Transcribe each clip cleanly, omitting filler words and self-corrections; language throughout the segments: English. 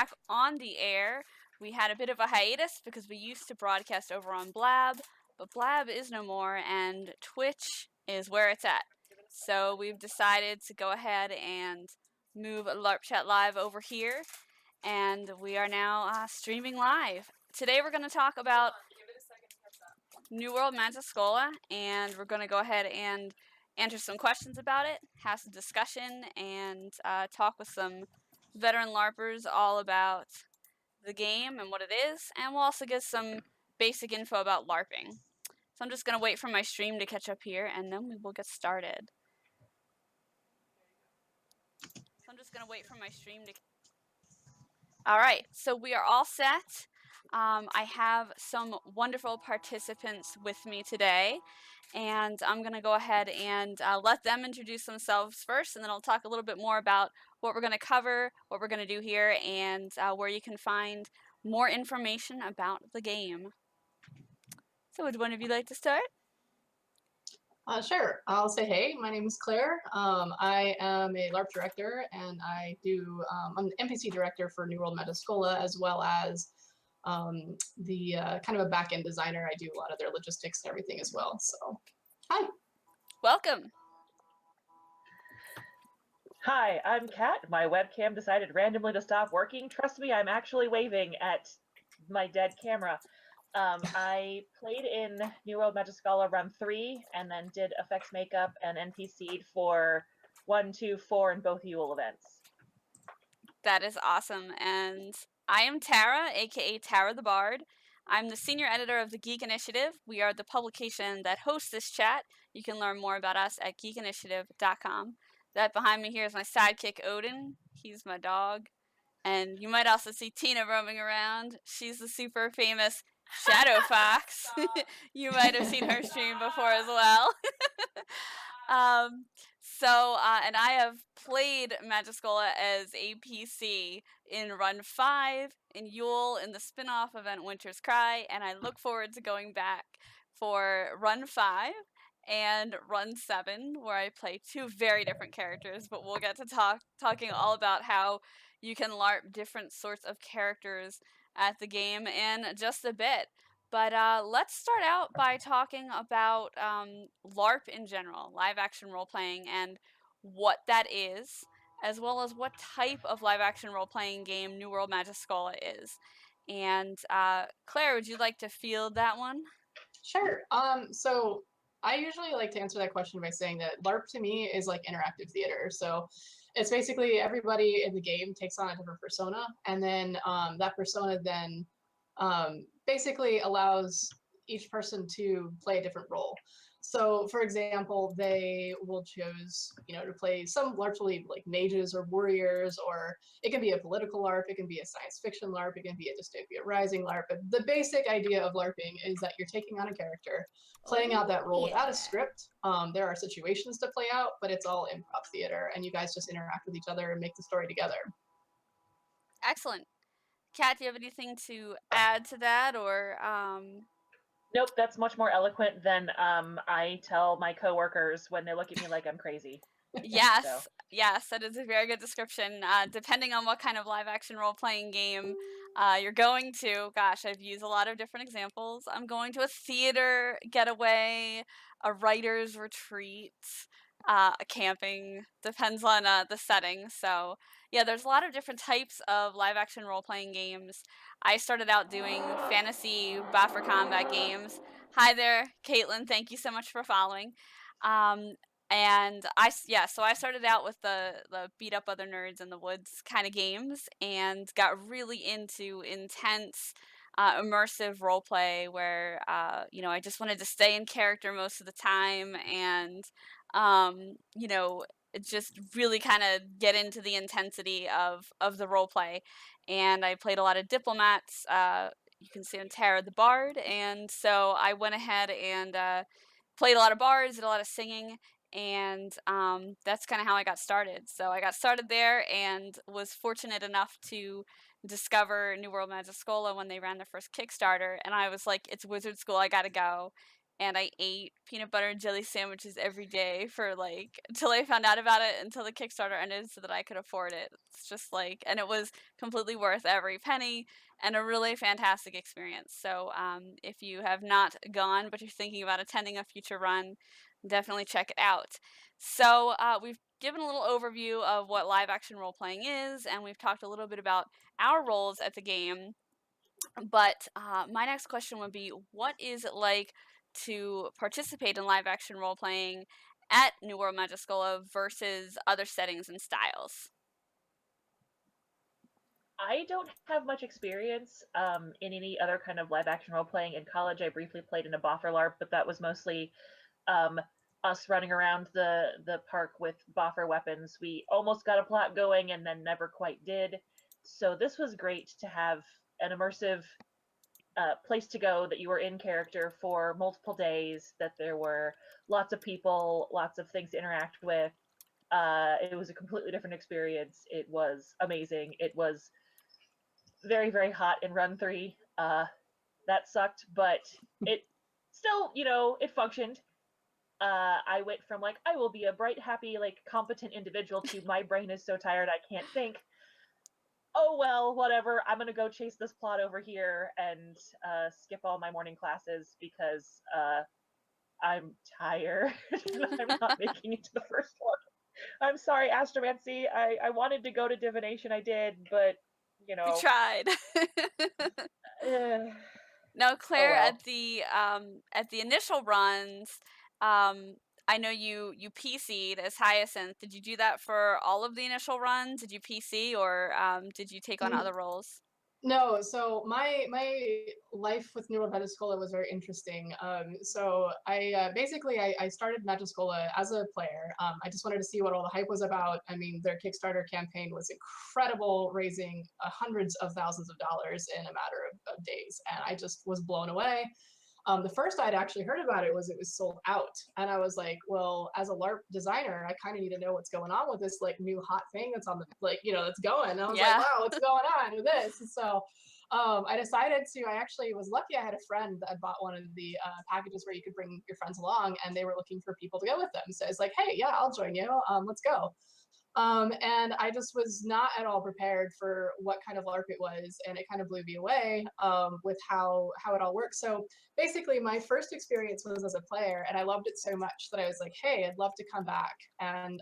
back on the air. We had a bit of a hiatus because we used to broadcast over on Blab, but Blab is no more and Twitch is where it's at. So we've decided to go ahead and move LARP Chat Live over here, and we are now streaming live. Today we're going to talk about New World Magischola, and we're going to go ahead and answer some questions about it, have some discussion, and talk with some veteran LARPers all about the game and what it is, and we'll also get some basic info about LARPing. So I'm just going to wait for my stream to catch up here, and then we will get started. Alright, so we are all set. I have some wonderful participants with me today, and I'm going to go ahead and let them introduce themselves first, and then I'll talk a little bit more about what we're going to cover, what we're going to do here, and where you can find more information about the game. So would one of you like to start? Sure. I'll say hey, my name is Claire. I am a LARP director, and I'm the NPC director for New World Magischola, as well as the kind of a back-end designer. I do a lot of their logistics and everything as well. So, hi. Welcome. Hi, I'm Kat. My webcam decided randomly to stop working. Trust me, I'm actually waving at my dead camera. I played in New World Magischola Run 3 and then did effects makeup and NPC'd for 1, 2, 4 and both Yule events. That is awesome. And I am Tara, aka Tara the Bard. I'm the senior editor of the Geek Initiative. We are the publication that hosts this chat. You can learn more about us at geekinitiative.com. That behind me here is my sidekick Odin. He's my dog. And you might also see Tina roaming around. She's the super famous Shadow Fox. You might have seen her stream before as well. And I have played Magischola as a PC in Run 5, in Yule, in the spin-off event Winter's Cry, and I look forward to going back for Run 5 and Run 7, where I play two very different characters, but we'll get to talking all about how you can LARP different sorts of characters at the game in just a bit. But let's start out by talking about LARP in general, live action role playing, and what that is, as well as what type of live action role playing game New World Magischola is. And Claire, would you like to field that one? Sure. So I usually like to answer that question by saying that LARP to me is like interactive theater. So it's basically everybody in the game takes on a different persona, and then that persona then basically allows each person to play a different role. So, for example, they will choose, to play some LARPs will be like mages or warriors, or it can be a political LARP, it can be a science fiction LARP, it can be a dystopia rising LARP. But the basic idea of LARPing is that you're taking on a character, playing out that role without a script. There are situations to play out, but it's all improv theater, and you guys just interact with each other and make the story together. Excellent. Kat, do you have anything to add to that, or Nope, that's much more eloquent than I tell my coworkers when they look at me like I'm crazy. Yes, so. Yes, that is a very good description. Depending on what kind of live action role playing game you're going to, gosh, I've used a lot of different examples. I'm going to a theater getaway, a writer's retreat, a camping, depends on the setting. So yeah, there's a lot of different types of live action role playing games. I started out doing fantasy Baffer combat games. Hi there, Caitlin. Thank you so much for following. So I started out with the beat up other nerds in the woods kind of games, and got really into intense, immersive role play where I just wanted to stay in character most of the time, and just really kind of get into the intensity of the role play. And I played a lot of diplomats. You can see on Tara the Bard, and so I went ahead and played a lot of bards, did a lot of singing, and that's kind of how I got started. So I got started there and was fortunate enough to discover New World Magischola when they ran their first Kickstarter, and I was like, it's wizard school, I gotta go. and I ate peanut butter and jelly sandwiches every day for like until I found out about it, until the Kickstarter ended, so that I could afford it. It's just like, and it was completely worth every penny and a really fantastic experience. So if you have not gone but you're thinking about attending a future run, definitely check it out. So we've given a little overview of what live action role playing is, and we've talked a little bit about our roles at the game. But my next question would be, what is it like to participate in live action role playing at New World Magischola versus other settings and styles? I don't have much experience in any other kind of live action role playing. In college, I briefly played in a boffer LARP, but that was mostly um, us running around the park with boffer weapons. We almost got a plot going and then never quite did. So this was great to have an immersive place to go, that you were in character for multiple days, that there were lots of people, lots of things to interact with. It was a completely different experience. It was amazing. It was very, very hot in run 3. That sucked, but it still, it functioned. I went from like, I will be a bright, happy, like competent individual to my brain is so tired I can't think. Oh well, whatever. I'm gonna go chase this plot over here and skip all my morning classes because I'm tired and I'm not making it to the first one. I'm sorry, Astromancy. I wanted to go to divination. I did, but you We know. tried. Uh, Now, oh Claire, well. at the initial runs, I know you PC'd as Hyacinth. Did you do that for all of the initial runs? Did you PC, or did you take on other roles? No, so my life with New World Magischola was very interesting. So I basically I started Magischola as a player. I just wanted to see what all the hype was about. I mean, their Kickstarter campaign was incredible, raising hundreds of thousands of dollars in a matter of days, and I just was blown away. The first I'd actually heard about it was sold out, and I was like, well, as a LARP designer, I kind of need to know what's going on with this like new hot thing that's on the that's going. And I was like, Yeah. wow, what's going on with this? And so I decided to. I actually was lucky. I had a friend that had bought one of the packages where you could bring your friends along, and they were looking for people to go with them. So it's like, hey, yeah, I'll join you. Let's go. And I just was not at all prepared for what kind of LARP it was, and it kind of blew me away with how it all works. So basically, my first experience was as a player, and I loved it so much that I was like, "Hey, I'd love to come back and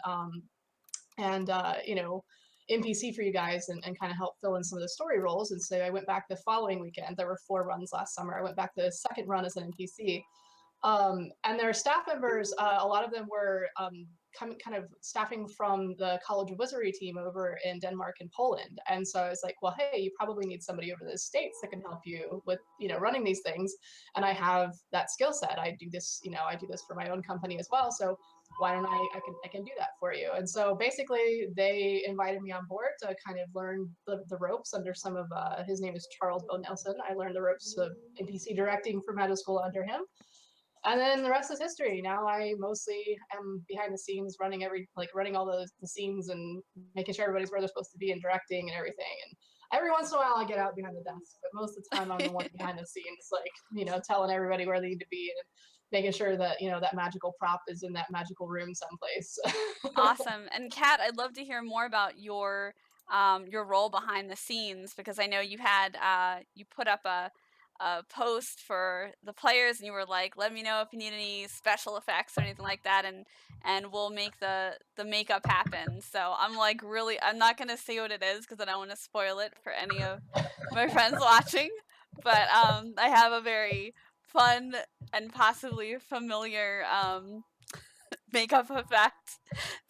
NPC for you guys and kind of help fill in some of the story roles." And so I went back the following weekend. There were 4 runs last summer. I went back the second run as an NPC. And their staff members, a lot of them were kind of staffing from the College of Wizardry team over in Denmark and Poland. And so I was like, well, hey, you probably need somebody over the States that can help you with, running these things. And I have that skill set. I do this, I do this for my own company as well. So why don't I can do that for you. And so basically they invited me on board to kind of learn the ropes under some of, his name is Charles Bo Nelson. I learned the ropes of NPC directing for Magischola under him. And then the rest is history. Now I mostly am behind the scenes, running all the scenes and making sure everybody's where they're supposed to be and directing and everything. And every once in a while I get out behind the desk, but most of the time I'm the one behind the scenes, telling everybody where they need to be and making sure that, that magical prop is in that magical room someplace. Awesome. And Kat, I'd love to hear more about your role behind the scenes, because I know you had you put up a post for the players, and you were like, let me know if you need any special effects or anything like that, and we'll make the makeup happen. So I'm like, really, I'm not gonna say what it is because I don't want to spoil it for any of my friends watching, but I have a very fun and possibly familiar makeup effect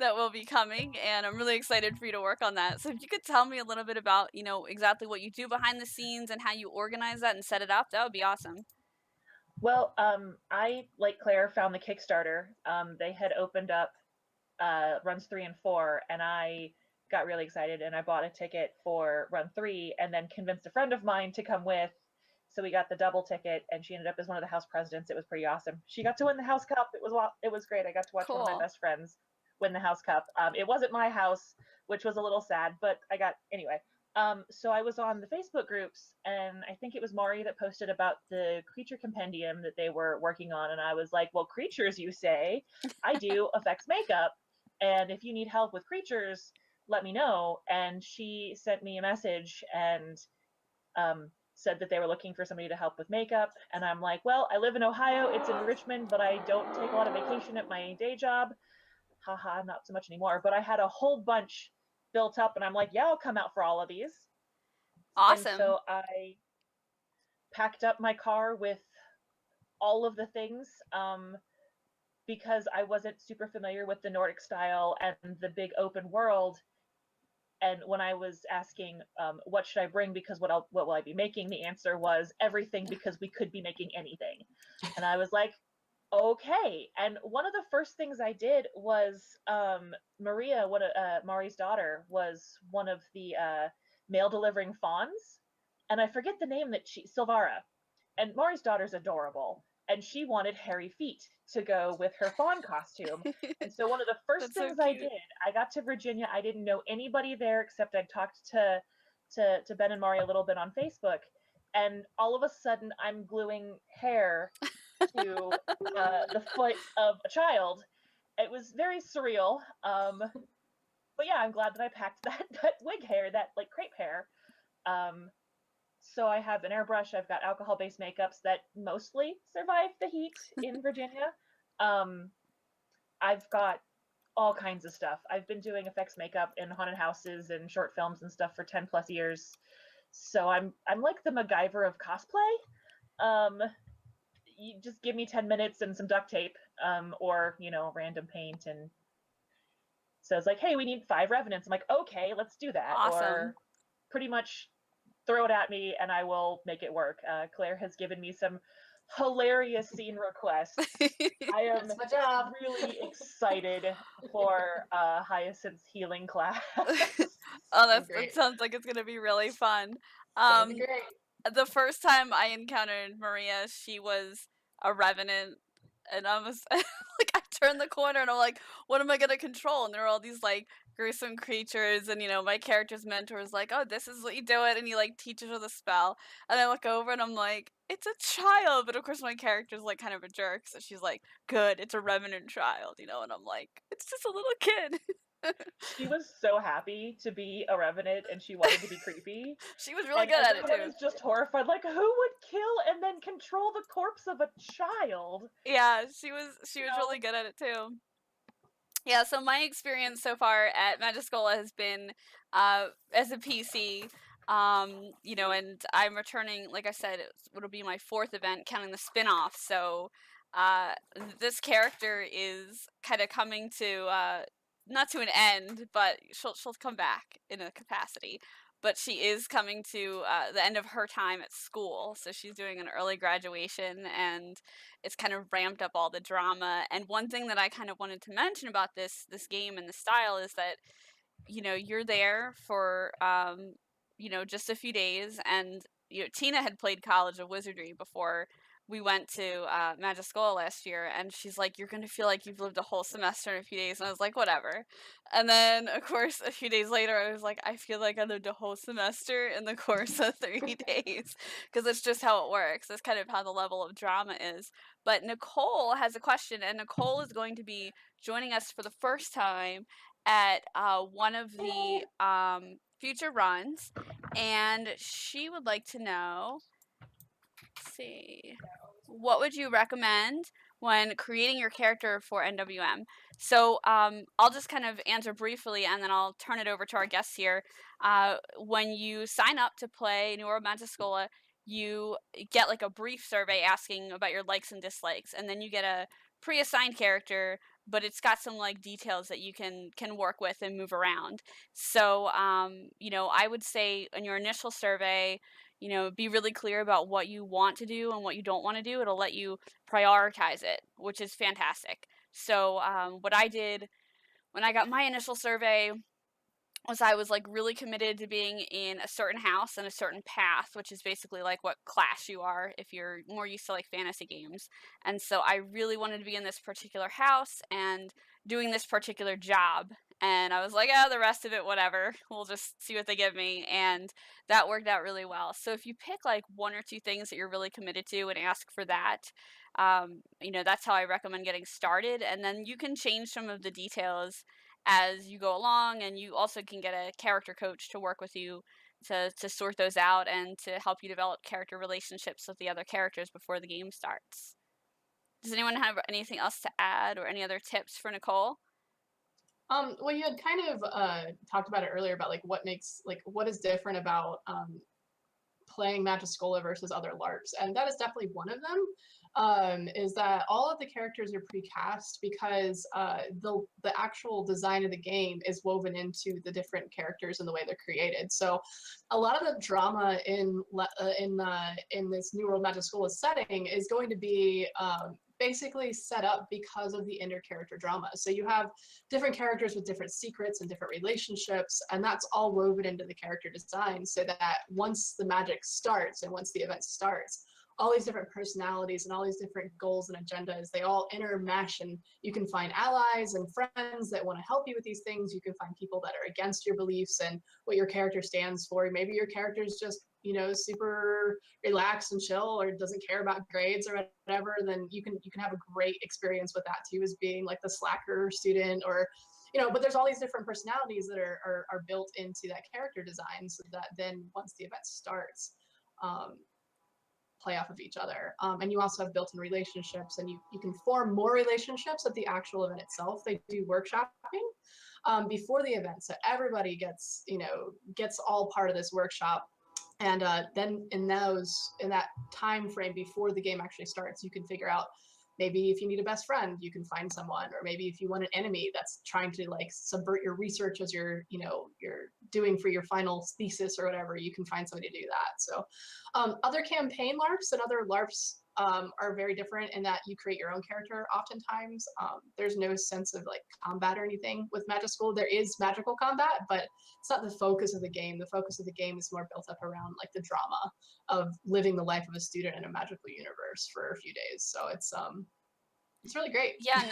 that will be coming, and I'm really excited for you to work on that. So if you could tell me a little bit about, exactly what you do behind the scenes and how you organize that and set it up, that would be awesome. Well, I, like Claire, found the Kickstarter. They had opened up runs 3 and 4, and I got really excited and I bought a ticket for run 3 and then convinced a friend of mine to come with. So we got the double ticket, and she ended up as one of the house presidents. It was pretty awesome. She got to win the house cup. It was great. I got to watch one of my Cool. best friends win the house cup. It wasn't my house, which was a little sad, but I got anyway. So I was on the Facebook groups, and I think it was Mari that posted about the creature compendium that they were working on, and I was like, well, creatures, you say? I do effects makeup, and if you need help with creatures, let me know. And she sent me a message and said that they were looking for somebody to help with makeup, and I'm like, well, I live in Ohio, it's in Richmond, but I don't take a lot of vacation at my day job. Haha, not so much anymore, but I had a whole bunch built up, and I'm like, yeah, I'll come out for all of these. And Awesome. so I packed up my car with all of the things, because I wasn't super familiar with the Nordic style and the big open world. And when I was asking, what should I bring because what will I be making, the answer was everything, because we could be making anything. And I was like, okay. And one of the first things I did was, Maria, Mari's daughter, was one of the mail delivering fawns, and I forget the name Silvara. And Mari's daughter's adorable, and she wanted hairy feet to go with her fawn costume. And so one of the first That's so things I cute. did, I got to Virginia. I didn't know anybody there except I'd talked to Ben and Mari a little bit on Facebook, and all of a sudden I'm gluing hair to the foot of a child. It was very surreal. But yeah, I'm glad that I packed that wig hair, that like crepe hair. So I have an airbrush. I've got alcohol-based makeups that mostly survive the heat in Virginia. I've got all kinds of stuff. I've been doing effects makeup in haunted houses and short films and stuff for 10 plus years. So I'm like the MacGyver of cosplay. You just give me 10 minutes and some duct tape, or random paint, and so it's like, hey, we need 5 revenants. I'm like, okay, let's do that. Awesome. Or pretty much throw it at me and I will make it work. Claire has given me some hilarious scene requests. I am That's my job. really excited for Hyacinth's healing class. Oh, that Great. sounds like it's gonna be really fun. That'd be great. The first time I encountered Maria, she was a revenant, and I was like, I turned the corner and I'm like, what am I gonna control? And there were all these like gruesome creatures, and my character's mentor is like, oh, this is what you do it, and he like teaches her the spell, and I look over and I'm like, it's a child, but of course my character's like kind of a jerk, so she's like, good, it's a revenant child, and I'm like, it's just a little kid. She was so happy to be a revenant, and she wanted to be creepy. She was really And good at it everyone too. is just horrified, like, who would kill and then control the corpse of a child? Yeah, she was really good at it too. Yeah, so my experience so far at Magischola has been as a PC, and I'm returning, like I said, it'll be my 4th event, counting the spin-off. So this character is kind of coming to, not to an end, but she'll come back in a capacity. But she is coming to the end of her time at school, so she's doing an early graduation, and it's kind of ramped up all the drama. And one thing that I kind of wanted to mention about this game and the style is that you're there for just a few days, and Tina had played College of Wizardry before we went to Magischola last year, and she's like, you're going to feel like you've lived a whole semester in a few days, and I was like, whatever. And then of course a few days later I was like, I feel like I lived a whole semester in the course of 3 days, because it's just how it works. That's kind of how the level of drama is. But Nicole has a question, and Nicole is going to be joining us for the first time at one of the future runs, and she would like to know, let's see, what would you recommend when creating your character for NWM? So I'll just kind of answer briefly, and then I'll turn it over to our guests here. When you sign up to play New World Magischola, you get like a brief survey asking about your likes and dislikes, and then you get a pre-assigned character, but it's got some like details that you can work with and move around. So I would say in your initial survey, be really clear about what you want to do and what you don't want to do. It'll let you prioritize it, which is fantastic. So what I did when I got my initial survey was I was like really committed to being in a certain house and a certain path, which is basically like what class you are if you're more used to like fantasy games. And so I really wanted to be in this particular house and doing this particular job. And I was like, oh, the rest of it, whatever. We'll just see what they give me. And that worked out really well. So if you pick like 1 or 2 things that you're really committed to and ask for that, that's how I recommend getting started. And then you can change some of the details as you go along. And you also can get a character coach to work with you to sort those out and to help you develop character relationships with the other characters before the game starts. Does anyone have anything else to add or any other tips for Nicole? Well, you had kind of talked about it earlier about like what is different about playing Magischola versus other LARPs, and that is definitely one of them. Is that all of the characters are precast because the actual design of the game is woven into the different characters and the way they're created. So, a lot of the drama in this New World Magischola setting is going to be basically set up because of the inter-character drama. So you have different characters with different secrets and different relationships, and that's all woven into the character design so that once the magic starts and once the event starts, all these different personalities and all these different goals and agendas, they all intermesh, and you can find allies and friends that want to help you with these things. You can find people that are against your beliefs and what your character stands for. Maybe your character is just, super relaxed and chill or doesn't care about grades or whatever. Then you can have a great experience with that too, as being like the slacker student, or but there's all these different personalities that are built into that character design, so that then once the event starts, play off of each other. And you also have built-in relationships, and you can form more relationships at the actual event itself. They do workshopping before the event, so everybody gets all part of this workshop. And then in that time frame before the game actually starts, you can figure out maybe if you need a best friend, you can find someone, or maybe if you want an enemy that's trying to like subvert your research as you're doing for your final thesis or whatever, you can find somebody to do that. So other campaign LARPs and other LARPs are very different in that you create your own character oftentimes. There's no sense of like combat or anything with Magischola. There is magical combat, but it's not the focus of the game. The focus of the game is more built up around like the drama of living the life of a student in a magical universe for a few days. So it's really great. Yeah, and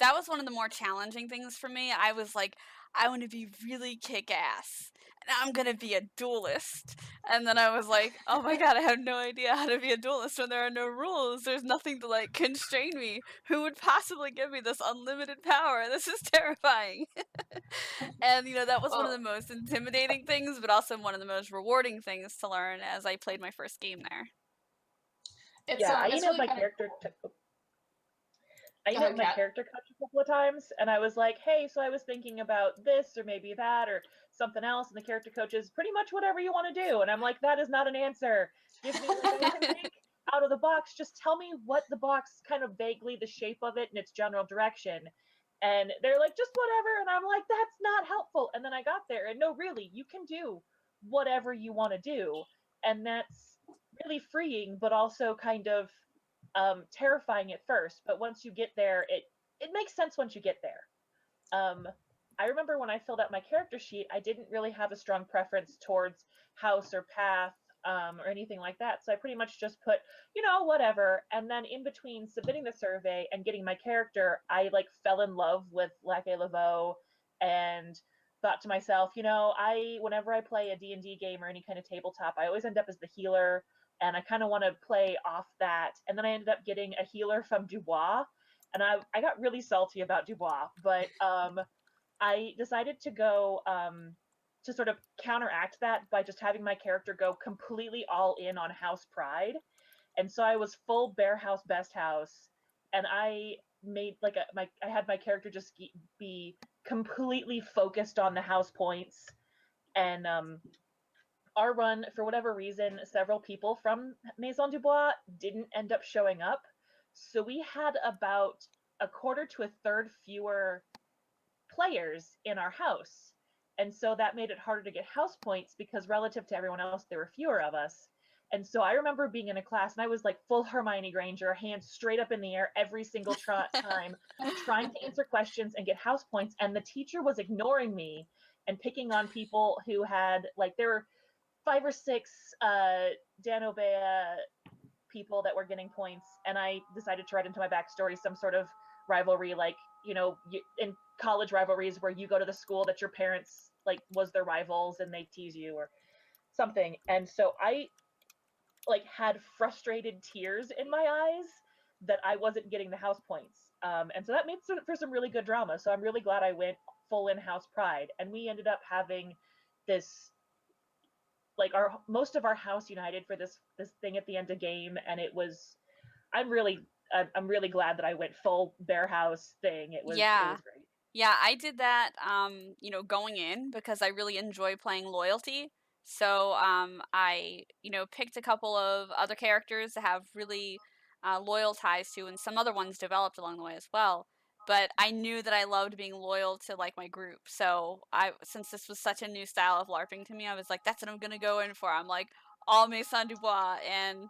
that was one of the more challenging things for me. I was like, I want to be really kick-ass, and I'm gonna be a duelist. And then I was like, oh my god, I have no idea how to be a duelist when there are no rules. There's nothing to like constrain me. Who would possibly give me this unlimited power? This is terrifying. And that was one of the most intimidating things, but also one of the most rewarding things to learn as I played my first game there. I emailed my character. I emailed my character coach a couple of times, and I was like, hey, so I was thinking about this or maybe that or something else, and the character coach is pretty much whatever you want to do. And I'm like, that is not an answer. Give me like, I can think out of the box. Just tell me what the box, kind of vaguely the shape of it and its general direction. And they're like, just whatever. And I'm like, that's not helpful. And then I got there, and no, really, you can do whatever you want to do. And that's really freeing, but also kind of terrifying at first. But once you get there, it makes sense once you get there. I remember when I filled out my character sheet, I didn't really have a strong preference towards house or path or anything like that. So I pretty much just put, whatever. And then in between submitting the survey and getting my character, I like fell in love with Lac et Laveau and thought to myself, whenever I play a D&D game or any kind of tabletop, I always end up as the healer, and I kind of want to play off that. And then I ended up getting a healer from Dubois, and I got really salty about Dubois, but I decided to go to sort of counteract that by just having my character go completely all in on house pride. And so I was full bear house, best house, and I made like I had my character just be completely focused on the house points. And our run, for whatever reason, several people from Maison Dubois didn't end up showing up. So we had about a quarter to a third fewer players in our house. And so that made it harder to get house points because relative to everyone else, there were fewer of us. And so I remember being in a class and I was like full Hermione Granger, hands straight up in the air every single time, trying to answer questions and get house points. And the teacher was ignoring me and picking on people who had, like, there were 5 or 6 Danobea people that were getting points. And I decided to write into my backstory some sort of rivalry, like, and college rivalries where you go to the school that your parents like was their rivals and they tease you or something. And so I like had frustrated tears in my eyes that I wasn't getting the house points. And so that made for some really good drama. So I'm really glad I went full in house pride, and we ended up having this like our most of our house united for this thing at the end of game, and it was I'm really glad that I went full bear house thing. It was great. Yeah, I did that, going in because I really enjoy playing loyalty. So I, picked a couple of other characters to have really loyal ties to, and some other ones developed along the way as well. But I knew that I loved being loyal to like my group. So since this was such a new style of LARPing to me, I was like, that's what I'm gonna go in for. I'm like all Maison Dubois, and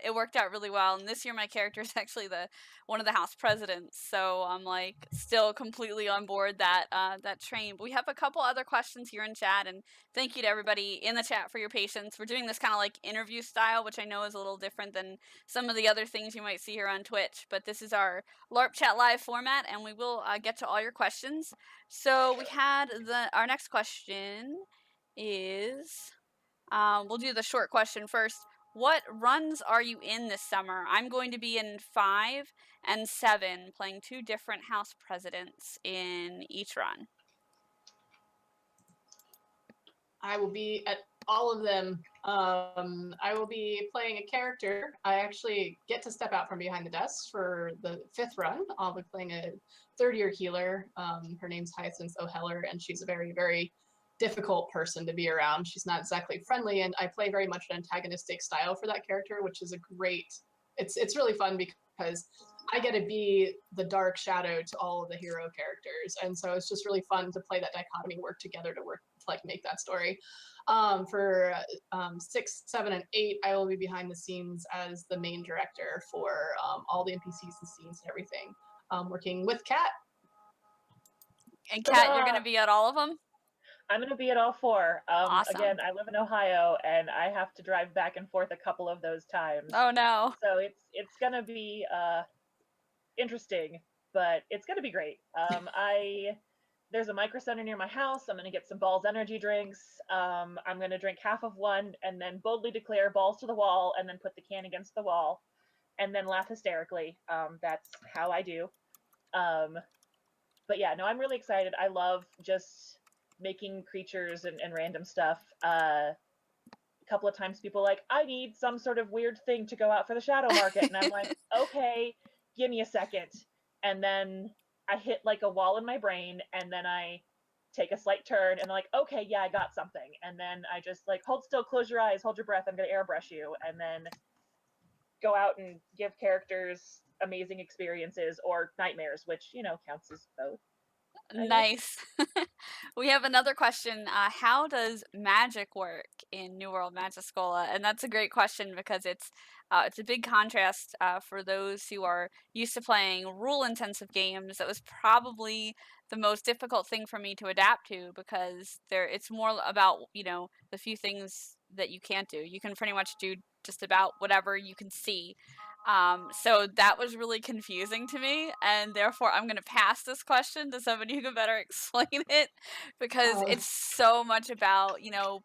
it worked out really well. And this year, my character is actually one of the house presidents, so I'm like still completely on board that train. But we have a couple other questions here in chat, and thank you to everybody in the chat for your patience. We're doing this kind of like interview style, which I know is a little different than some of the other things you might see here on Twitch, but this is our LARP chat live format, and we will get to all your questions. So we had our next question is, we'll do the short question first. What runs are you in this summer? I'm going to be in 5 and 7, playing 2 different house presidents in each run. I will be at all of them. I will be playing a character. I actually get to step out from behind the desk for the 5th run. I'll be playing a 3rd-year healer. Her name's Hyacinth O'Heller, and she's a very, very difficult person to be around. She's not exactly friendly, and I play very much an antagonistic style for that character, which is a great. It's really fun because I get to be the dark shadow to all of the hero characters, and so it's just really fun to play that dichotomy, work together to make that story. For 6, 7, and 8, I will be behind the scenes as the main director for all the NPCs and scenes and everything, working with Kat. And Kat, you're going to be at all of them? I'm going to be at all 4. Awesome. Again, I live in Ohio, and I have to drive back and forth a couple of those times. Oh, no. So it's going to be interesting, but it's going to be great. There's a micro center near my house. I'm going to get some Balls energy drinks. I'm going to drink half of one and then boldly declare balls to the wall and then put the can against the wall and then laugh hysterically. That's how I do. But yeah, no, I'm really excited. I love just making creatures and random stuff. A couple of times people are like, I need some sort of weird thing to go out for the shadow market. And I'm like, okay, give me a second. And then I hit like a wall in my brain, and then I take a slight turn and like, okay, yeah, I got something. And then I just like, hold still, close your eyes, hold your breath, I'm gonna airbrush you, and then go out and give characters amazing experiences or nightmares, which, counts as both. Nice. We have another question. How does magic work in New World Magischola? And that's a great question because it's a big contrast for those who are used to playing rule-intensive games. That was probably the most difficult thing for me to adapt to because it's more about, the few things that you can't do. You can pretty much do just about whatever you can see. So that was really confusing to me, and therefore I'm going to pass this question to somebody who can better explain it because it's so much about,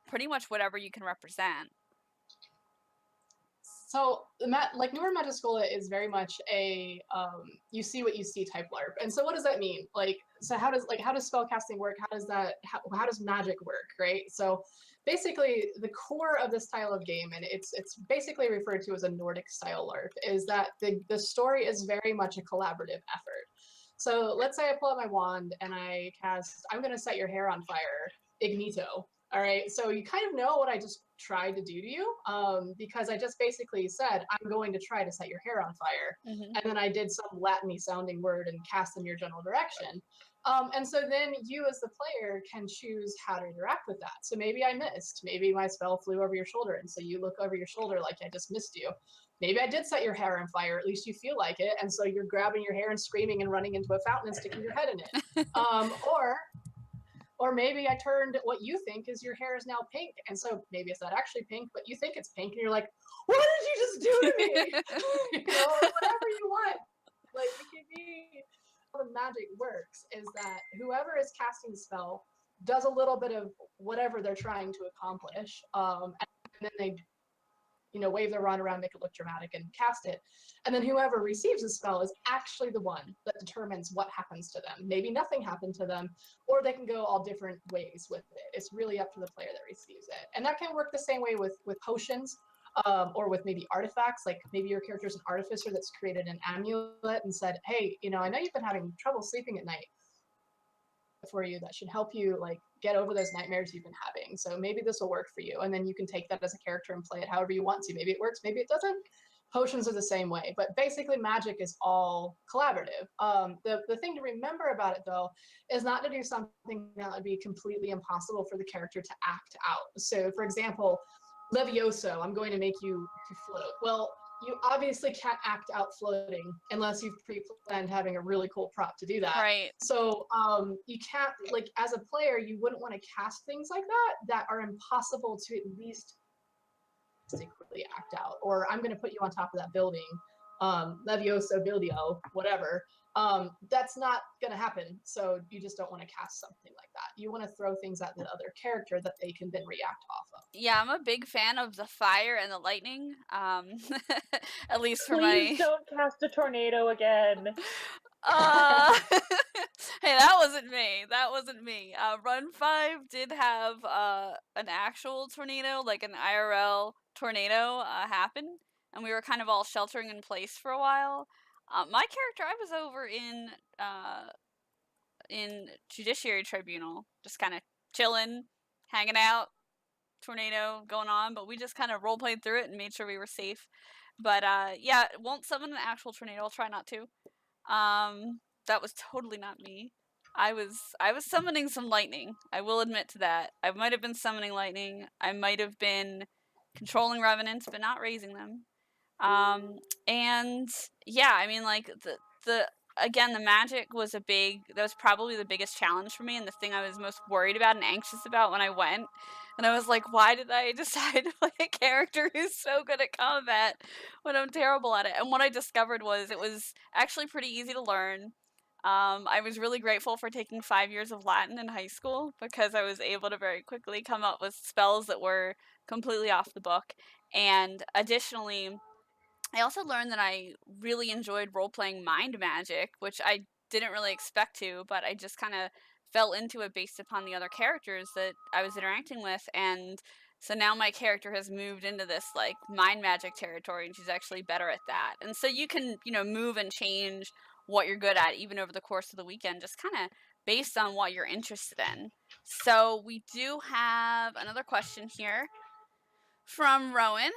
pretty much whatever you can represent. So, New World Magischola is very much a you see what you see type LARP. And so what does that mean? How does spellcasting work? How does magic work, right? So basically the core of this style of game, and it's basically referred to as a Nordic style LARP, is that the story is very much a collaborative effort. So let's say I pull out my wand and I cast, I'm going to set your hair on fire, Ignito. All right, so you kind of know what I just tried to do to you, because I just basically said, I'm going to try to set your hair on fire. Mm-hmm. And then I did some Latin-y sounding word and cast in your general direction. And so then you as the player can choose how to interact with that. So maybe I missed, maybe my spell flew over your shoulder, and so you look over your shoulder like I just missed you. Maybe I did set your hair on fire, at least you feel like it, and so you're grabbing your hair and screaming and running into a fountain and sticking your head in it. Or maybe I turned what you think is your hair is now pink, and so maybe it's not actually pink, but you think it's pink, and you're like, what did you just do to me? Whatever you want. Like, it can be the magic works is that whoever is casting the spell does a little bit of whatever they're trying to accomplish, and then they wave their wand around, make it look dramatic, and cast it. And then whoever receives the spell is actually the one that determines what happens to them. Maybe nothing happened to them, or they can go all different ways with it. It's really up to the player that receives it. And that can work the same way with potions, or with maybe artifacts. Like maybe your character's an artificer that's created an amulet and said, hey, I know you've been having trouble sleeping at night for you that should help you like get over those nightmares you've been having. So maybe this will work for you. And then you can take that as a character and play it however you want to. Maybe it works, maybe it doesn't. Potions are the same way, but basically magic is all collaborative. The thing to remember about it though is not to do something that would be completely impossible for the character to act out. So for example, Levioso, I'm going to make you to float. Well, you obviously can't act out floating unless you've pre-planned having a really cool prop to do that. Right. So you can't, like, as a player, you wouldn't want to cast things like that are impossible to at least quickly act out. Or I'm going to put you on top of that building, Levioso, Buildio, whatever. That's not going to happen. So you just don't want to cast something like that. You want to throw things at the other character that they can then react off of. Yeah, I'm a big fan of the fire and the lightning. At least for Please don't cast a tornado again. Hey, that wasn't me. That wasn't me. Run 5 did have an actual tornado, like an IRL tornado, happen, and we were kind of all sheltering in place for a while. My character, I was over in Judiciary Tribunal, just kind of chilling, hanging out, tornado going on, but we just kind of role-played through it and made sure we were safe. But yeah, won't summon an actual tornado. I'll try not to. That was totally not me. I was summoning some lightning. I will admit to that. I might have been summoning lightning. I might have been controlling revenants, but not raising them. And yeah, I mean, like the again, the magic was that was probably the biggest challenge for me, and the thing I was most worried about and anxious about when I went. And I was like, why did I decide to play a character who's so good at combat when I'm terrible at it? And what I discovered was it was actually pretty easy to learn. I was really grateful for taking 5 years of Latin in high school because I was able to very quickly come up with spells that were completely off the book. And additionally, I also learned that I really enjoyed role-playing mind magic, which I didn't really expect to, but I just kind of fell into it based upon the other characters that I was interacting with. And so now my character has moved into this like mind magic territory, and she's actually better at that. And so you can, move and change what you're good at even over the course of the weekend, just kind of based on what you're interested in. So we do have another question here from Rowan.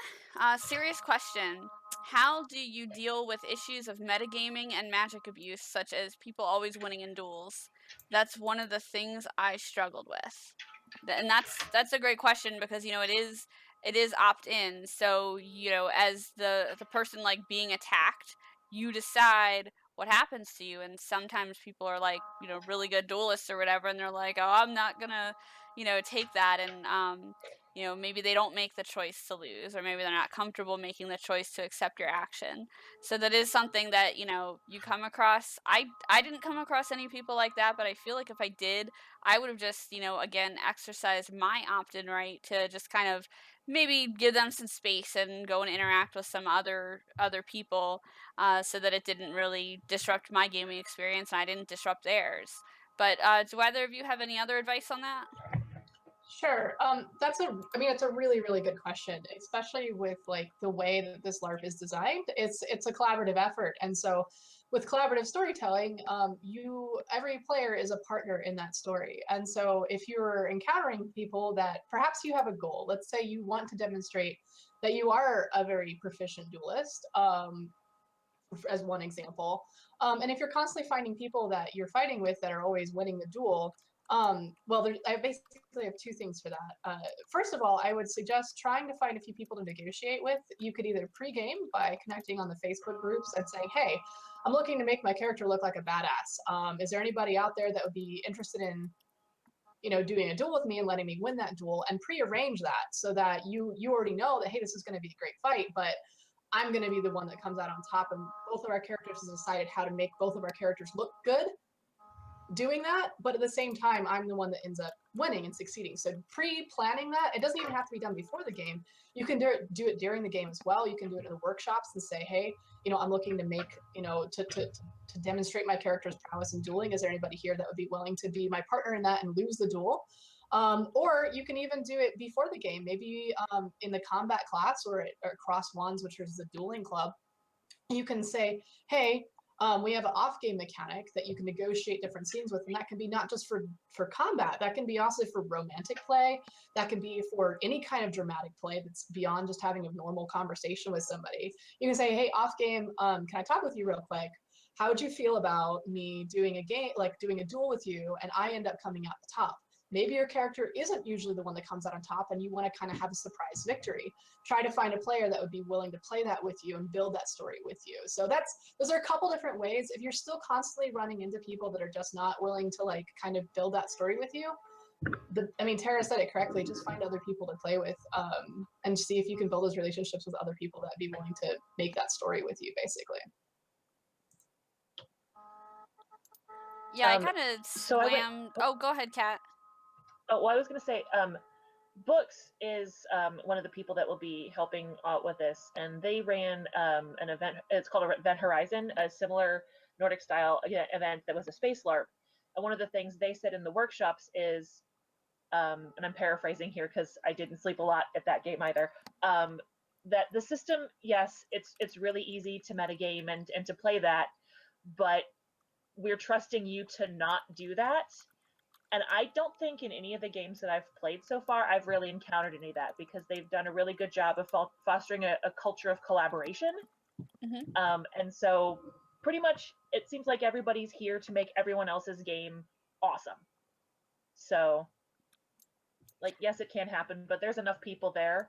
Serious question. How do you deal with issues of metagaming and magic abuse, such as people always winning in duels? That's one of the things I struggled with. And that's a great question because it is opt-in. So, as the person like being attacked, you decide what happens to you, and sometimes people are like, really good duelists or whatever, and they're like, "Oh, I'm not going to, take that," and maybe they don't make the choice to lose, or maybe they're not comfortable making the choice to accept your action. So that is something that, you come across. I didn't come across any people like that, but I feel like if I did, I would have just, again, exercised my opt-in right to just kind of maybe give them some space and go and interact with some other people, so that it didn't really disrupt my gaming experience and I didn't disrupt theirs. But do either of you have any other advice on that? Sure. It's a really, really good question, especially with like the way that this LARP is designed. It's a collaborative effort. And so with collaborative storytelling, every player is a partner in that story. And so if you're encountering people that perhaps you have a goal, let's say you want to demonstrate that you are a very proficient duelist, as one example. And if you're constantly finding people that you're fighting with that are always winning the duel, I basically have two things for that. First of all, I would suggest trying to find a few people to negotiate with. You could either pregame by connecting on the Facebook groups and saying, hey, I'm looking to make my character look like a badass. Is there anybody out there that would be interested in, doing a duel with me and letting me win that duel, and prearrange that so that you already know that, hey, this is going to be a great fight, but I'm going to be the one that comes out on top, and both of our characters have decided how to make both of our characters look good doing that, but at the same time, I'm the one that ends up winning and succeeding. So pre-planning that, it doesn't even have to be done before the game. You can do it during the game as well. You can do it in the workshops and say, hey, I'm looking to make, to demonstrate my character's prowess in dueling. Is there anybody here that would be willing to be my partner in that and lose the duel? Or you can even do it before the game, maybe in the combat class or Cross Wands, which is the dueling club. You can say, hey, we have an off-game mechanic that you can negotiate different scenes with, and that can be not just for combat. That can be also for romantic play. That can be for any kind of dramatic play that's beyond just having a normal conversation with somebody. You can say, hey, off-game, can I talk with you real quick? How would you feel about me doing a game, like doing a duel with you, and I end up coming out the top? Maybe your character isn't usually the one that comes out on top, and you want to kind of have a surprise victory. Try to find a player that would be willing to play that with you and build that story with you. So those are a couple different ways. If you're still constantly running into people that are just not willing to like kind of build that story with you, Tara said it correctly. Just find other people to play with, and see if you can build those relationships with other people that'd be willing to make that story with you, basically. Yeah, I kind of swam. Oh, go ahead, Kat. Oh, well, I was going to say, Books is one of the people that will be helping out with this, and they ran an event. It's called Event Horizon, a similar Nordic style event that was a space LARP. And one of the things they said in the workshops is, and I'm paraphrasing here because I didn't sleep a lot at that game either, that the system, yes, it's really easy to metagame and to play that, but we're trusting you to not do that. And I don't think in any of the games that I've played so far, I've really encountered any of that, because they've done a really good job of fostering a culture of collaboration. Mm-hmm. And so pretty much it seems like everybody's here to make everyone else's game awesome. So, like, yes, it can happen, but there's enough people there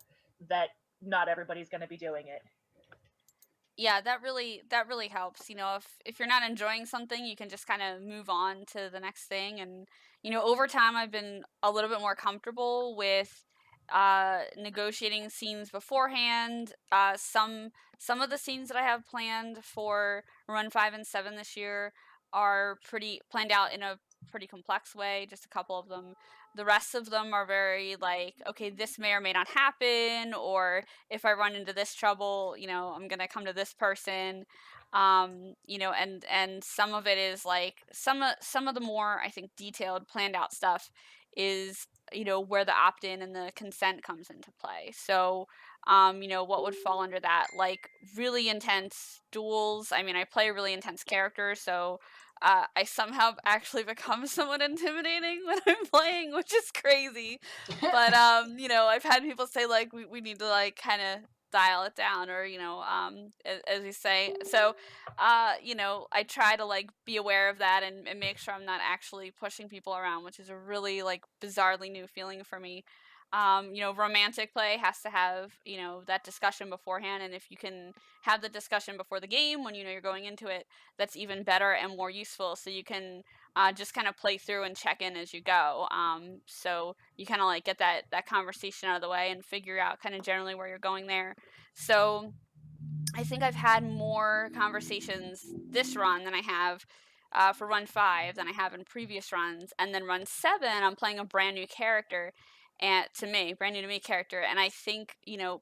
that not everybody's going to be doing it. Yeah, that really helps. If you're not enjoying something, you can just kind of move on to the next thing. And over time, I've been a little bit more comfortable with negotiating scenes beforehand. Some of the scenes that I have planned for Run 5 and 7 this year are pretty planned out in a pretty complex way. Just a couple of them. The rest of them are very like, okay, this may or may not happen, or if I run into this trouble, I'm gonna come to this person. And some of it is like some of the more, I think, detailed, planned out stuff is where the opt-in and the consent comes into play. So what would fall under that? Like really intense duels. I play a really intense character, so I somehow actually become somewhat intimidating when I'm playing, which is crazy. But I've had people say like we need to like kind of dial it down, or as you say. So I try to like be aware of that and make sure I'm not actually pushing people around, which is a really like bizarrely new feeling for me. Romantic play has to have, that discussion beforehand. And if you can have the discussion before the game when you're going into it, that's even better and more useful. So you can just kind of play through and check in as you go. So you kind of like get that conversation out of the way and figure out kind of generally where you're going there. So I think I've had more conversations this run than I have for Run 5 than I have in previous runs. And then Run 7, I'm playing a brand new character, and brand new to me character. And I think,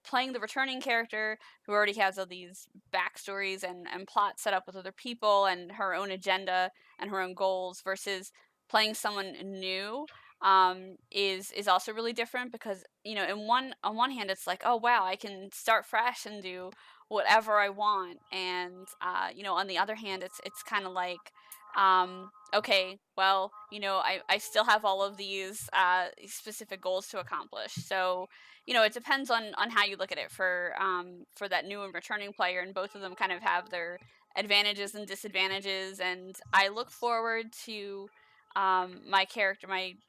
playing the returning character who already has all these backstories and plots set up with other people and her own agenda and her own goals versus playing someone new is also really different, because on one hand it's like, oh wow, I can start fresh and do whatever I want, and on the other hand it's kind of like, okay, well, I still have all of these specific goals to accomplish. So it depends on how you look at it for that new and returning player, and both of them kind of have their advantages and disadvantages. And I look forward to my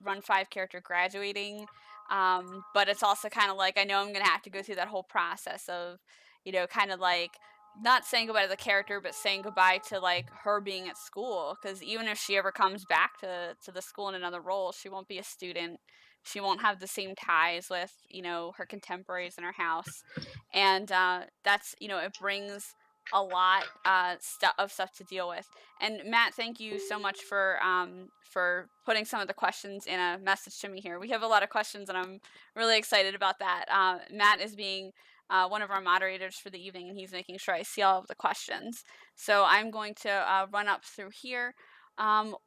Run 5 character graduating, but it's also kind of like I know I'm gonna have to go through that whole process of kind of like not saying goodbye to the character, but saying goodbye to like her being at school, because even if she ever comes back to the school in another role, she won't be a student she won't have the same ties with, her contemporaries in her house. And that's, it brings a lot of stuff to deal with. And Matt, thank you so much for putting some of the questions in a message to me here. We have a lot of questions, and I'm really excited about that. Matt is being one of our moderators for the evening, and he's making sure I see all of the questions. So I'm going to run up through here.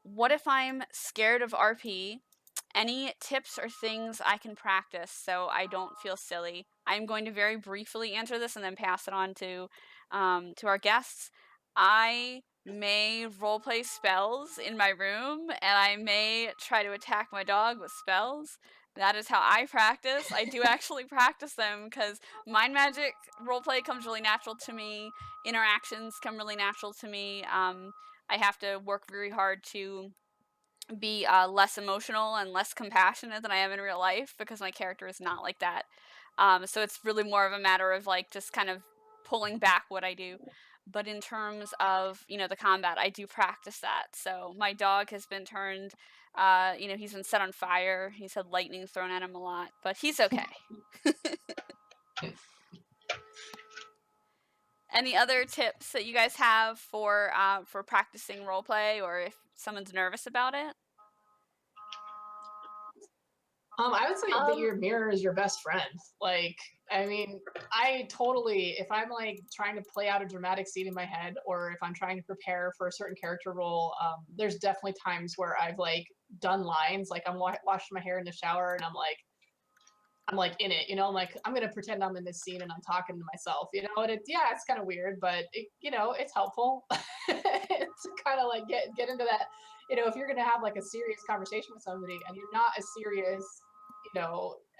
What if I'm scared of RP? Any tips or things I can practice so I don't feel silly? I'm going to very briefly answer this and then pass it on to our guests. I may roleplay spells in my room, and I may try to attack my dog with spells. That is how I practice. I do actually practice them because mind magic roleplay comes really natural to me. Interactions come really natural to me. I have to work very hard to be less emotional and less compassionate than I am in real life because my character is not like that. So it's really more of a matter of like just kind of pulling back what I do. But in terms of, the combat, I do practice that. So my dog has been turned, he's been set on fire. He's had lightning thrown at him a lot, but he's okay. Any other tips that you guys have for practicing roleplay, or if someone's nervous about it? I would say that your mirror is your best friend. Like, I mean, I totally, if I'm like trying to play out a dramatic scene in my head, or if I'm trying to prepare for a certain character role, there's definitely times where I've like done lines, like I'm washing my hair in the shower and I'm like in it, I'm like, I'm gonna pretend I'm in this scene and I'm talking to myself, and it's kind of weird, but it's helpful to kind of like get into that, if you're gonna have like a serious conversation with somebody and you're not a serious,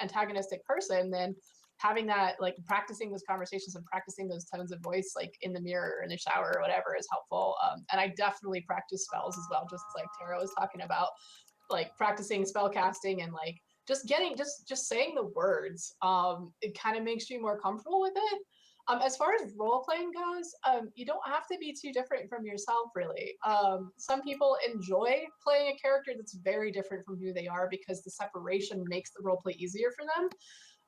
antagonistic person, then having that, like practicing those conversations and practicing those tones of voice, like in the mirror or in the shower or whatever, is helpful. And I definitely practice spells as well, just like Tara was talking about, like practicing spell casting and like just saying the words. It kind of makes you more comfortable with it. As far as role playing goes, you don't have to be too different from yourself, really. Some people enjoy playing a character that's very different from who they are because the separation makes the role play easier for them.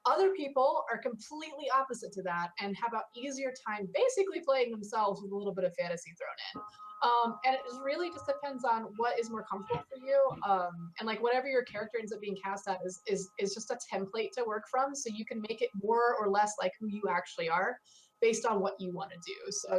Other people are completely opposite to that and have an easier time basically playing themselves with a little bit of fantasy thrown in. And it really just depends on what is more comfortable for you. And like whatever your character ends up being cast at is just a template to work from, so you can make it more or less like who you actually are based on what you want to do. So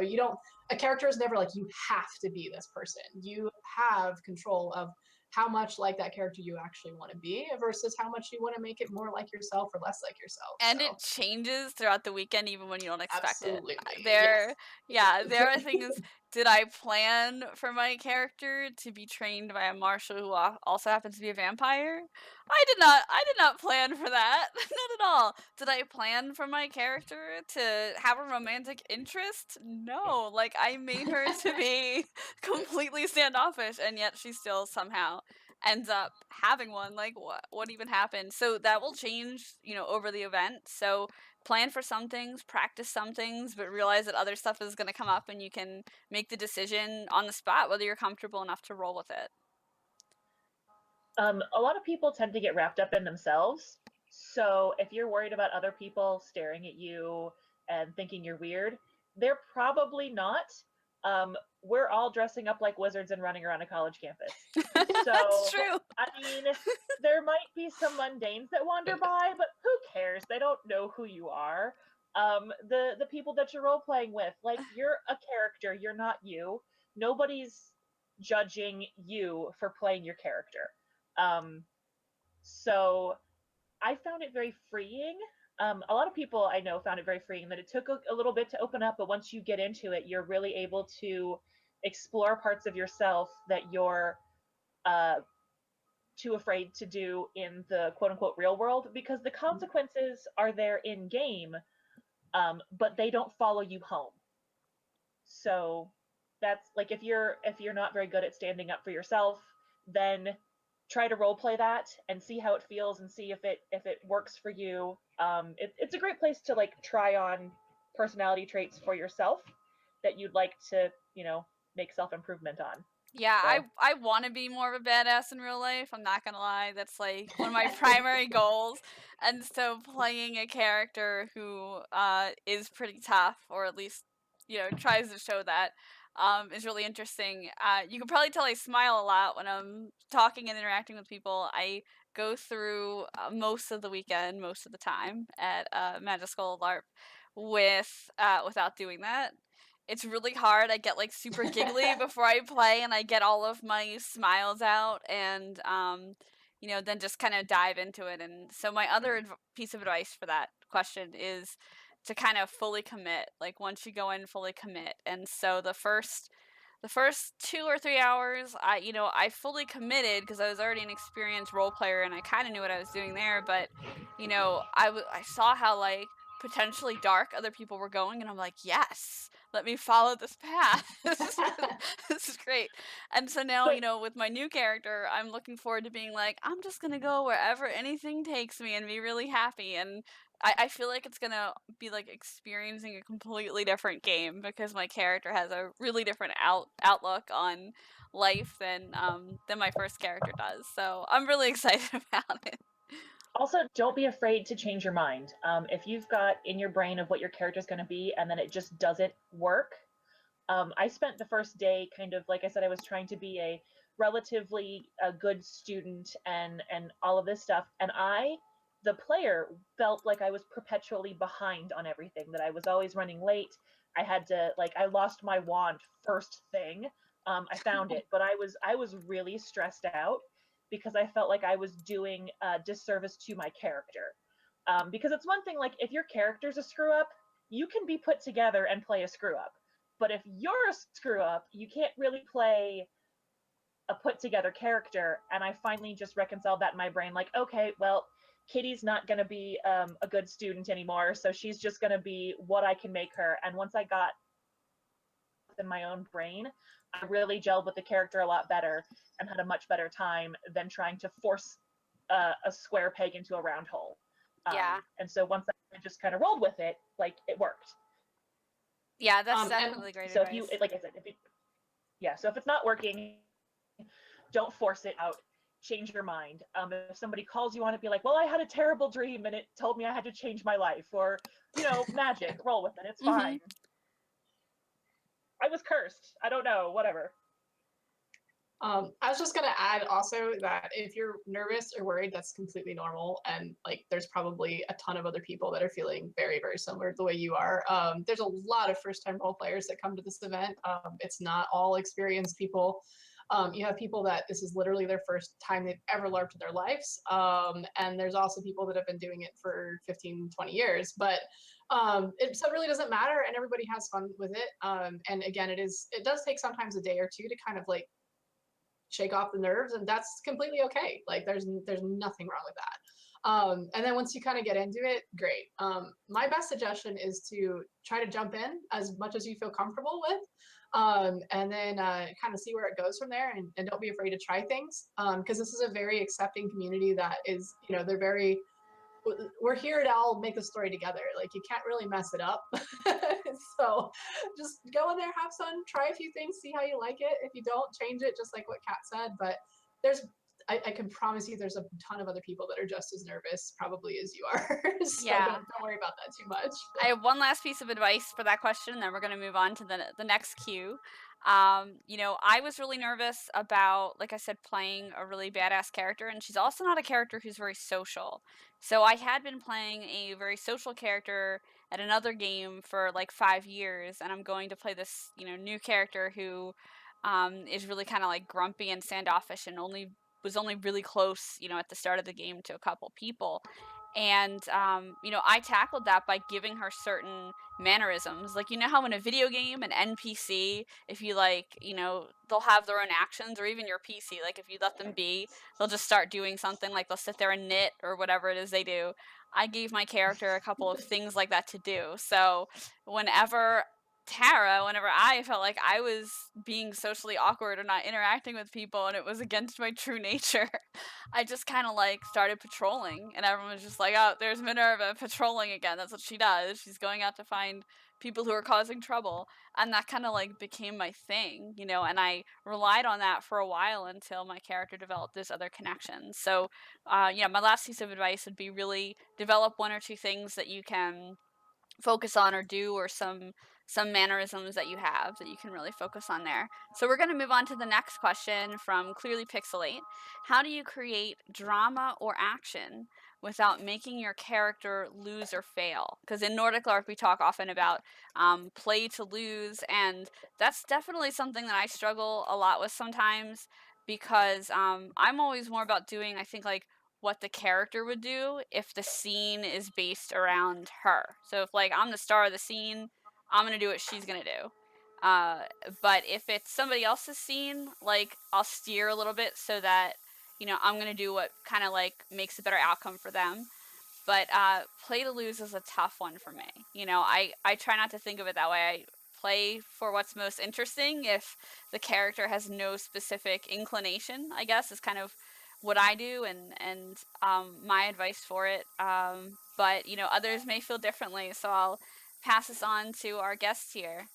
a character is never like you have to be this person. You have control of how much like that character you actually want to be versus how much you want to make it more like yourself or less like yourself. And it changes throughout the weekend even when you don't expect Absolutely. it. Yes. There are things. Did I plan for my character to be trained by a marshal who also happens to be a vampire? I did not plan for that. Not at all. Did I plan for my character to have a romantic interest? No. Like, I made her to be completely standoffish, and yet she still somehow ends up having one. Like, what even happened? So that will change, over the event. So plan for some things, practice some things, but realize that other stuff is going to come up, and you can make the decision on the spot whether you're comfortable enough to roll with it. A lot of people tend to get wrapped up in themselves. So if you're worried about other people staring at you and thinking you're weird, they're probably not. We're all dressing up like wizards and running around a college campus. So, that's true. I mean, there might be some mundanes that wander by, but who cares? They don't know who you are. The people that you're role playing with, like, you're a character, you're not you. Nobody's judging you for playing your character. So I found it very freeing. A lot of people I know found it very freeing, that it took a little bit to open up, but once you get into it, you're really able to explore parts of yourself that you're too afraid to do in the quote unquote real world, because the consequences are there in game, but they don't follow you home. So that's like, if you're not very good at standing up for yourself, then try to role play that and see how it feels and see if it works for you. It's a great place to like try on personality traits for yourself that you'd like to, make self-improvement on. Yeah, So. I want to be more of a badass in real life. I'm not gonna lie. That's like one of my primary goals. And so playing a character who is pretty tough, or at least, tries to show that, is really interesting. You can probably tell I smile a lot when I'm talking and interacting with people. I go through most of the weekend, most of the time at Magischola LARP without doing that. It's really hard. I get like super giggly before I play, and I get all of my smiles out, and then just kind of dive into it. And so my other piece of advice for that question is to kind of fully commit. Like once you go in, fully commit. And so the first 2 or 3 hours, I fully committed because I was already an experienced role player and I kind of knew what I was doing there. But I saw how like potentially dark other people were going, and I'm like, yes, let me follow this path. This is great. And so now, with my new character, I'm looking forward to being like, I'm just gonna go wherever anything takes me and be really happy. And I feel like it's gonna be like experiencing a completely different game because my character has a really different outlook on life than my first character does. So I'm really excited about it. Also, don't be afraid to change your mind. If you've got in your brain of what your character's going to be and then it just doesn't work, I spent the first day kind of, like I said, I was trying to be a relatively good student and all of this stuff, and the player, felt like I was perpetually behind on everything, that I was always running late. I had to, like, I lost my wand first thing. I found it, but I was really stressed out because I felt like I was doing a disservice to my character. Because it's one thing, like, if your character's a screw up, you can be put together and play a screw up. But if you're a screw up, you can't really play a put together character. And I finally just reconciled that in my brain, like, okay, well, Kitty's not going to be a good student anymore, so she's just going to be what I can make her. And once I got in my own brain, I really gelled with the character a lot better and had a much better time than trying to force a square peg into a round hole. Yeah. And so once I just kind of rolled with it, like, it worked. Yeah, that's definitely great so advice. If you, like I said, so if it's not working, don't force it out. Change your mind. If somebody calls you on it, be like, well, I had a terrible dream and it told me I had to change my life, or, magic, roll with it. It's fine. I was cursed. I don't know, whatever. I was just gonna add also that if you're nervous or worried, that's completely normal, and like there's probably a ton of other people that are feeling very, very similar to the way you are. There's a lot of first-time role players that come to this event. It's not all experienced people. You have people that this is literally their first time they've ever LARPed in their lives. And there's also people that have been doing it for 15, 20 years. But so it really doesn't matter, and everybody has fun with it. And again, it does take sometimes a day or two to kind of like shake off the nerves, and that's completely okay. Like there's nothing wrong with that. And then once you kind of get into it, great. My best suggestion is to try to jump in as much as you feel comfortable with, and then kind of see where it goes from there, and don't be afraid to try things, because this is a very accepting community that is, we're here to all make the story together. Like you can't really mess it up. So just go in there, have fun, try a few things, see how you like it. If you don't, change it, just like what Kat said. But I can promise you there's a ton of other people that are just as nervous probably as you are. So Yeah. don't worry about that too much. I have one last piece of advice for that question, and then we're going to move on to the next cue. I was really nervous about, like I said, playing a really badass character, and she's also not a character who's very social. So I had been playing a very social character at another game for like 5 years, and I'm going to play this, new character who is really kind of like grumpy and standoffish and was only really close, at the start of the game to a couple people. And I tackled that by giving her certain mannerisms. Like, how in a video game, an NPC, if you they'll have their own actions, or even your PC, like if you let them be, they'll just start doing something, like they'll sit there and knit or whatever it is they do. I gave my character a couple of things like that to do. So whenever I felt like I was being socially awkward or not interacting with people and it was against my true nature, I just kind of like started patrolling, and everyone was just like, oh, there's Minerva patrolling again. That's what she does. She's going out to find people who are causing trouble, and that kind of like became my thing, you know, and I relied on that for a while until my character developed those other connections. So you know, my last piece of advice would be really develop one or two things that you can focus on or do, or some mannerisms that you have that you can really focus on there. So we're going to move on to the next question from Clearly Pixelate. How do you create drama or action without making your character lose or fail? Because in Nordic LARP we talk often about play to lose, and that's definitely something that I struggle a lot with sometimes, because I'm always more about doing, I think, like what the character would do if the scene is based around her. So if like I'm the star of the scene, I'm gonna do what she's gonna do. But if it's somebody else's scene, like I'll steer a little bit so that, you know, I'm gonna do what kind of like makes a better outcome for them. But play to lose is a tough one for me. You know, I try not to think of it that way. I play for what's most interesting. If the character has no specific inclination, I guess, is kind of what I do, and my advice for it. But you know, others may feel differently, so I'll pass this on to our guest here.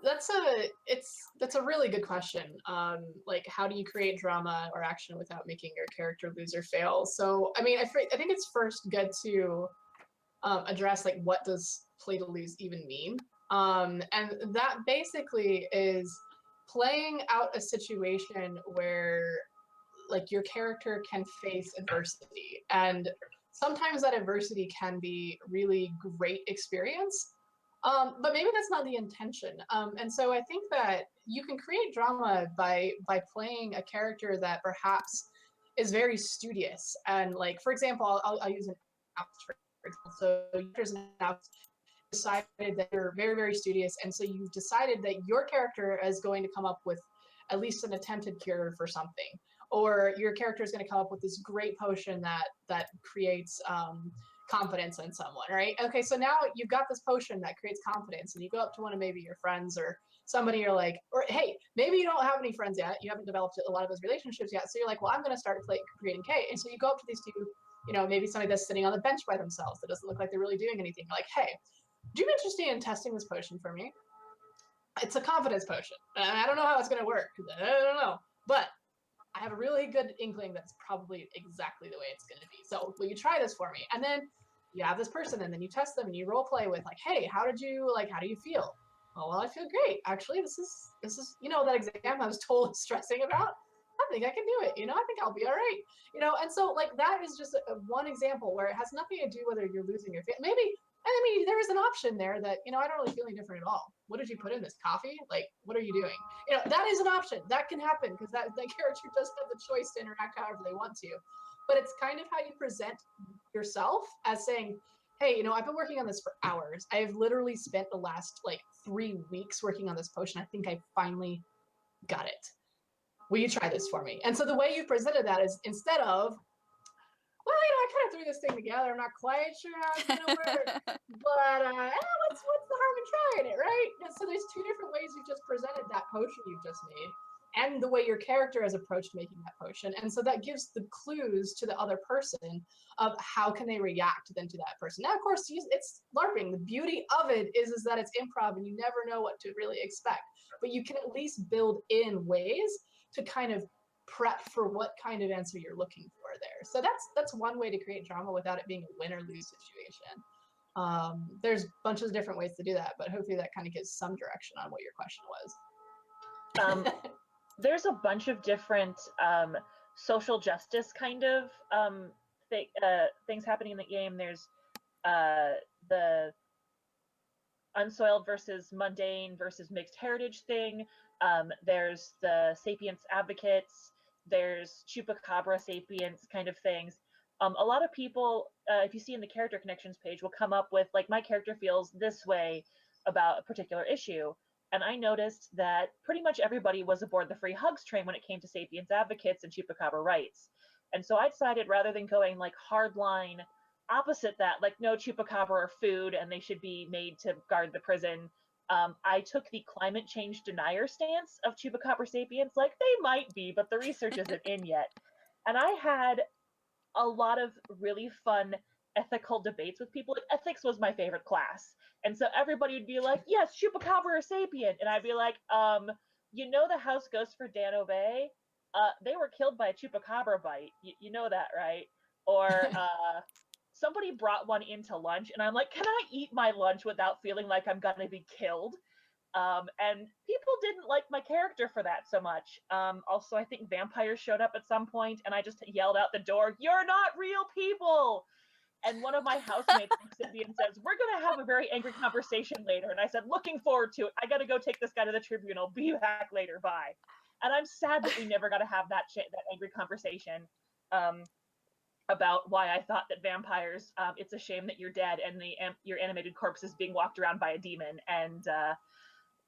That's a really good question. Like, how do you create drama or action without making your character lose or fail? So, I mean, I think it's first good to address like what does play to lose even mean, and that basically is playing out a situation where like your character can face adversity, and sometimes that adversity can be really great experience, but maybe that's not the intention. And so I think that you can create drama by playing a character that perhaps is very studious, and like, for example, I'll use an oust, for example. So there's an oust, decided that you're very, very studious, and so you've decided that your character is going to come up with at least an attempted cure for something, or your character is going to come up with this great potion that creates confidence in someone, right? Okay, so now you've got this potion that creates confidence, and you go up to one of maybe your friends or somebody, you're like, or hey, maybe you don't have any friends yet, you haven't developed a lot of those relationships yet, so you're like, well, I'm going to start creating K, and so you go up to these two, you know, maybe somebody that's sitting on the bench by themselves that doesn't look like they're really doing anything, like, hey, do you be interested in testing this potion for me? It's a confidence potion. I don't know how it's going to work. I don't know. But I have a really good inkling that's probably exactly the way it's going to be. So will you try this for me? And then you have this person, and then you test them, and you role play with like, hey, how do you feel? Oh, well, I feel great. Actually, this is, you know, that exam I was totally stressing about. I think I can do it. You know, I think I'll be all right. You know, and so like that is just one example where it has nothing to do whether you're losing or maybe. I mean, there is an option there that, you know, I don't really feel any different at all. What did you put in this coffee? Like, what are you doing? You know, that is an option. That can happen because that character does have the choice to interact however they want to. But it's kind of how you present yourself as saying, hey, you know, I've been working on this for hours. I've literally spent the last like 3 weeks working on this potion. I think I finally got it. Will you try this for me? And so the way you presented that is, instead of, well, you know, I kind of threw this thing together. I'm not quite sure how it's going to work, but what's the harm in trying it, right? And so there's two different ways you've just presented that potion you've just made, and the way your character has approached making that potion. And so that gives the clues to the other person of how can they react then to that person. Now, of course, it's LARPing. The beauty of it is that it's improv, and you never know what to really expect. But you can at least build in ways to kind of prep for what kind of answer you're looking for there. So that's one way to create drama without it being a win or lose situation. There's bunches of different ways to do that, but hopefully that kind of gives some direction on what your question was. There's a bunch of different social justice kind of things happening in the game. There's the unsoiled versus mundane versus mixed heritage thing. There's the sapience advocates. There's chupacabra sapience kind of things. A lot of people, if you see in the character connections page, will come up with like, my character feels this way about a particular issue. And I noticed that pretty much everybody was aboard the free hugs train when it came to sapience advocates and chupacabra rights. And so I decided, rather than going like hardline opposite that, like no chupacabra are food and they should be made to guard the prison, I took the climate change denier stance of chupacabra sapiens. Like, they might be, but the research isn't in yet. And I had a lot of really fun ethical debates with people. Like, ethics was my favorite class. And so everybody would be like, yes, Chupacabra or Sapien. And I'd be like, you know the house ghost for Dan O'Bay? They were killed by a Chupacabra bite. You know that, right? Or somebody brought one into lunch, and I'm like, can I eat my lunch without feeling like I'm going to be killed? And people didn't like my character for that so much. Also, I think vampires showed up at some point, and I just yelled out the door, "You're not real people!" And one of my housemates looks at me and says, "We're going to have a very angry conversation later." And I said, "Looking forward to it. I got to go take this guy to the tribunal. Be back later. Bye." And I'm sad that we never got to have that angry conversation about why I thought that vampires, it's a shame that you're dead and your animated corpse is being walked around by a demon. And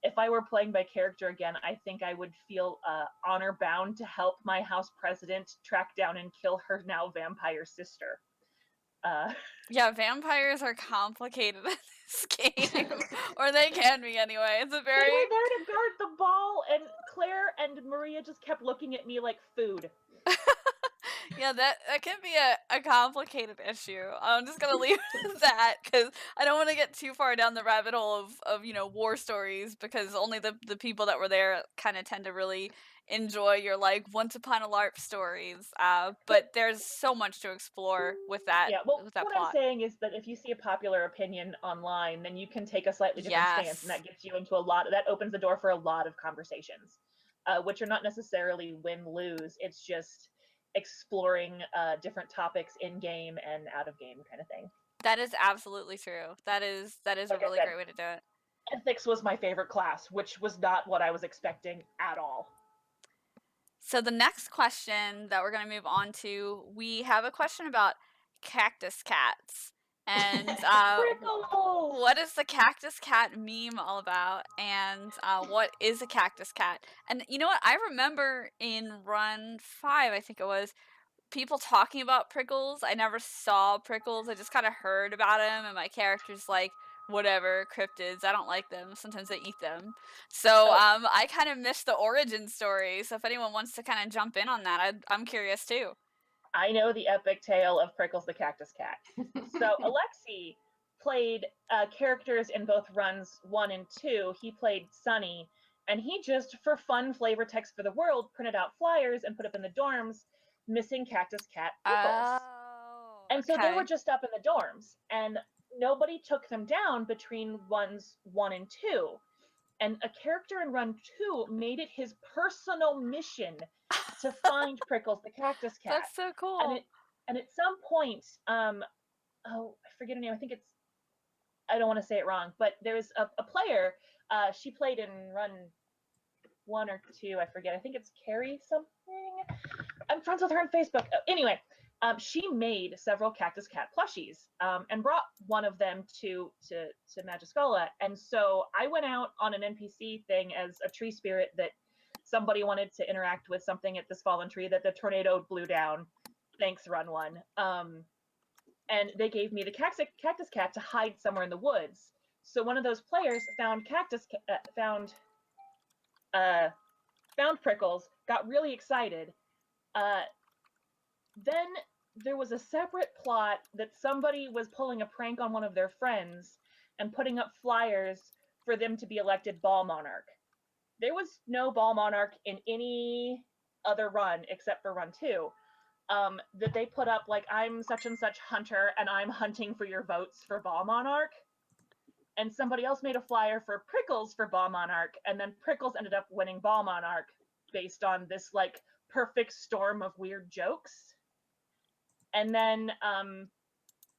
if I were playing my character again, I think I would feel honor bound to help my house president track down and kill her now vampire sister. Yeah, vampires are complicated in this game, or they can be anyway. It's a very. They were there to guard the ball, and Claire and Maria just kept looking at me like food. Yeah, that can be a complicated issue. I'm just gonna leave it at that because I don't want to get too far down the rabbit hole of war stories, because only the people that were there kind of tend to really enjoy your like once upon a LARP stories. But there's so much to explore with that. Yeah, well, with that what plot. I'm saying is that if you see a popular opinion online, then you can take a slightly different stance, and that gets you into that opens the door for a lot of conversations, which are not necessarily win-lose. It's just exploring different topics in game and out of game kind of thing. That is absolutely true. That is like a really great way to do it. Ethics was my favorite class, which was not what I was expecting at all. So the next question that we're going to move on to, we have a question about cactus cats. And what is the cactus cat meme all about? And what is a cactus cat? And you know what? I remember in Run 5, I think it was, people talking about Prickles. I never saw Prickles. I just kind of heard about him, and my character's like, whatever, cryptids, I don't like them. Sometimes I eat them. So I kind of missed the origin story. So if anyone wants to kind of jump in on that, I'm curious too. I know the epic tale of Prickles the cactus cat. So Alexi played characters in both runs 1 and 2. He played Sunny, and he just, for fun flavor text for the world, printed out flyers and put up in the dorms, missing cactus cat Prickles. And so they were just up in the dorms, and nobody took them down between runs 1 and 2. And a character in run 2 made it his personal mission to find Prickles the cactus cat. That's so cool. And at some point, I forget her name. I think it's, I don't want to say it wrong, but there's a player. She played in run 1 or 2. I forget. I think it's Carrie something. I'm friends with her on Facebook. Anyway, she made several cactus cat plushies and brought one of them to Magischola. And so I went out on an NPC thing as a tree spirit that somebody wanted to interact with something at this fallen tree that the tornado blew down. Thanks, run 1. And they gave me the cactus cat to hide somewhere in the woods. So one of those players found found Prickles, got really excited. Then there was a separate plot that somebody was pulling a prank on one of their friends and putting up flyers for them to be elected Ball Monarch. There was no Ball Monarch in any other run except for run 2. That they put up like, I'm such and such hunter and I'm hunting for your votes for Ball Monarch. And somebody else made a flyer for Prickles for Ball Monarch, and then Prickles ended up winning Ball Monarch based on this like perfect storm of weird jokes. And then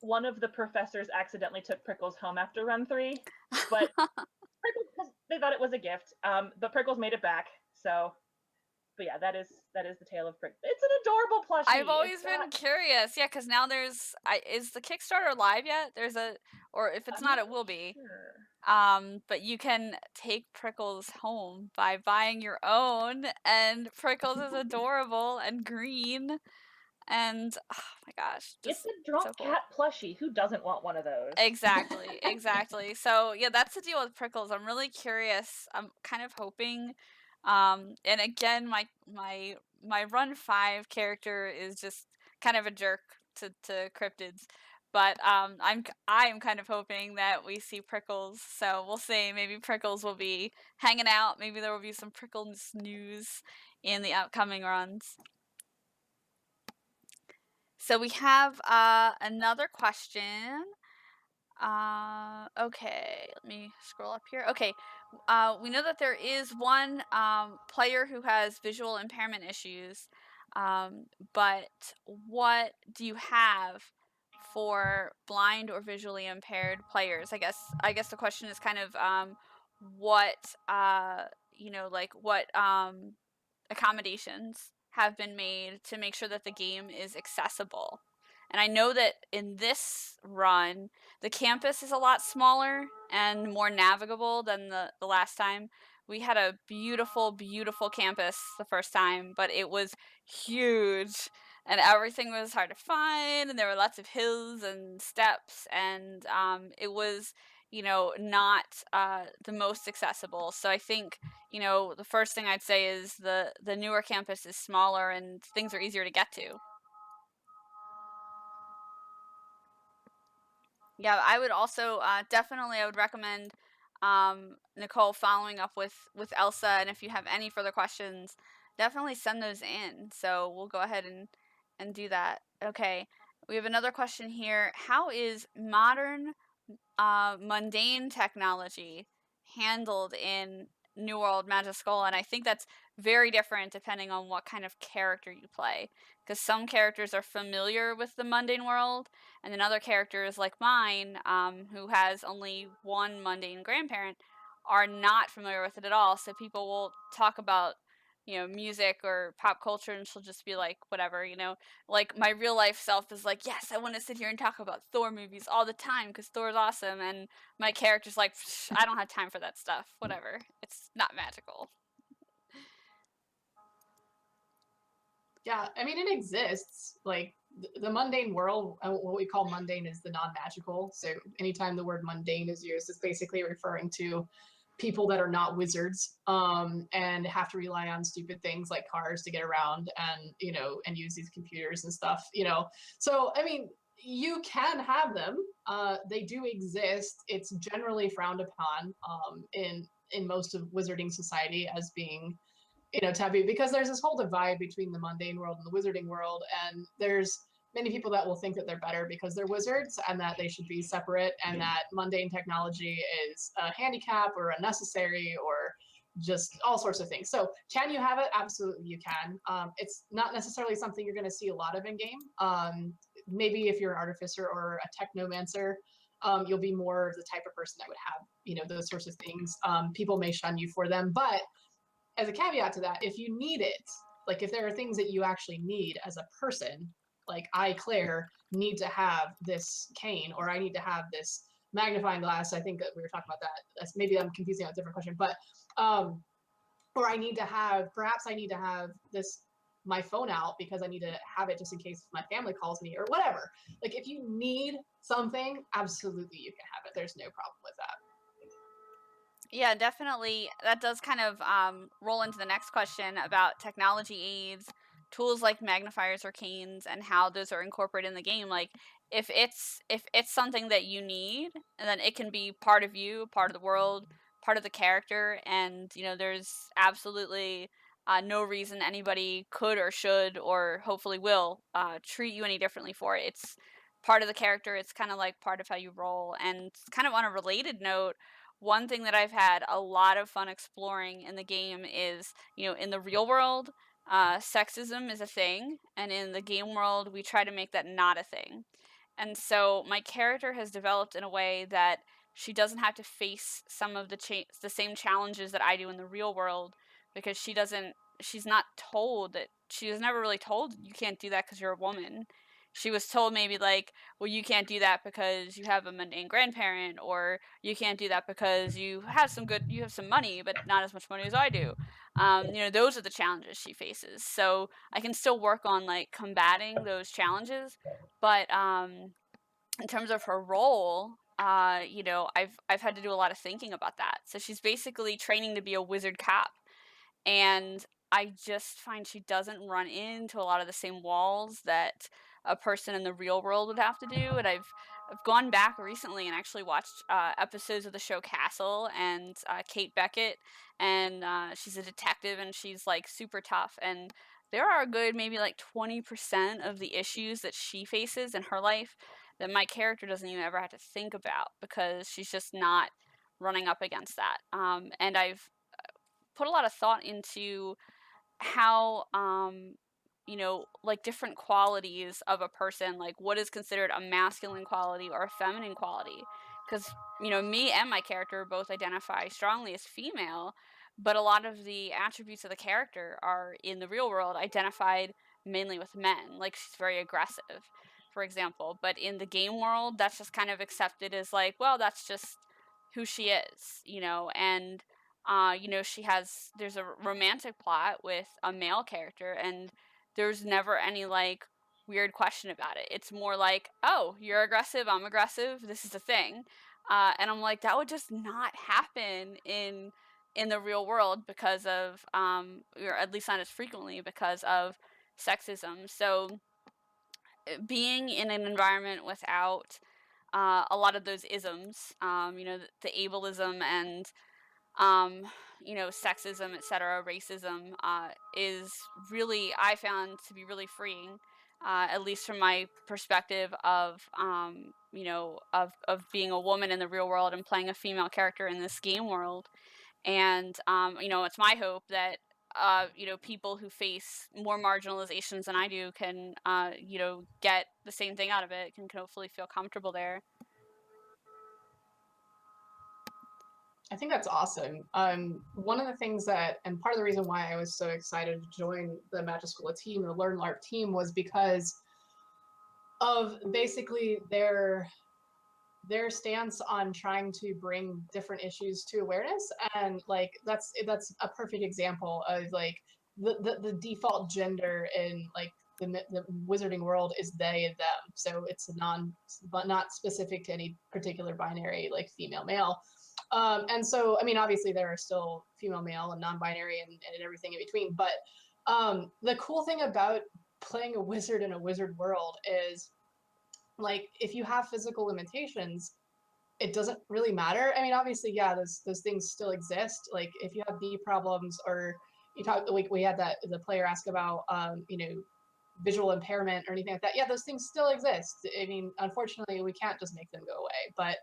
one of the professors accidentally took Prickles home after run 3, but Prickles, they thought it was a gift. But Prickles made it back. So, but yeah, that is the tale of Prickles. It's an adorable plushie. I've always been curious, yeah, because now there's is the Kickstarter live yet? Or if it's not, it will be. Sure. But you can take Prickles home by buying your own, and Prickles is adorable and green. And oh my gosh, it's a drunk cat plushie. Who doesn't want one of those? Exactly. So yeah, that's the deal with Prickles. I'm really curious. I'm kind of hoping. And again, my run 5 character is just kind of a jerk to cryptids. But I'm kind of hoping that we see Prickles. So we'll see. Maybe Prickles will be hanging out. Maybe there will be some Prickles news in the upcoming runs. So we have another question. Okay, let me scroll up here. Okay, we know that there is one player who has visual impairment issues, but what do you have for blind or visually impaired players? I guess the question is kind of what like what accommodations have been made to make sure that the game is accessible. And I know that in this run, the campus is a lot smaller and more navigable than the last time. We had a beautiful, beautiful campus the first time, but it was huge and everything was hard to find, and there were lots of hills and steps, and it was, not the most accessible. So I think, the first thing I'd say is the newer campus is smaller and things are easier to get to. Yeah, I would also definitely I would recommend Nicole following up with Elsa, and if you have any further questions, definitely send those in. So we'll go ahead and do that. Okay, we have another question here. How is modern mundane technology handled in New World Magischola? And I think that's very different depending on what kind of character you play, because some characters are familiar with the mundane world, and then other characters like mine, who has only one mundane grandparent, are not familiar with it at all. So people will talk about music or pop culture, and she'll just be like, whatever, like my real life self is like, yes, I want to sit here and talk about Thor movies all the time because Thor's awesome, and my character's like, I don't have time for that stuff, whatever, it's not magical. Yeah, I mean, it exists. Like, the mundane world, what we call mundane is the non-magical. So anytime the word mundane is used, it's basically referring to people that are not wizards, and have to rely on stupid things like cars to get around, and and use these computers and stuff. So I mean, you can have them. They do exist. It's generally frowned upon in most of wizarding society as being taboo, because there's this whole divide between the mundane world and the wizarding world, and there's many people that will think that they're better because they're wizards and that they should be separate, and that mundane technology is a handicap or unnecessary or just all sorts of things. So can you have it? Absolutely you can. It's not necessarily something you're going to see a lot of in game. Maybe if you're an artificer or a technomancer, you'll be more of the type of person that would have those sorts of things. People may shun you for them, but as a caveat to that, if you need it, like if there are things that you actually need as a person, like I, Claire, need to have this cane, or I need to have this magnifying glass. I think that we were talking about that. Maybe I'm confusing a different question, but or perhaps I need to have my phone out because I need to have it just in case my family calls me or whatever. Like if you need something, absolutely you can have it. There's no problem with that. Yeah, definitely. That does kind of roll into the next question about technology aids, tools like magnifiers or canes, and how those are incorporated in the game. Like, if it's something that you need, and then it can be part of you, part of the world, part of the character, and there's absolutely no reason anybody could or should or hopefully will treat you any differently for it. It's part of the character. It's kind of like part of how you roll. And kind of on a related note, one thing that I've had a lot of fun exploring in the game is, in the real world, sexism is a thing, and in the game world, we try to make that not a thing. And so my character has developed in a way that she doesn't have to face some of the same challenges that I do in the real world, because she's not told that, she was never really told you can't do that because you're a woman. She was told maybe like, well, you can't do that because you have a mundane grandparent, or you can't do that because you have some money, but not as much money as I do. Those are the challenges she faces. So I can still work on like combating those challenges, but in terms of her role, I've had to do a lot of thinking about that. So she's basically training to be a wizard cop, and I just find she doesn't run into a lot of the same walls that a person in the real world would have to do. And I've gone back recently and actually watched episodes of the show Castle, and Kate Beckett, and she's a detective and she's like super tough, and there are a good maybe like 20% of the issues that she faces in her life that my character doesn't even ever have to think about because she's just not running up against that. And I've put a lot of thought into how you know, like different qualities of a person, like what is considered a masculine quality or a feminine quality, because you know, me and my character both identify strongly as female, but a lot of the attributes of the character are in the real world identified mainly with men, like she's very aggressive, for example, but in the game world that's just kind of accepted as like, well, that's just who she is, you know. And you know, there's a romantic plot with a male character, and there's never any like weird question about it. It's more like, oh, you're aggressive, I'm aggressive, this is a thing. And I'm like, that would just not happen in the real world because of or at least not as frequently because of sexism. So being in an environment without a lot of those isms, you know, the ableism and you know, sexism, etc., racism, is really, I found to be really freeing, at least from my perspective of, you know, of being a woman in the real world and playing a female character in this game world. And, you know, it's my hope that, you know, people who face more marginalizations than I do can, you know, get the same thing out of it, can hopefully feel comfortable there. I think that's awesome. One of the things that, and part of the reason why I was so excited to join the Magischola team, the Learn LARP team, was because of basically their stance on trying to bring different issues to awareness. And like that's a perfect example of like the default gender in like the wizarding world is they and them. So it's but not specific to any particular binary like female male. And so, I mean, obviously there are still female, male, and non-binary and everything in between. But the cool thing about playing a wizard in a wizard world is, like, if you have physical limitations, it doesn't really matter. I mean, obviously, yeah, those things still exist. Like, if you have knee problems, or you talk, like we had the player ask about, you know, visual impairment or anything like that. Yeah, those things still exist. I mean, unfortunately, we can't just make them go away. But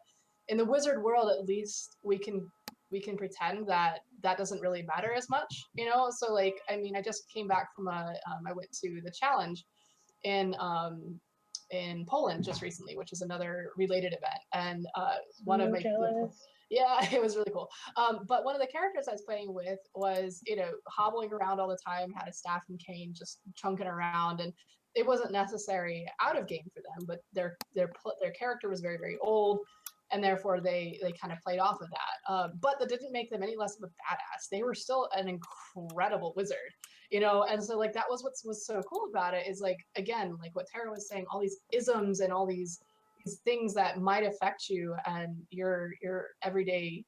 in the wizard world, at least we can pretend that that doesn't really matter as much, you know. So like, I mean, I just came back from I went to the challenge in Poland just recently, which is another related event, and one of my yeah, it was really cool. But one of the characters I was playing with was, you know, hobbling around all the time, had a staff and cane, just chunking around, and it wasn't necessary out of game for them, but their character was very, very old, and therefore they kind of played off of that. But that didn't make them any less of a badass. They were still an incredible wizard, you know. And so like that was what was so cool about it, is like, again, like what Tara was saying, all these isms and all these things that might affect you and your everyday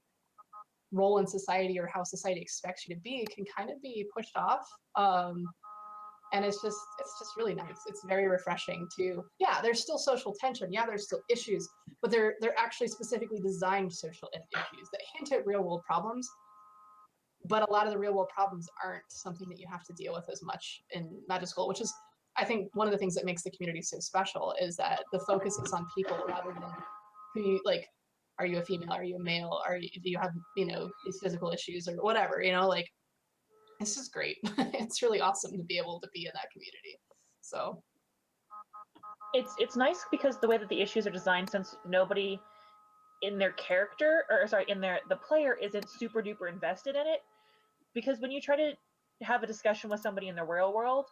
role in society or how society expects you to be can kind of be pushed off. And it's just really nice. It's very refreshing to, yeah, there's still social tension, yeah, there's still issues, but they're actually specifically designed social issues that hint at real world problems. But a lot of the real world problems aren't something that you have to deal with as much in Magischola, which is, I think, one of the things that makes the community so special, is that the focus is on people rather than who you, like, are you a female, are you a male, do you have, you know, these physical issues or whatever, you know. Like, this is great. It's really awesome to be able to be in that community. So it's nice because the way that the issues are designed, since nobody in their character, or sorry, in the player isn't super duper invested in it, because when you try to have a discussion with somebody in the real world,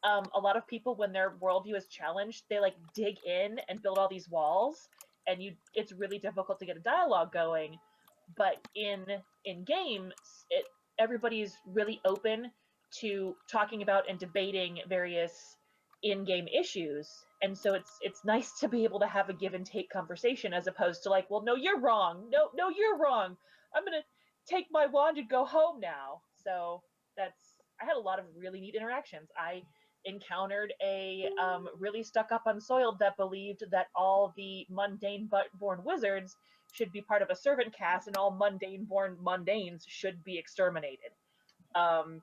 a lot of people, when their worldview is challenged, they like dig in and build all these walls, and it's really difficult to get a dialogue going. But in game, everybody's really open to talking about and debating various in-game issues, and so it's nice to be able to have a give and take conversation, as opposed to like, well, no, you're wrong, no, you're wrong, I'm gonna take my wand and go home now. So I had a lot of really neat interactions. I encountered a really stuck up unsoiled that believed that all the mundane born wizards should be part of a servant caste and all mundane born mundanes should be exterminated. And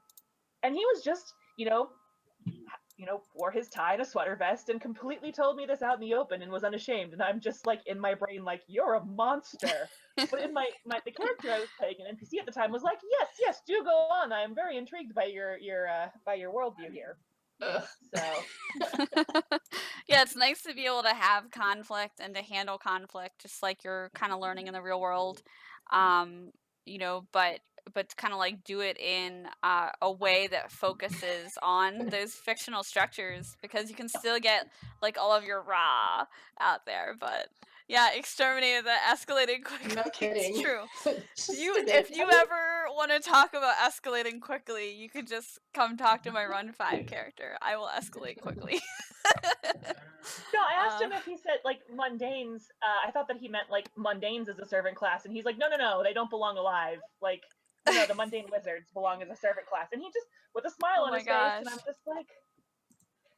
he was just, wore his tie and a sweater vest and completely told me this out in the open and was unashamed. And I'm just like in my brain, like, you're a monster. But in the character I was playing, an NPC at the time was like, yes, do go on. I am very intrigued by your worldview here. So yeah, it's nice to be able to have conflict and to handle conflict, just like you're kind of learning in the real world. But to kind of like do it in a way that focuses on those fictional structures, because you can still get like all of your raw out there. But yeah, exterminated that escalated quickly. No kidding. It's true. Just If you ever want to talk about escalating quickly, you could just come talk to my Run 5 character. I will escalate quickly. No, I asked him if he said like mundanes. I thought that he meant like mundanes as a servant class, and he's like, no, they don't belong alive. Like, no, the mundane wizards belong as a servant class. And he just, with a smile on his face, and I'm just like,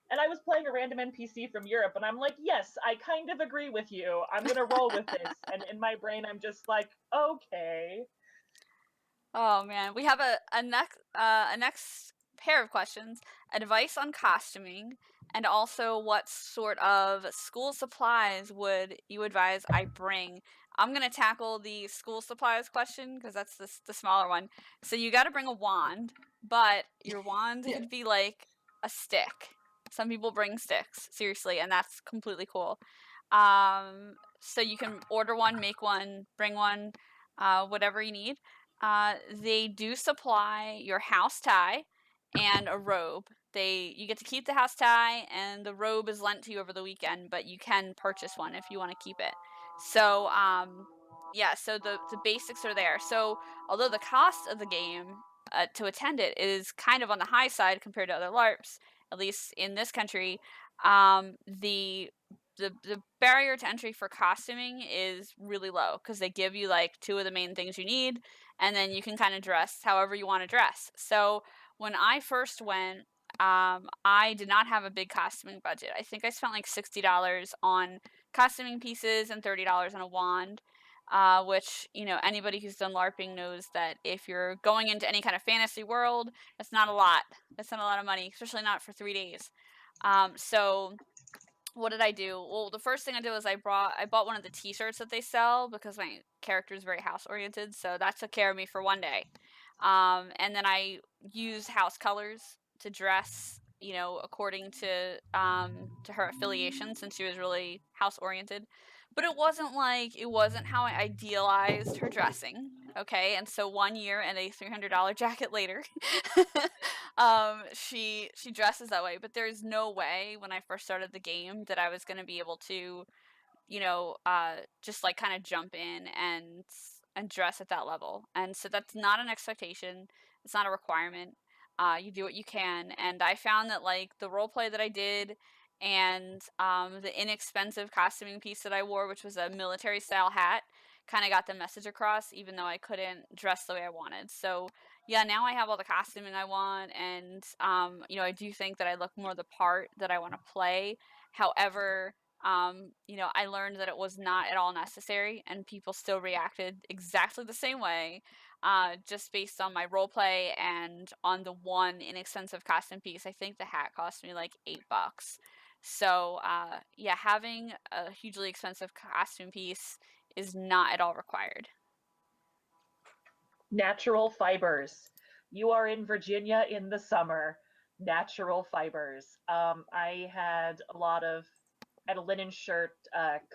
and I was playing a random NPC from Europe, and I'm like, yes, I kind of agree with you. I'm gonna roll with this. And in my brain, I'm just like, okay. Oh man, we have a next pair of questions: advice on costuming, and also what sort of school supplies would you advise I bring? I'm gonna tackle the school supplies question because that's the smaller one. So you got to bring a wand, but your wand could be like a stick. Some people bring sticks, seriously, and that's completely cool. So you can order one, make one, bring one, whatever you need. They do supply your house tie and a robe. You get to keep the house tie, and the robe is lent to you over the weekend, but you can purchase one if you want to keep it. So so the basics are there. So although the cost of the game to attend it is kind of on the high side compared to other LARPs, at least in this country, the barrier to entry for costuming is really low because they give you like two of the main things you need, and then you can kind of dress however you want to dress. So when I first went, I did not have a big costuming budget. I think I spent like $60 on costuming pieces and $30 on a wand. Which, anybody who's done LARPing knows that if you're going into any kind of fantasy world, that's not a lot. That's not a lot of money, especially not for 3 days. So what did I do? Well, the first thing I did was I bought one of the t-shirts that they sell because my character is very house oriented, so that took care of me for one day. And then I used house colors to dress, according to her affiliation, since she was really house oriented. But it wasn't how I idealized her dressing. Okay, and so 1 year and a $300 jacket later, she dresses that way. But there's no way when I first started the game that I was going to be able to, just like kind of jump in and dress at that level. And so that's not an expectation. It's not a requirement. You do what you can. And I found that like the role play that I did and the inexpensive costuming piece that I wore, which was a military style hat, kind of got the message across, even though I couldn't dress the way I wanted. So yeah, now I have all the costuming I want, and I do think that I look more the part that I want to play. However, I learned that it was not at all necessary, and people still reacted exactly the same way, just based on my role play and on the one inexpensive costume piece. I think the hat cost me like $8. So, having a hugely expensive costume piece is not at all required. Natural fibers. You are in Virginia in the summer. Natural fibers. I had a linen shirt,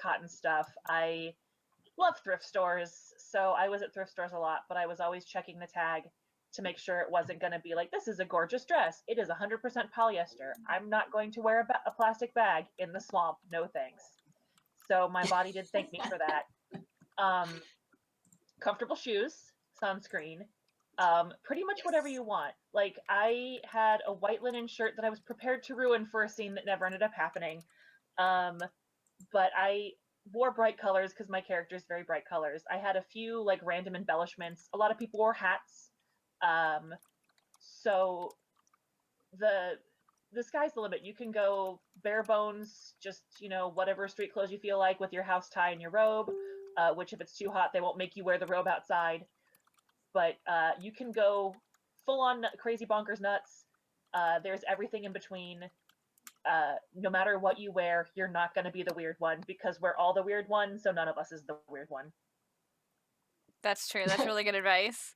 cotton stuff. I love thrift stores, so I was at thrift stores a lot, but I was always checking the tag to make sure it wasn't going to be like, this is a gorgeous dress. It is 100% polyester. I'm not going to wear a plastic bag in the swamp. No thanks. So my body did thank me for that. Comfortable shoes, sunscreen, pretty much whatever you want. Like, I had a white linen shirt that I was prepared to ruin for a scene that never ended up happening. But I wore bright colors because my character is very bright colors. I had a few like random embellishments. A lot of people wore hats. So the sky's the limit. You can go bare bones, just, whatever street clothes you feel like with your house tie and your robe, which if it's too hot, they won't make you wear the robe outside. But you can go full on crazy bonkers nuts. There's everything in between. No matter what you wear, you're not going to be the weird one because we're all the weird one, so none of us is the weird one. That's true. That's really good advice.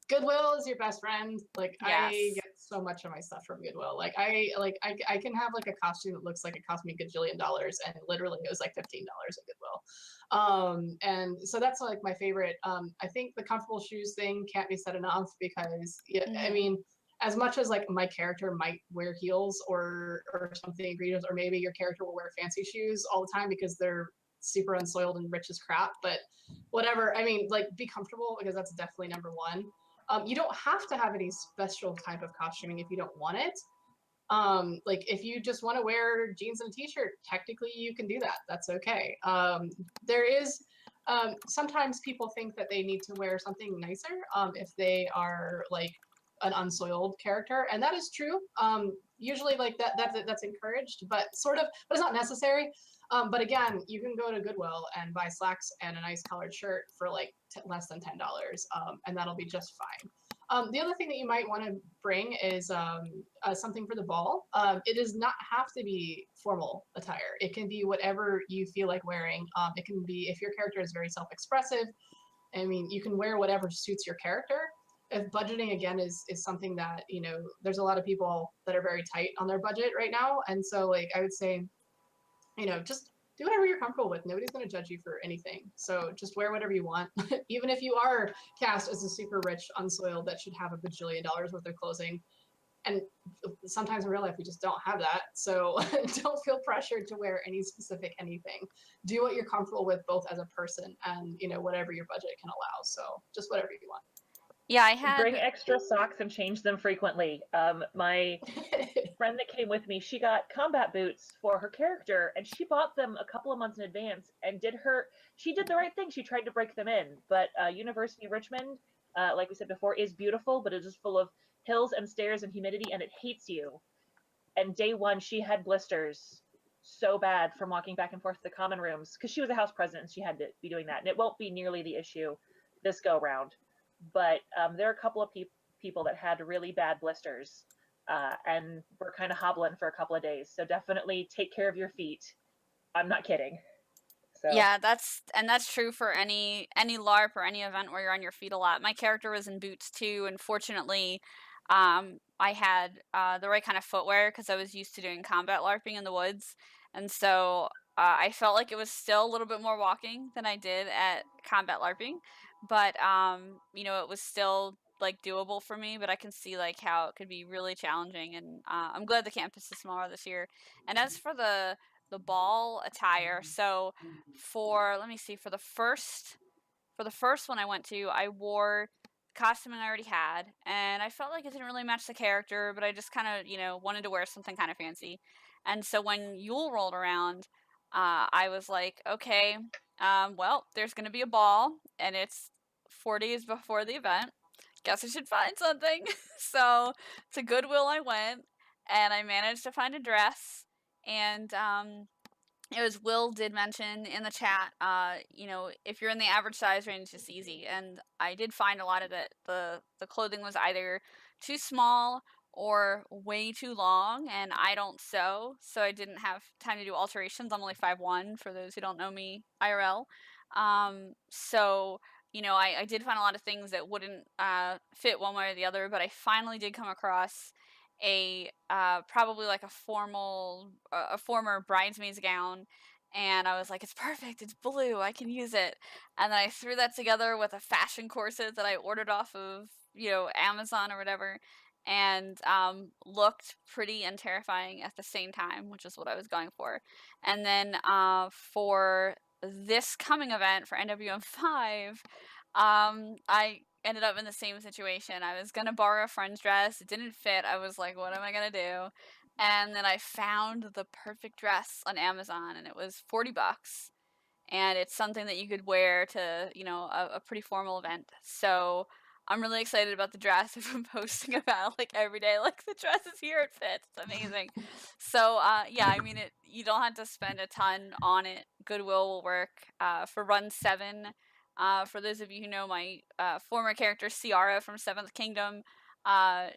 Goodwill is your best friend. Like, Yes. I get so much of my stuff from Goodwill. Like I can have like a costume that looks like it cost me a gajillion dollars, and literally it was like $15 at Goodwill. And so that's like my favorite. I think the comfortable shoes thing can't be said enough because I mean, as much as like my character might wear heels or something egregious, or maybe your character will wear fancy shoes all the time because they're super unsoiled and rich as crap, but whatever. I mean, like, be comfortable, because that's definitely number one. You don't have to have any special type of costuming if you don't want it. Like, if you just want to wear jeans and a t-shirt, technically you can do that. That's okay. There is sometimes people think that they need to wear something nicer if they are like an unsoiled character, and that is true. Usually, like that's encouraged, but it's not necessary. But again, you can go to Goodwill and buy slacks and a nice colored shirt for like less than $10, and that'll be just fine. The other thing that you might want to bring is something for the ball. It does not have to be formal attire. It can be whatever you feel like wearing. It can be, if your character is very self-expressive, I mean, you can wear whatever suits your character. If budgeting, again, is something that, there's a lot of people that are very tight on their budget right now. And so, like, I would say, just do whatever you're comfortable with. Nobody's going to judge you for anything. So just wear whatever you want. Even if you are cast as a super rich unsoiled that should have a bajillion dollars worth of clothing. And sometimes in real life, we just don't have that. So don't feel pressured to wear any specific anything. Do what you're comfortable with, both as a person and, whatever your budget can allow. So just whatever you want. Yeah, I had... Bring extra socks and change them frequently. My friend that came with me, she got combat boots for her character, and she bought them a couple of months in advance and she did the right thing. She tried to break them in. But University of Richmond, like we said before, is beautiful, but it is full of hills and stairs and humidity, and it hates you. And day one, she had blisters so bad from walking back and forth to the common rooms, because she was a house president and she had to be doing that. And it won't be nearly the issue this go round. But there are a couple of people that had really bad blisters, and were kind of hobbling for a couple of days. So definitely take care of your feet. I'm not kidding. So. Yeah, that's true for any LARP or any event where you're on your feet a lot. My character was in boots too, and fortunately, I had the right kind of footwear because I was used to doing combat LARPing in the woods, and so I felt like it was still a little bit more walking than I did at combat LARPing, but it was still like doable for me. But I can see like how it could be really challenging, and I'm glad the campus is smaller this year. And as for the ball attire, so for the first one I went to, I wore costume I already had, and I felt like it didn't really match the character, but I just kind of wanted to wear something kind of fancy. And so when Yule rolled around, I was like, okay, well, there's gonna be a ball, and it's 4 days before the event. Guess I should find something. So to Goodwill I went, and I managed to find a dress. And it was Will did mention in the chat, if you're in the average size range, it's easy. And I did find a lot of it. The clothing was either too small or way too long, and I don't sew, so I didn't have time to do alterations. I'm only 5'1", for those who don't know me IRL. So, I did find a lot of things that wouldn't fit one way or the other, but I finally did come across a probably like a former bridesmaid's gown, and I was like, it's perfect, it's blue, I can use it. And then I threw that together with a fashion corset that I ordered off of Amazon or whatever, and looked pretty and terrifying at the same time, which is what I was going for. And then for this coming event for NWM5, I ended up in the same situation. I was gonna borrow a friend's dress. It didn't fit. I was like, what am I gonna do? And then I found the perfect dress on Amazon, and it was $40. And it's something that you could wear to, a pretty formal event. So I'm really excited about the dress. I've been posting about like every day, like the dress is here, it fits, it's amazing. So yeah, I mean you don't have to spend a ton on it. Goodwill will work. For run 7, for those of you who know my former character Ciara from Seventh Kingdom,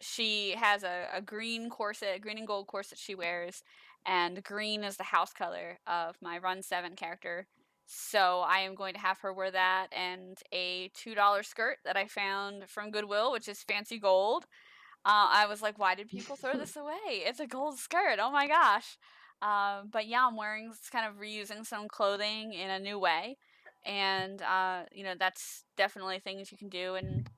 she has a green corset, a green and gold corset she wears, and green is the house color of my run 7 character. So I am going to have her wear that and a $2 skirt that I found from Goodwill, which is fancy gold. I was like, why did people throw this away? It's a gold skirt. Oh my gosh. But yeah, I'm wearing, kind of reusing some clothing in a new way. And, that's definitely things you can do. And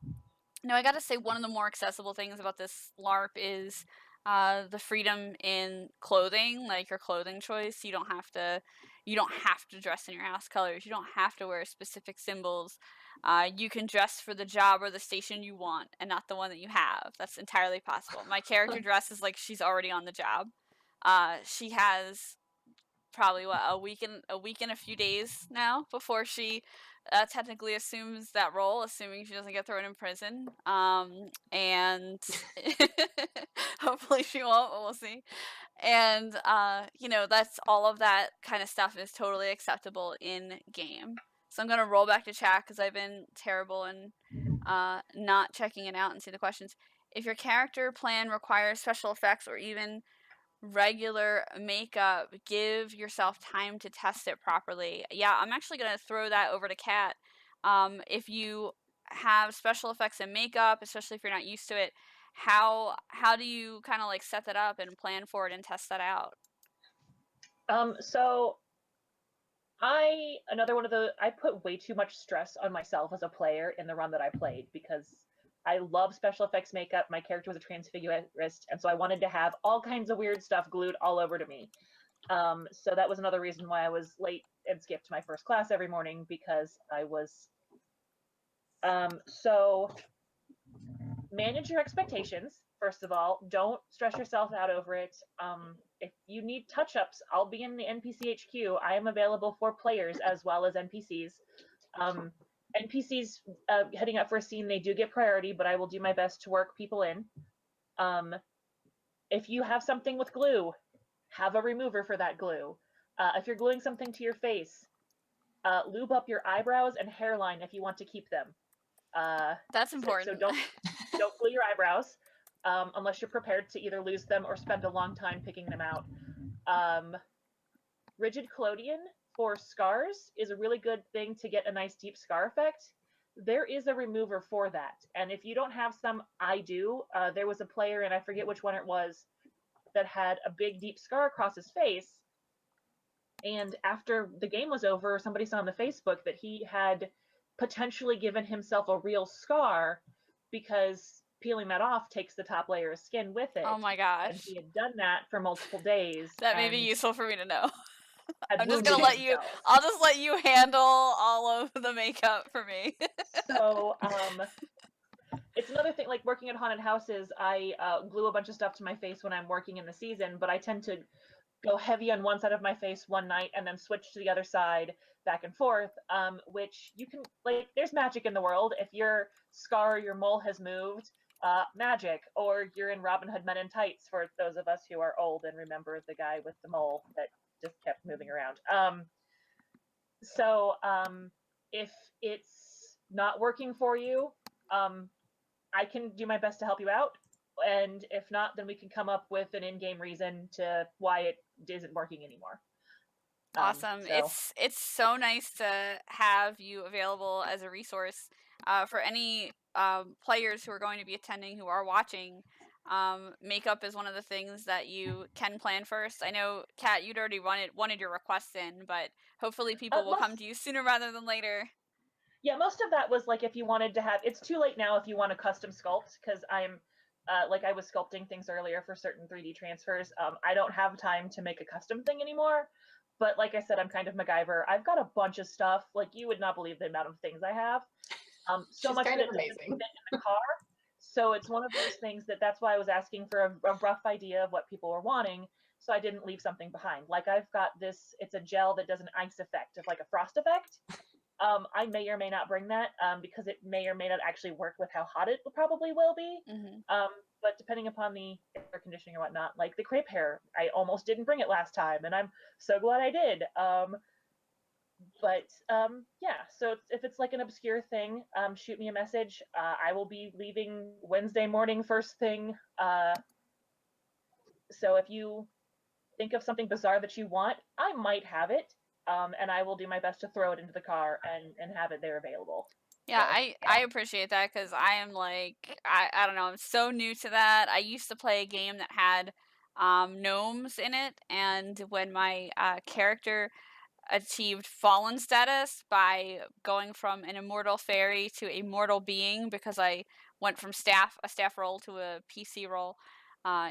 no, I gotta say, one of the more accessible things about this LARP is the freedom in clothing, like your clothing choice. You don't have to dress in your house colors. You don't have to wear specific symbols. You can dress for the job or the station you want, and not the one that you have. That's entirely possible. My character dresses like she's already on the job. She has probably a week and a few days now before she technically assumes that role, assuming she doesn't get thrown in prison. And hopefully she won't, but we'll see. And that's all of that kind of stuff is totally acceptable in game. So I'm gonna roll back to chat because I've been terrible and not checking it out and see the questions. If your character plan requires special effects or even regular makeup, give yourself time to test it properly. Yeah, I'm actually going to throw that over to Kat. If you have special effects and makeup, especially if you're not used to it, how do you kind of like set that up and plan for it and test that out? So I put way too much stress on myself as a player in the run that I played because I love special effects makeup. My character was a transfigurist, and so I wanted to have all kinds of weird stuff glued all over to me. So that was another reason why I was late and skipped my first class every morning, because I was. So manage your expectations. First of all, don't stress yourself out over it. If you need touch-ups, I'll be in the NPC HQ. I am available for players as well as NPCs. NPCs heading up for a scene, they do get priority, but I will do my best to work people in. If you have something with glue, have a remover for that glue. If you're gluing something to your face, lube up your eyebrows and hairline if you want to keep them. That's important. So don't glue your eyebrows unless you're prepared to either lose them or spend a long time picking them out. Rigid collodion for scars is a really good thing to get a nice deep scar effect. There is a remover for that, and if you don't have some, I do. There was a player, and I forget which one it was, that had a big deep scar across his face, and after the game was over, somebody saw on the Facebook that he had potentially given himself a real scar because peeling that off takes the top layer of skin with it. Oh my gosh. And he had done that for multiple days. That may be useful for me to know. I'll just let you handle all of the makeup for me. So, it's another thing, like working at haunted houses, I glue a bunch of stuff to my face when I'm working in the season, but I tend to go heavy on one side of my face one night and then switch to the other side back and forth, which you can, like, there's magic in the world. If your scar, your mole has moved, magic. Or you're in Robin Hood Men in Tights, for those of us who are old and remember the guy with the mole that just kept moving around. If it's not working for you, I can do my best to help you out. And if not, then we can come up with an in-game reason to why it isn't working anymore. Awesome. It's so nice to have you available as a resource for any players who are going to be attending who are watching. Makeup is one of the things that you can plan first. I know, Kat, you'd already wanted your requests in, but hopefully people will come to you sooner rather than later. Yeah, most of that was like if you wanted to have. It's too late now if you want to custom sculpt, because I'm like I was sculpting things earlier for certain 3D transfers. I don't have time to make a custom thing anymore. But like I said, I'm kind of MacGyver. I've got a bunch of stuff. Like, you would not believe the amount of things I have. So much kind that of it doesn't fit amazing. in the car. So it's one of those things that's why I was asking for a rough idea of what people were wanting, so I didn't leave something behind. Like, I've got this, it's a gel that does an ice effect, of like a frost effect. I may or may not bring that because it may or may not actually work with how hot it probably will be. But depending upon the air conditioning or whatnot, like the crepe hair, I almost didn't bring it last time, and I'm so glad I did. But yeah, so if it's like an obscure thing, shoot me a message. I will be leaving Wednesday morning first thing. So if you think of something bizarre that you want, I might have it, and I will do my best to throw it into the car and have it there available. Yeah, So, I appreciate that because I am like, I don't know, I'm so new to that. I used to play a game that had gnomes in it, and when my character achieved fallen status by going from an immortal fairy to a mortal being because I went from a staff role to a PC role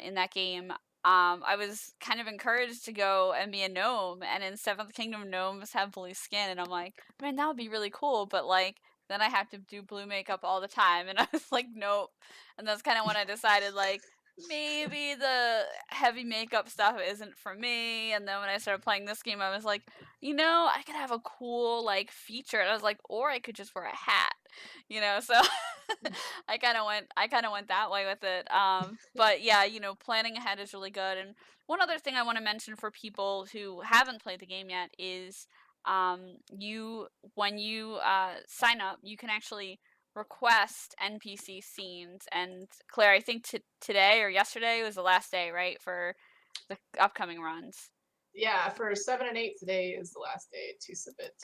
in that game. I was kind of encouraged to go and be a gnome, and in Seventh Kingdom, gnomes have blue skin, and I'm like, man, that would be really cool, but like, then I have to do blue makeup all the time, and I was like, nope. And that's kind of when I decided, like, maybe the heavy makeup stuff isn't for me. And then when I started playing this game, I was like, I could have a cool like feature. And I was like, or I could just wear a hat, so I kind of went that way with it. But yeah, planning ahead is really good. And one other thing I want to mention for people who haven't played the game yet is when you sign up, you can actually request NPC scenes. And Claire, I think today or yesterday was the last day, right, for the upcoming runs. Yeah, for 7 and 8, today is the last day to submit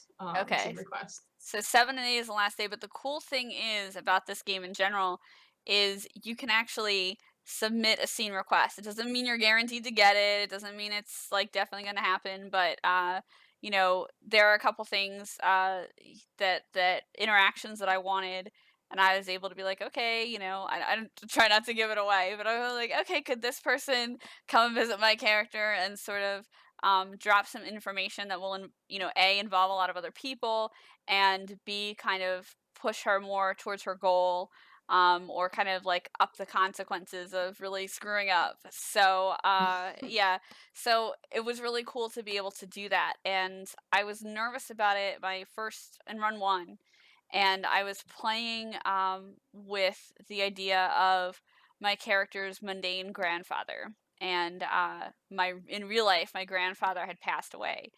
scene requests. So 7 and 8 is the last day, but the cool thing is about this game in general is you can actually submit a scene request. It doesn't mean you're guaranteed to get it. It doesn't mean it's like definitely going to happen, but there are a couple things that interactions that I wanted, and I was able to be like, okay, I try not to give it away, but I was like, okay, could this person come and visit my character and sort of drop some information that will, A, involve a lot of other people, and B, kind of push her more towards her goal, or kind of like up the consequences of really screwing up. So, yeah, so it was really cool to be able to do that. And I was nervous about it in run 1. And I was playing with the idea of my character's mundane grandfather. And in real life, my grandfather had passed away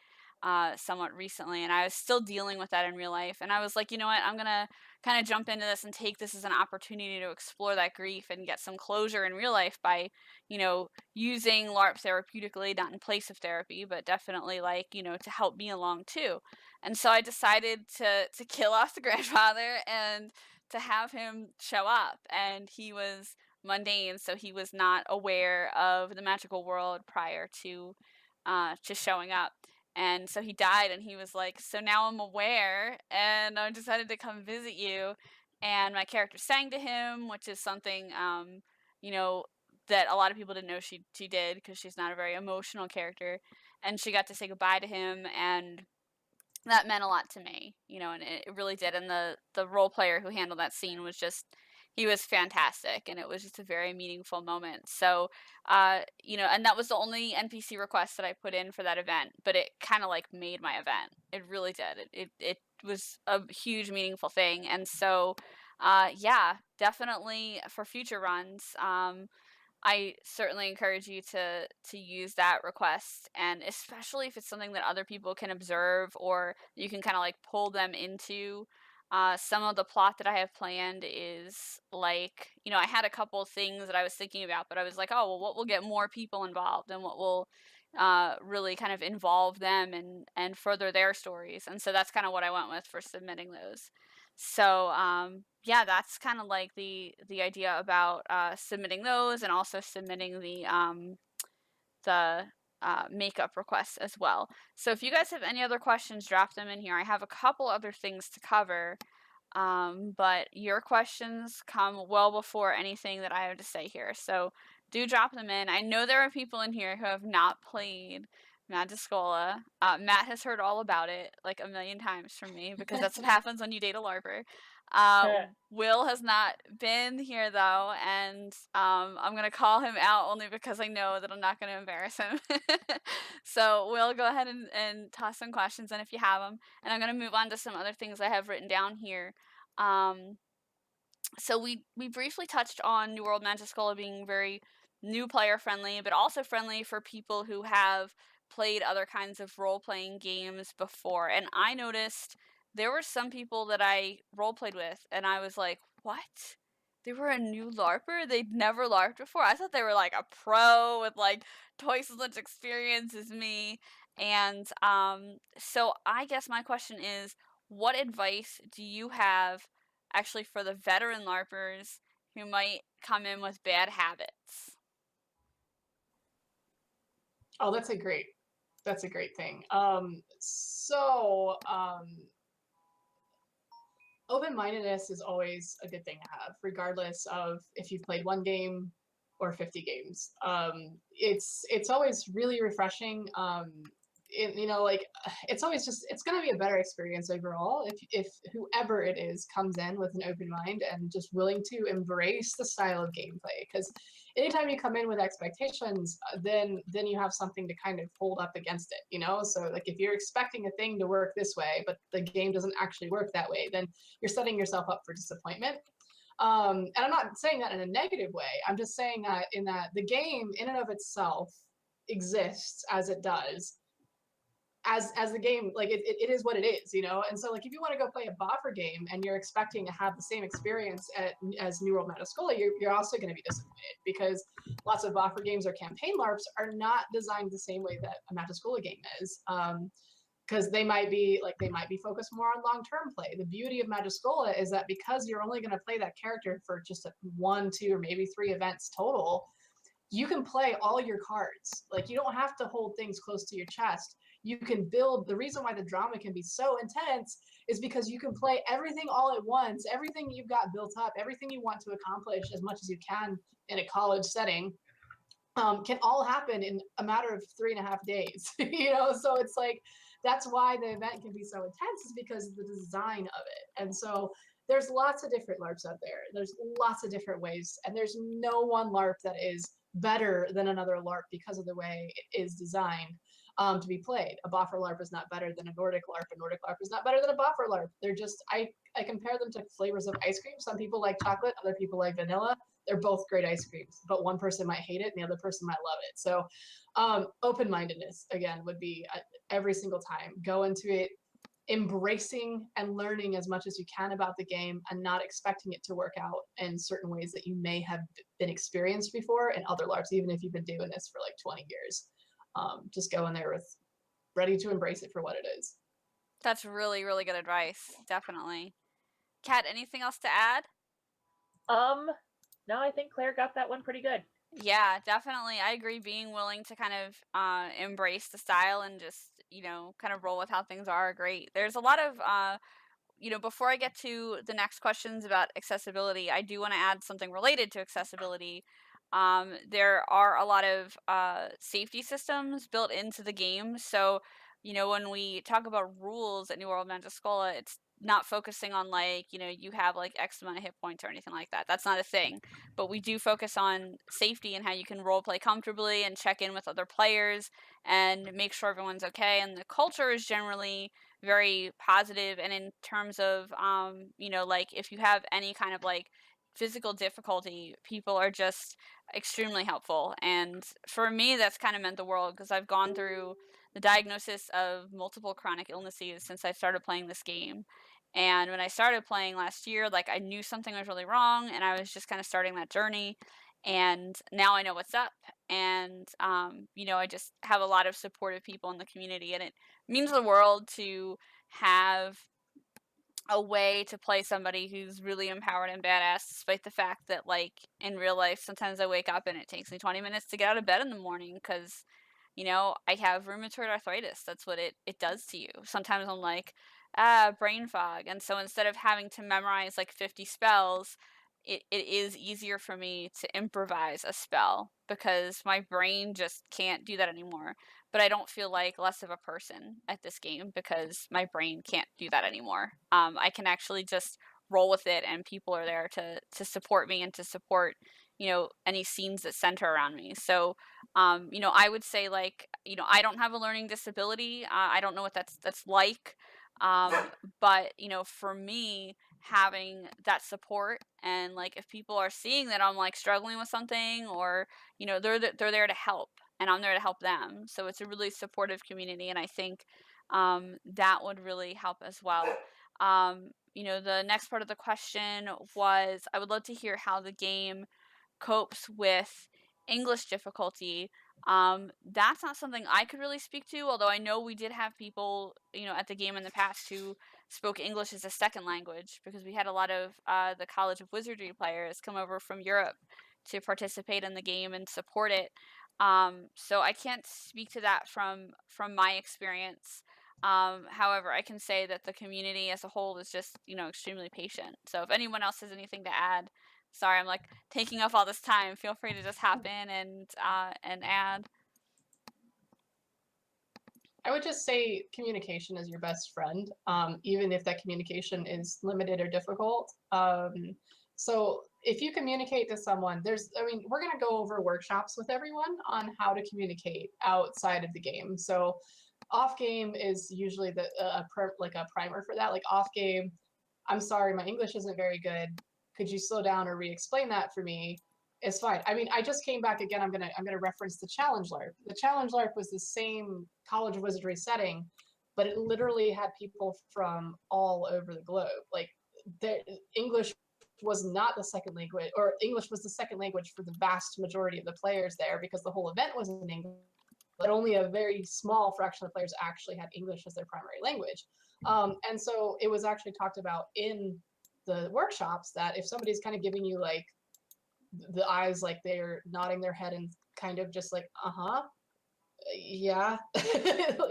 somewhat recently, and I was still dealing with that in real life. And I was like, you know what, I'm gonna kind of jump into this and take this as an opportunity to explore that grief and get some closure in real life by, using LARP therapeutically, not in place of therapy, but definitely like, to help me along too. And so I decided to kill off the grandfather and to have him show up, and he was mundane, so he was not aware of the magical world prior to showing up. And so he died, and he was like, so now I'm aware, and I decided to come visit you. And my character sang to him, which is something, that a lot of people didn't know she did, because she's not a very emotional character. And she got to say goodbye to him, and that meant a lot to me, and it really did. And the role player who handled that scene he was fantastic, and it was just a very meaningful moment. So, and that was the only NPC request that I put in for that event, but it kind of like made my event. It really did. It was a huge, meaningful thing. And so, yeah, definitely for future runs, I certainly encourage you to use that request, and especially if it's something that other people can observe, or you can kind of like pull them into. Some of the plot that I have planned is like, I had a couple things that I was thinking about, but I was like, oh, well, what will get more people involved, and what will really kind of involve them and further their stories. And so that's kind of what I went with for submitting those. So yeah, that's kind of like the idea about submitting those, and also submitting the makeup requests as well. So if you guys have any other questions, drop them in here. I have a couple other things to cover, but your questions come well before anything that I have to say here. So do drop them in. I know there are people in here who have not played Magischola. Matt has heard all about it like a million times from me because that's what happens when you date a LARPer. Will has not been here though, and I'm gonna call him out only because I know that I'm not gonna embarrass him. So Will, go ahead and toss some questions in if you have them, and I'm gonna move on to some other things I have written down here. So we briefly touched on New World Magischola being very new player friendly, but also friendly for people who have played other kinds of role playing games before. And I noticed there were some people that I role played with, and I was like, "What? They were a new LARPer? They'd never LARPed before? I thought they were like a pro with like twice as much experience as me." And so I guess my question is, what advice do you have actually for the veteran LARPers who might come in with bad habits? Oh, that's a great thing. Open-mindedness is always a good thing to have, regardless of if you've played one game or 50 games. It's always really refreshing. Like it's always it's going to be a better experience overall if whoever it is comes in with an open mind and just willing to embrace the style of gameplay. Because anytime you come in with expectations, then you have something to kind of hold up against it, you know. So like if you're expecting a thing to work this way but the game doesn't actually work that way, then you're setting yourself up for disappointment. And I'm not saying that in a negative way. I'm just saying that in that the game in and of itself exists as it does, as the game, like it is what it is, you know. And so like if you want to go play a boffer game and you're expecting to have the same experience as New World Magischola, you're also going to be disappointed, because lots of boffer games or campaign LARPs are not designed the same way that a Magischola game is. Because they might be focused more on long-term play. The beauty of Magischola is that because you're only going to play that character for just 1, 2, or maybe 3 events total, you can play all your cards. Like you don't have to hold things close to your chest. You can build. The reason why the drama can be so intense is because you can play everything all at once, everything you've got built up, everything you want to accomplish as much as you can in a college setting, can all happen in a matter of 3.5 days. You know, so it's like that's why the event can be so intense, is because of the design of it. And so there's lots of different LARPs out there. There's lots of different ways, and there's no one LARP that is better than another LARP because of the way it is designed to be played. A Boffer LARP is not better than a Nordic LARP. A Nordic LARP is not better than a Boffer LARP. They're just, I compare them to flavors of ice cream. Some people like chocolate, other people like vanilla. They're both great ice creams, but one person might hate it and the other person might love it. So open-mindedness, again, would be every single time. Go into it embracing and learning as much as you can about the game, and not expecting it to work out in certain ways that you may have been experienced before in other LARPs, even if you've been doing this for like 20 years. Just go in there with ready to embrace it for what it is. That's really, really good advice. Definitely. Kat, anything else to add? No, I think Claire got that one pretty good. Yeah, definitely. I agree. Being willing to kind of embrace the style and just, kind of roll with how things are great. There's a lot of, before I get to the next questions about accessibility, I do want to add something related to accessibility. There are a lot of safety systems built into the game. So, when we talk about rules at New World Magischola, it's not focusing on you have like X amount of hit points or anything like that. That's not a thing. But we do focus on safety and how you can role play comfortably and check in with other players and make sure everyone's okay. And the culture is generally very positive. And in terms of, if you have any kind of like physical difficulty, people are just extremely helpful. And for me, that's kind of meant the world, because I've gone through the diagnosis of multiple chronic illnesses since I started playing this game. And when I started playing last year, I knew something was really wrong, and I was just kind of starting that journey. And now I know what's up. And, I just have a lot of supportive people in the community, and it means the world to have a way to play somebody who's really empowered and badass, despite the fact that, in real life, sometimes I wake up and it takes me 20 minutes to get out of bed in the morning because, I have rheumatoid arthritis. That's what it does to you. Sometimes I'm like, brain fog. And so instead of having to memorize 50 spells, it is easier for me to improvise a spell because my brain just can't do that anymore. but I don't feel like less of a person at this game because my brain can't do that anymore. I can actually just roll with it, and people are there to support me and to support, you know, any scenes that center around me. So, you know, I would say, like, you know, I don't have a learning disability. I don't know what that's like. Um, but, you know, for me, having that support, and like if people are seeing that I'm like struggling with something, or, you know, they're there to help, and I'm there to help them. So it's a really supportive community, and I think that would really help as well. You know, the next part of the question was, I would love to hear how the game copes with English difficulty. That's not something I could really speak to, although I know we did have people, you know, at the game in the past who spoke English as a second language, because we had a lot of the College of Wizardry players come over from Europe to participate in the game and support it. So I can't speak to that from my experience. However, I can say that the community as a whole is just, you know, extremely patient. So if anyone else has anything to add, sorry, I'm like taking up all this time. Feel free to just hop in and add. I would just say communication is your best friend, even if that communication is limited or difficult. So if you communicate to someone, we're going to go over workshops with everyone on how to communicate outside of the game. So off game is usually like a primer for that. Like off game, I'm sorry, my English isn't very good. Could you slow down or re-explain that for me? It's fine. I mean, I just came back again. I'm gonna reference the Challenge LARP. The Challenge LARP was the same College of Wizardry setting, but it literally had people from all over the globe. Like the English was not the second language, or English was the second language for the vast majority of the players there, because the whole event was in English. But only a very small fraction of players actually had English as their primary language. And so it was actually talked about in the workshops that if somebody's kind of giving you like the eyes, like they're nodding their head and kind of just like, yeah,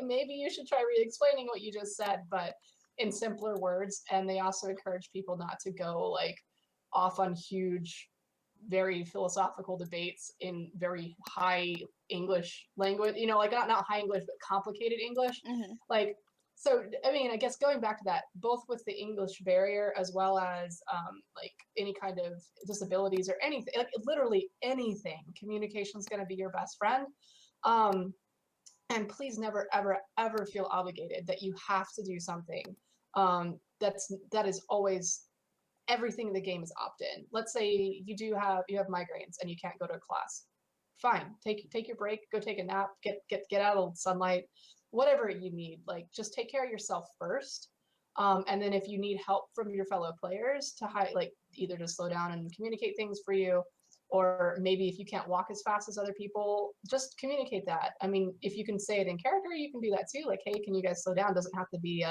maybe you should try re-explaining what you just said, but in simpler words. And they also encourage people not to go like off on huge, very philosophical debates in very high English language, you know, like not high English, but complicated English. Mm-hmm. Like, so, I mean, I guess going back to that, both with the English barrier as well as like any kind of disabilities or anything, like literally anything, communication is going to be your best friend. And please never, ever, ever feel obligated that you have to do something. That is always, everything in the game is opt-in. Let's say you have migraines and you can't go to a class. Fine, take your break, go take a nap, get out of the sunlight, whatever you need. Like just take care of yourself first. And then if you need help from your fellow players to like either to slow down and communicate things for you, or maybe if you can't walk as fast as other people, just communicate that. I mean, if you can say it in character, you can do that too. Like, hey, can you guys slow down? Doesn't have to be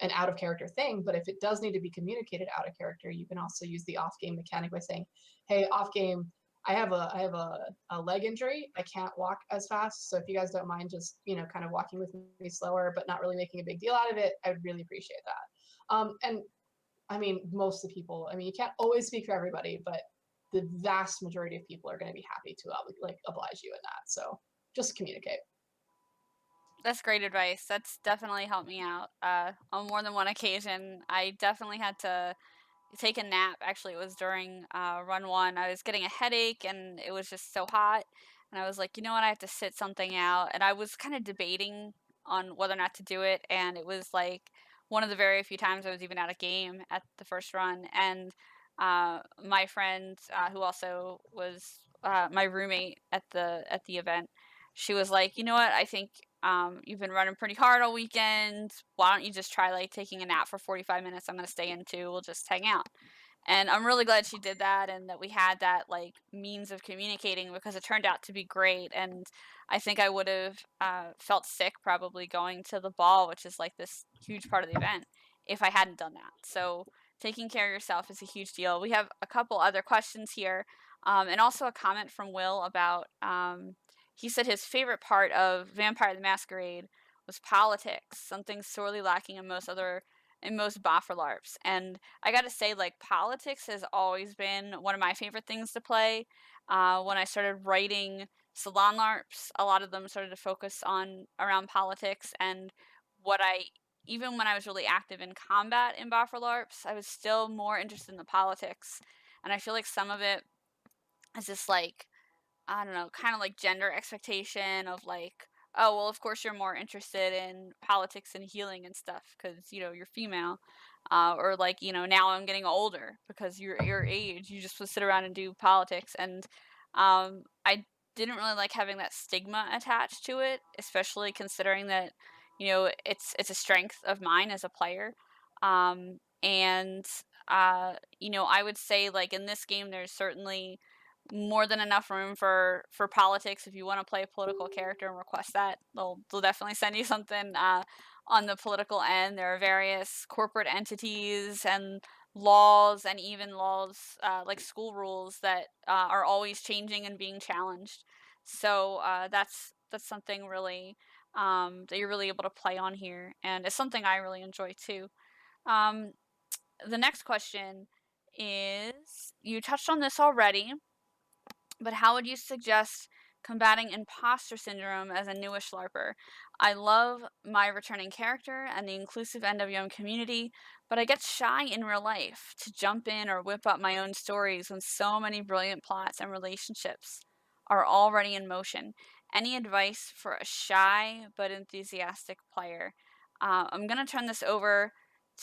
an out of character thing, but if it does need to be communicated out of character, you can also use the off game mechanic by saying, hey, off game, I have a leg injury. I can't walk as fast. So if you guys don't mind just, you know, kind of walking with me slower, but not really making a big deal out of it, I would really appreciate that. And I mean, most of the people, I mean, you can't always speak for everybody, but the vast majority of people are going to be happy to like oblige you in that. So just communicate. That's great advice. That's definitely helped me out on more than one occasion. I definitely had to take a nap. Actually, it was during run one. I was getting a headache and it was just so hot. And I was like, you know what, I have to sit something out. And I was kind of debating on whether or not to do it. And it was like one of the very few times I was even out of game at the first run. And my friend, who also was my roommate at the event, she was like, you know what, I think you've been running pretty hard all weekend. Why don't you just try like taking a nap for 45 minutes? I'm going to stay in too. We'll just hang out. And I'm really glad she did that, and that we had that like means of communicating, because it turned out to be great. And I think I would have felt sick probably going to the ball, which is like this huge part of the event, if I hadn't done that. So taking care of yourself is a huge deal. We have a couple other questions here, and also a comment from Will about he said his favorite part of Vampire the Masquerade was politics, something sorely lacking in most Boffer LARPs. And I gotta say, like, politics has always been one of my favorite things to play. When I started writing salon LARPs, a lot of them started to focus around politics, and even when I was really active in combat in Boffer LARPs, I was still more interested in the politics. And I feel like some of it is just like, I don't know, kind of like gender expectation of like, oh, well, of course you're more interested in politics and healing and stuff because, you're female. Or like, now I'm getting older because you're your age, you just would sit around and do politics. And I didn't really like having that stigma attached to it, especially considering that, it's a strength of mine as a player. And I would say like in this game, there's certainly more than enough room for politics. If you want to play a political character and request that, they'll definitely send you something on the political end. There are various corporate entities and laws, and even laws like school rules that are always changing and being challenged. So that's something really that you're really able to play on here, and it's something I really enjoy too. um, the next question is, you touched on this already, but how would you suggest combating imposter syndrome as a newish LARPer? I love my returning character and the inclusive NWM community, but I get shy in real life to jump in or whip up my own stories when so many brilliant plots and relationships are already in motion. Any advice for a shy but enthusiastic player? I'm going to turn this over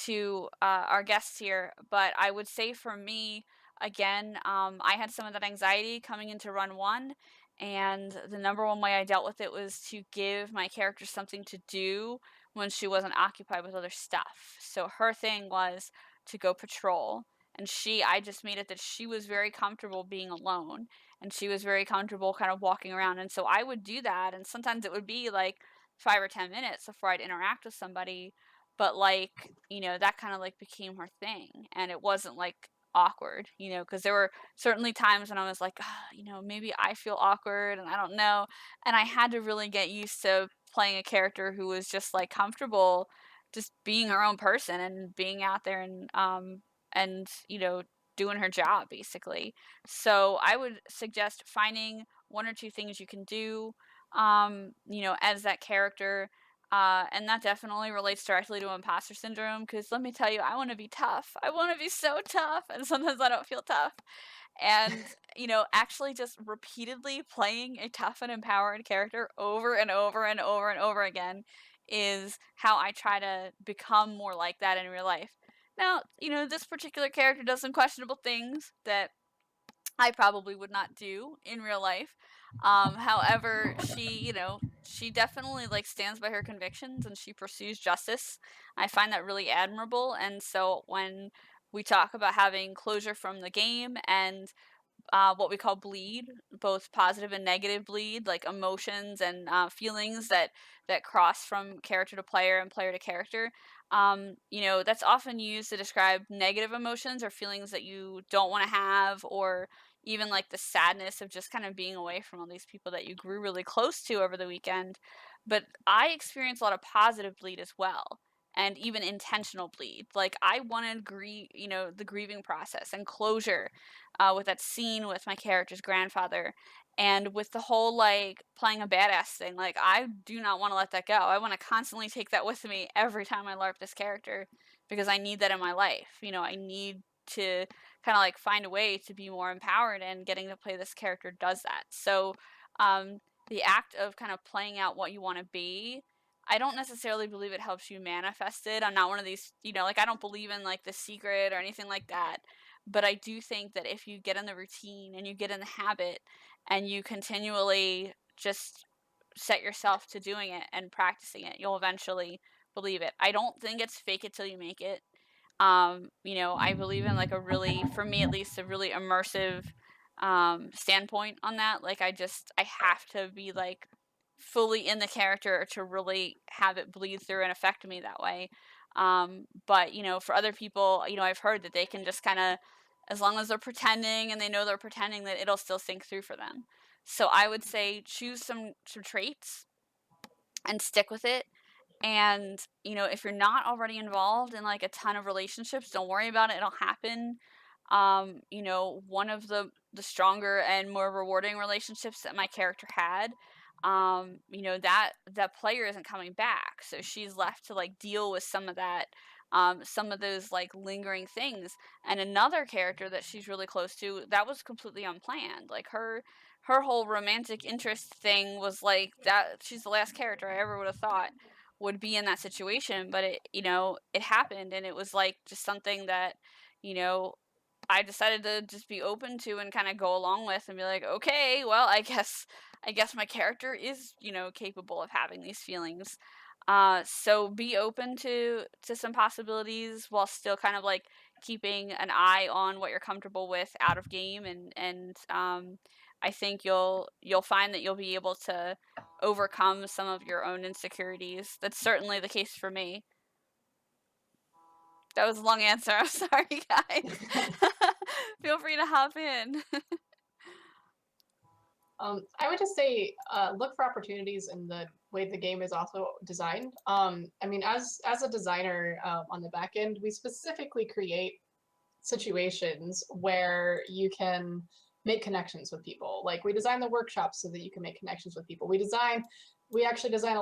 to our guests here, but I would say for me, again, I had some of that anxiety coming into run one, and the number one way I dealt with it was to give my character something to do when she wasn't occupied with other stuff. So her thing was to go patrol, and I just made it that she was very comfortable being alone, and she was very comfortable kind of walking around. And so I would do that, and sometimes it would be like 5 or 10 minutes before I'd interact with somebody, but like, that kind of like became her thing, and it wasn't like awkward, because there were certainly times when I was like, maybe I feel awkward and I don't know. And I had to really get used to playing a character who was just like comfortable just being her own person and being out there and doing her job basically. So I would suggest finding one or two things you can do as that character. And that definitely relates directly to imposter syndrome, because let me tell you, I want to be tough. I want to be so tough, and sometimes I don't feel tough. And, actually just repeatedly playing a tough and empowered character over and over and over and over again is how I try to become more like that in real life. Now, this particular character does some questionable things that I probably would not do in real life. However, she definitely like stands by her convictions and she pursues justice. I find that really admirable. And so when we talk about having closure from the game and what we call bleed, both positive and negative bleed, like emotions and feelings that cross from character to player and player to character. That's often used to describe negative emotions or feelings that you don't want to have, or even like the sadness of just kind of being away from all these people that you grew really close to over the weekend. But I experience a lot of positive bleed as well, and even intentional bleed. Like I wanted the grieving process and closure with that scene with my character's grandfather, and with the whole like playing a badass thing. Like I do not want to let that go. I want to constantly take that with me every time I LARP this character, because I need that in my life. I need to kind of like find a way to be more empowered, and getting to play this character does that. So the act of kind of playing out what you want to be, I don't necessarily believe it helps you manifest it. I'm not one of these, like I don't believe in like The Secret or anything like that. But I do think that if you get in the routine and you get in the habit and you continually just set yourself to doing it and practicing it, you'll eventually believe it. I don't think it's fake it till you make it. I believe in like for me at least, a really immersive standpoint on that. Like I have to be like fully in the character to really have it bleed through and affect me that way. But for other people, I've heard that they can just kind of, as long as they're pretending and they know they're pretending, that it'll still sink through for them. So I would say choose some traits and stick with it. And if you're not already involved in like a ton of relationships, don't worry about it, it'll happen. you know, one of the stronger and more rewarding relationships that my character had, you know, that player isn't coming back, so she's left to like deal with some of that, some of those like lingering things. And another character that she's really close to, that was completely unplanned. Like her whole romantic interest thing was like that. She's the last character I ever would have thought would be in that situation, but it, you know, it happened, and it was like just something that, you know, I decided to just be open to and kind of go along with and be like, okay, well, I guess my character is, you know, capable of having these feelings. So be open to some possibilities while still kind of like keeping an eye on what you're comfortable with out of game, and I think you'll find that you'll be able to overcome some of your own insecurities. That's certainly the case for me. That was a long answer. I'm sorry, guys. Feel free to hop in. I would just say look for opportunities in the way the game is also designed. I mean, as a designer on the back end, we specifically create situations where you can make connections with people. Like we design the workshops so that you can make connections with people. We actually design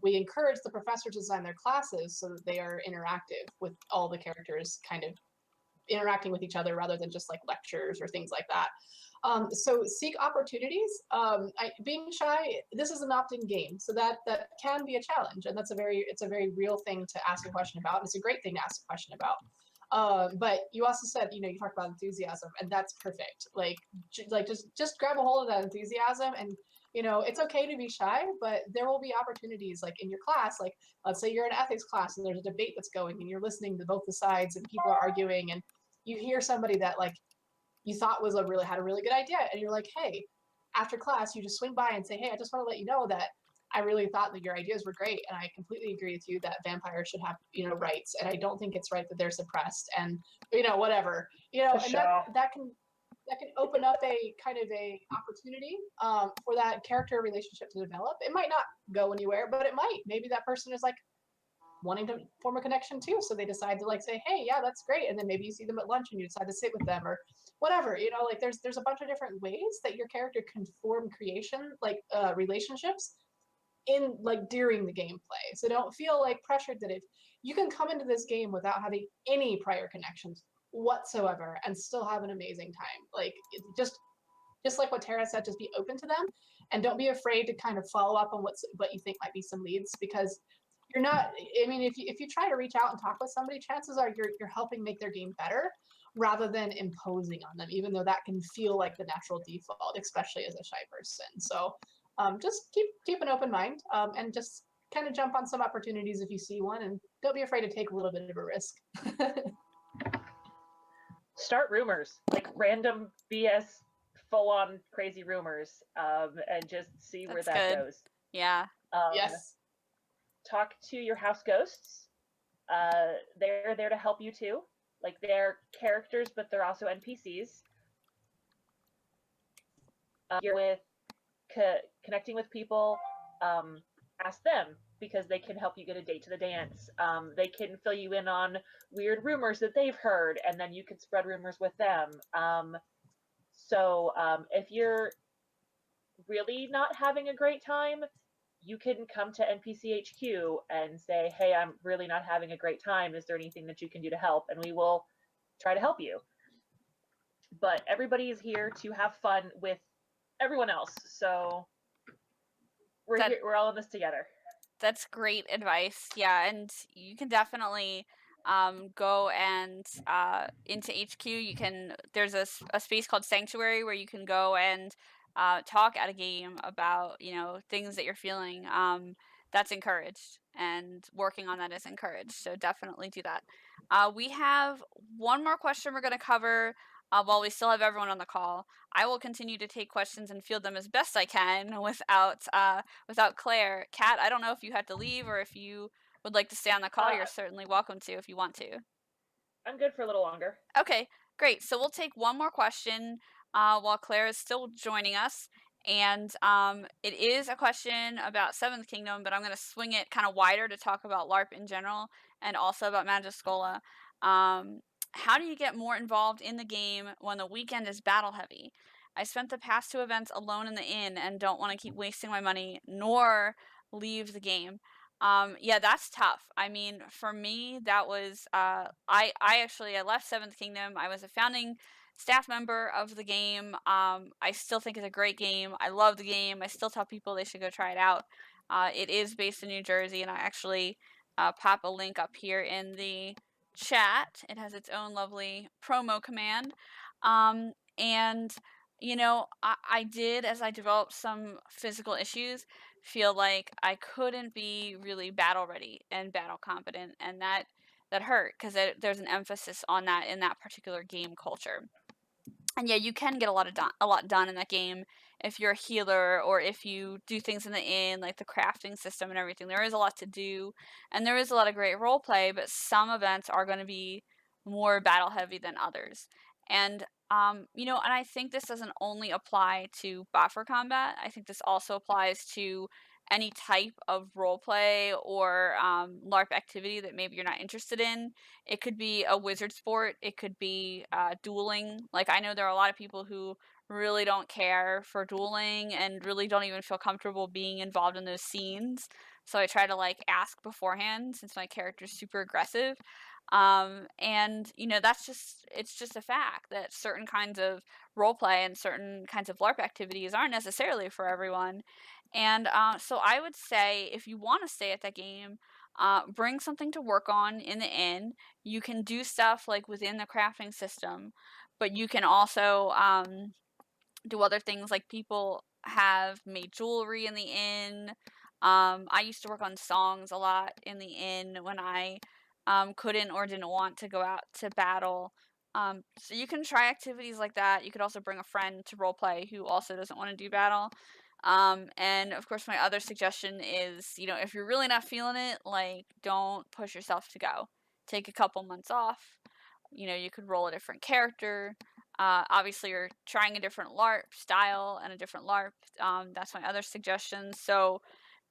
we encourage the professors to design their classes so that they are interactive with all the characters, kind of interacting with each other rather than just like lectures or things like that. So seek opportunities. Being shy, this is an opt-in game, so that can be a challenge, and it's a very real thing to ask a question about. It's a great thing to ask a question about. But you also said, you know, you talked about enthusiasm, and that's perfect. Like just grab a hold of that enthusiasm, and you know, it's okay to be shy, but there will be opportunities like in your class. Like let's say you're in ethics class and there's a debate that's going, and you're listening to both the sides, and people are arguing, and you hear somebody that like you thought had a really good idea, and you're like, hey, after class, you just swing by and say, hey, I just want to let you know that I really thought that your ideas were great, and I completely agree with you that vampires should have, you know, rights, and I don't think it's right that they're suppressed, and you know, whatever, you know, and that can open up a kind of a opportunity for that character relationship to develop. It might not go anywhere, but it might. Maybe that person is like wanting to form a connection too, so they decide to like say, hey, yeah, that's great, and then maybe you see them at lunch and you decide to sit with them or whatever, you know. Like there's a bunch of different ways that your character can form creation, like relationships in like during the gameplay. So don't feel like pressured that if you can come into this game without having any prior connections whatsoever and still have an amazing time. Like just like what Tara said, just be open to them and don't be afraid to kind of follow up on what you think might be some leads, because you're not, I mean, if you try to reach out and talk with somebody, chances are you're helping make their game better rather than imposing on them, even though that can feel like the natural default, especially as a shy person. So just keep an open mind, and just kind of jump on some opportunities if you see one, and don't be afraid to take a little bit of a risk. Start rumors, like random BS, full-on crazy rumors, and just see where that goes. Yeah. Yes. Talk to your house ghosts. They're there to help you too. Like they're characters, but they're also NPCs. You're with connecting with people. Ask them, because they can help you get a date to the dance. They can fill you in on weird rumors that they've heard, and then you can spread rumors with them. So if you're really not having a great time, you can come to NPC HQ and say, hey, I'm really not having a great time. Is there anything that you can do to help? And we will try to help you. But everybody is here to have fun with everyone else. So we're all in this together. That's great advice. Yeah, and you can definitely go and into HQ. You can, there's a space called Sanctuary where you can go and talk at a game about, you know, things that you're feeling. That's encouraged, and working on that is encouraged. So definitely do that. We have one more question we're going to cover while we still have everyone on the call. I will continue to take questions and field them as best I can without Claire. Kat, I don't know if you had to leave or if you would like to stay on the call. You're certainly welcome to if you want to. I'm good for a little longer. Okay, great. So we'll take one more question while Claire is still joining us. And it is a question about Seventh Kingdom, but I'm going to swing it kind of wider to talk about LARP in general and also about Magischola. how do you get more involved in the game when the weekend is battle heavy? I spent the past 2 events alone in the inn and don't want to keep wasting my money nor leave the game. Yeah, that's tough. I mean, for me, that was I actually I left Seventh Kingdom. I was a founding staff member of the game. I still think it's a great game. I love the game. I still tell people they should go try it out. It is based in New Jersey, and I actually pop a link up here in the chat. It has its own lovely promo command. And you know, I did, as I developed some physical issues, feel like I couldn't be really battle ready and battle competent, and that hurt because there's an emphasis on that in that particular game culture. And yeah, you can get a lot done in that game if you're a healer or if you do things in the inn, like the crafting system and everything. There is a lot to do, and there is a lot of great role play, but some events are going to be more battle heavy than others. And you know, and I think this doesn't only apply to buffer combat. I think this also applies to any type of role play or LARP activity that maybe you're not interested in. It could be a wizard sport. It could be dueling. Like, I know there are a lot of people who really don't care for dueling and really don't even feel comfortable being involved in those scenes. So I try to like ask beforehand since my character's super aggressive. And you know, it's just a fact that certain kinds of role play and certain kinds of LARP activities aren't necessarily for everyone. And so I would say if you want to stay at that game, bring something to work on in the inn. You can do stuff like within the crafting system, but you can also do other things like people have made jewelry in the inn. I used to work on songs a lot in the inn when I couldn't or didn't want to go out to battle. So you can try activities like that. You could also bring a friend to roleplay who also doesn't want to do battle. And of course, my other suggestion is, you know, if you're really not feeling it, like, don't push yourself to go. Take a couple months off. You know, you could roll a different character. Obviously, you're trying a different LARP style and a different LARP. That's my other suggestion. So,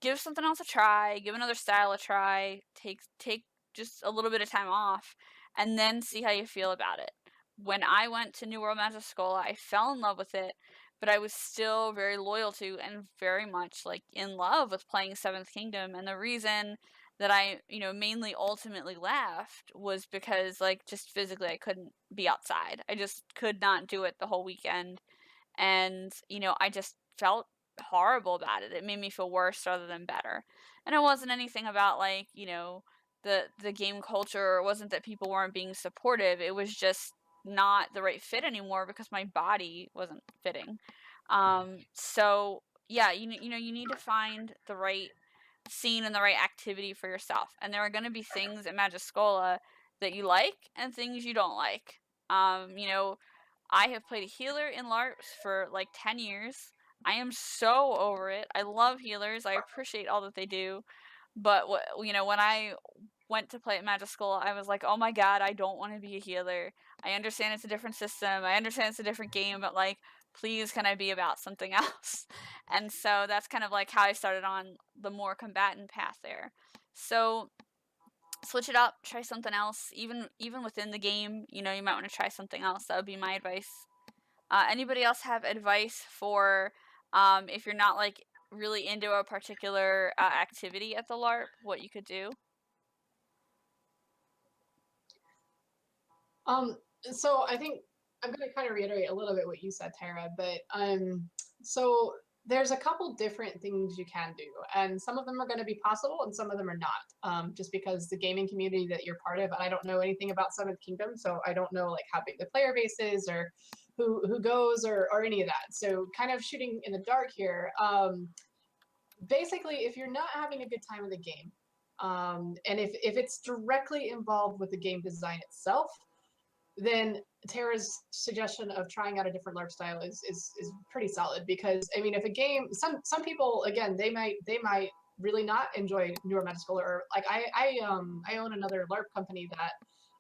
give something else a try. Give another style a try. Take just a little bit of time off, and then see how you feel about it. When I went to New World Magischola, I fell in love with it, but I was still very loyal to and very much like in love with playing Seventh Kingdom. And the reason that I, you know, mainly ultimately left was because like just physically I couldn't be outside. I just could not do it the whole weekend. And, you know, I just felt horrible about it. It made me feel worse rather than better. And it wasn't anything about like, you know, the game culture. It wasn't that people weren't being supportive. It was just not the right fit anymore because my body wasn't fitting. So yeah, you know, you need to find the right scene and the right activity for yourself. And there are going to be things in Magischola that you like and things you don't like. You know, I have played a healer in LARPs for like 10 years. I am so over it. I love healers. I appreciate all that they do. But you know, when I went to play at Magischola, I was like, oh my god, I don't want to be a healer. I understand it's a different system. I understand it's a different game, but like, please, can I be about something else? And so that's kind of like how I started on the more combatant path there. So switch it up, try something else. Even within the game, you know, you might want to try something else. That would be my advice. Anybody else have advice for if you're not like really into a particular activity at the LARP, what you could do? So I think I'm going to kind of reiterate a little bit what you said, Tara, but so there's a couple different things you can do, and some of them are going to be possible and some of them are not, just because the gaming community that you're part of, and I don't know anything about Seventh Kingdom, so I don't know like how big the player base is or who goes or any of that. So kind of shooting in the dark here. Basically, if you're not having a good time in the game, and if it's directly involved with the game design itself, then Tara's suggestion of trying out a different LARP style is pretty solid, because I mean, if a game, some people, again, they might really not enjoy New World Magischola, or like I own another LARP company that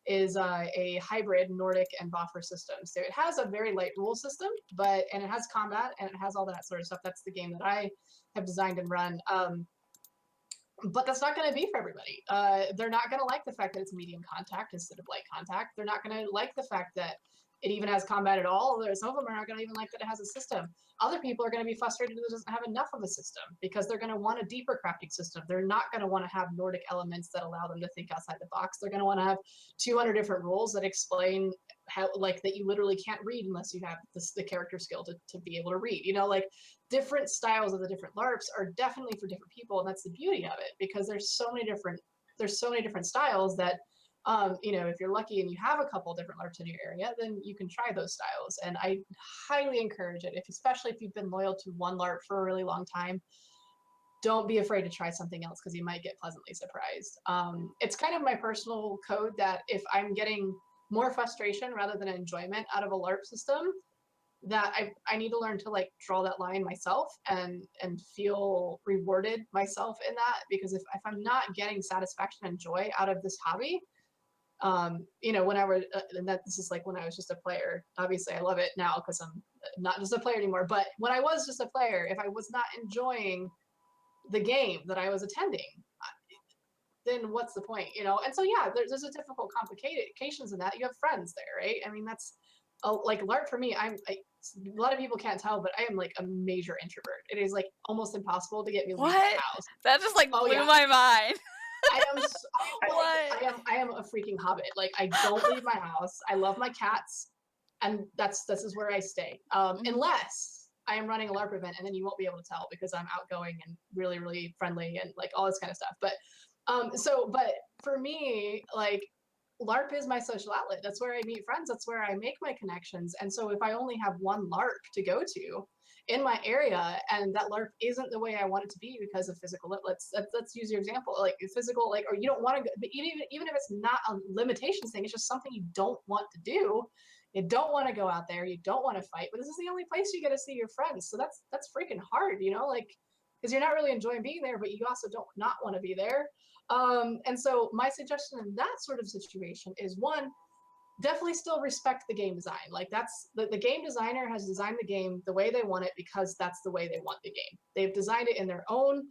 is a hybrid Nordic and Boffer system. So it has a very light rule system, and it has combat and it has all that sort of stuff. That's the game that I have designed and run. But that's not going to be for everybody. They're not going to like the fact that it's medium contact instead of light contact. They're not going to like the fact that it even has combat at all. Some of them are not going to even like that it has a system. Other people are going to be frustrated that it doesn't have enough of a system because they're going to want a deeper crafting system. They're not going to want to have Nordic elements that allow them to think outside the box. They're going to want to have 200 different rules that explain how, like, that you literally can't read unless you have the character skill to be able to read. You know, like, different styles of the different LARPs are definitely for different people, and that's the beauty of it, because there's so many different styles that you know, if you're lucky and you have a couple different LARPs in your area, then you can try those styles. And I highly encourage it, especially if you've been loyal to one LARP for a really long time. Don't be afraid to try something else because you might get pleasantly surprised. It's kind of my personal code that if I'm getting more frustration rather than enjoyment out of a LARP system, that I need to learn to like draw that line myself and feel rewarded myself in that, because if I'm not getting satisfaction and joy out of this hobby, you know, when I was, and that this is like when I was just a player. Obviously, I love it now because I'm not just a player anymore. But when I was just a player, if I was not enjoying the game that I was attending, then what's the point, you know? And so yeah, there's a difficult complications in that. You have friends there, right? I mean, that's like LARP for me. A lot of people can't tell, but I am like a major introvert. It is like almost impossible to get me to leave my house. That just like blew my mind. I am a freaking hobbit. Like, I don't leave my house. I love my cats, and this is where I stay. Unless I am running a LARP event, and then you won't be able to tell because I'm outgoing and really, really friendly and like all this kind of stuff. But but for me, like, LARP is my social outlet. That's where I meet friends. That's where I make my connections. And so if I only have one LARP to go to in my area, and that LARP isn't the way I want it to be because of physical, let's use your example, like physical, like, or you don't want to go, but even if it's not a limitations thing, it's just something you don't want to do. You don't want to go out there. You don't want to fight, but this is the only place you get to see your friends. So that's freaking hard, you know, like, because you're not really enjoying being there, but you also don't not want to be there. And so my suggestion in that sort of situation is, one, definitely still respect the game design. Like, that's the game designer has designed the game the way they want it because that's the way they want the game. They've designed it in their own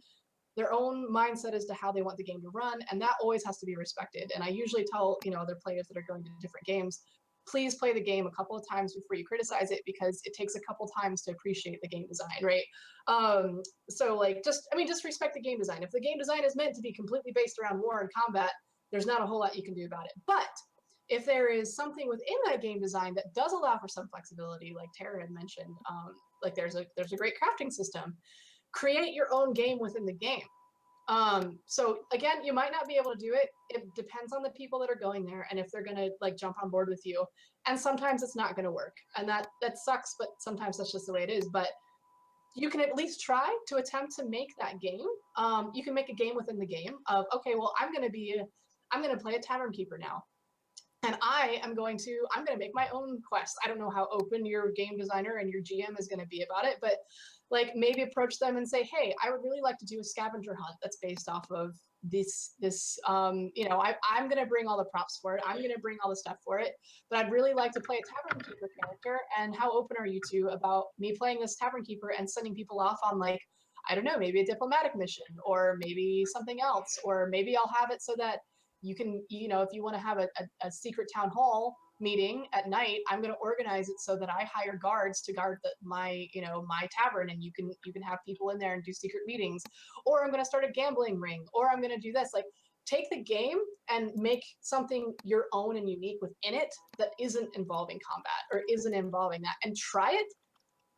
mindset as to how they want the game to run, and that always has to be respected. And I usually tell, you know, other players that are going to different games, please play the game a couple of times before you criticize it, because it takes a couple times to appreciate the game design, right? So like, just respect the game design. If the game design is meant to be completely based around war and combat, there's not a whole lot you can do about it. But if there is something within that game design that does allow for some flexibility, like Tara had mentioned, like there's a great crafting system, create your own game within the game. So again, you might not be able to do it. It depends on the people that are going there and if they're going to like jump on board with you. And sometimes it's not going to work, and that sucks, but sometimes that's just the way it is. But you can at least try to attempt to make that game. You can make a game within the game of, okay, well, I'm going to play a tavern keeper now. And I'm going to make my own quest. I don't know how open your game designer and your GM is going to be about it, but like, maybe approach them and say, hey, I would really like to do a scavenger hunt that's based off of this you know, I'm going to bring all the props for it. I'm going to bring all the stuff for it, but I'd really like to play a tavern keeper character. And how open are you two about me playing this tavern keeper and sending people off on, like, I don't know, maybe a diplomatic mission, or maybe something else, or maybe I'll have it so that you can, you know, if you want to have a secret town hall meeting at night, I'm going to organize it so that I hire guards to guard my tavern, and you can have people in there and do secret meetings. Or I'm going to start a gambling ring, or I'm going to do this. Like, take the game and make something your own and unique within it that isn't involving combat or isn't involving that, and try it.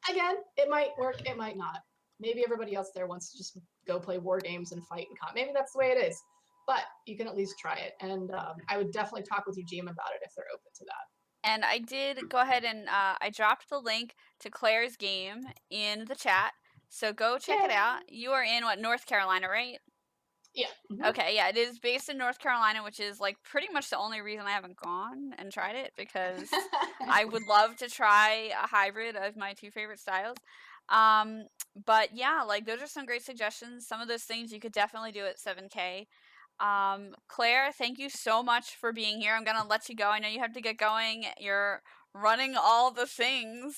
Again, it might work, it might not. Maybe everybody else there wants to just go play war games and fight and maybe that's the way it is. But you can at least try it, and I would definitely talk with your GM about it if they're open to that. And I did go ahead and I dropped the link to Claire's game in the chat, so go check it out. You are in North Carolina, right? Yeah. Mm-hmm. Okay, yeah, it is based in North Carolina, which is like pretty much the only reason I haven't gone and tried it, because I would love to try a hybrid of my two favorite styles. But yeah, like, those are some great suggestions. Some of those things you could definitely do at 7K. Claire, thank you so much for being here. I'm gonna let you go. I know you have to get going. You're running all the things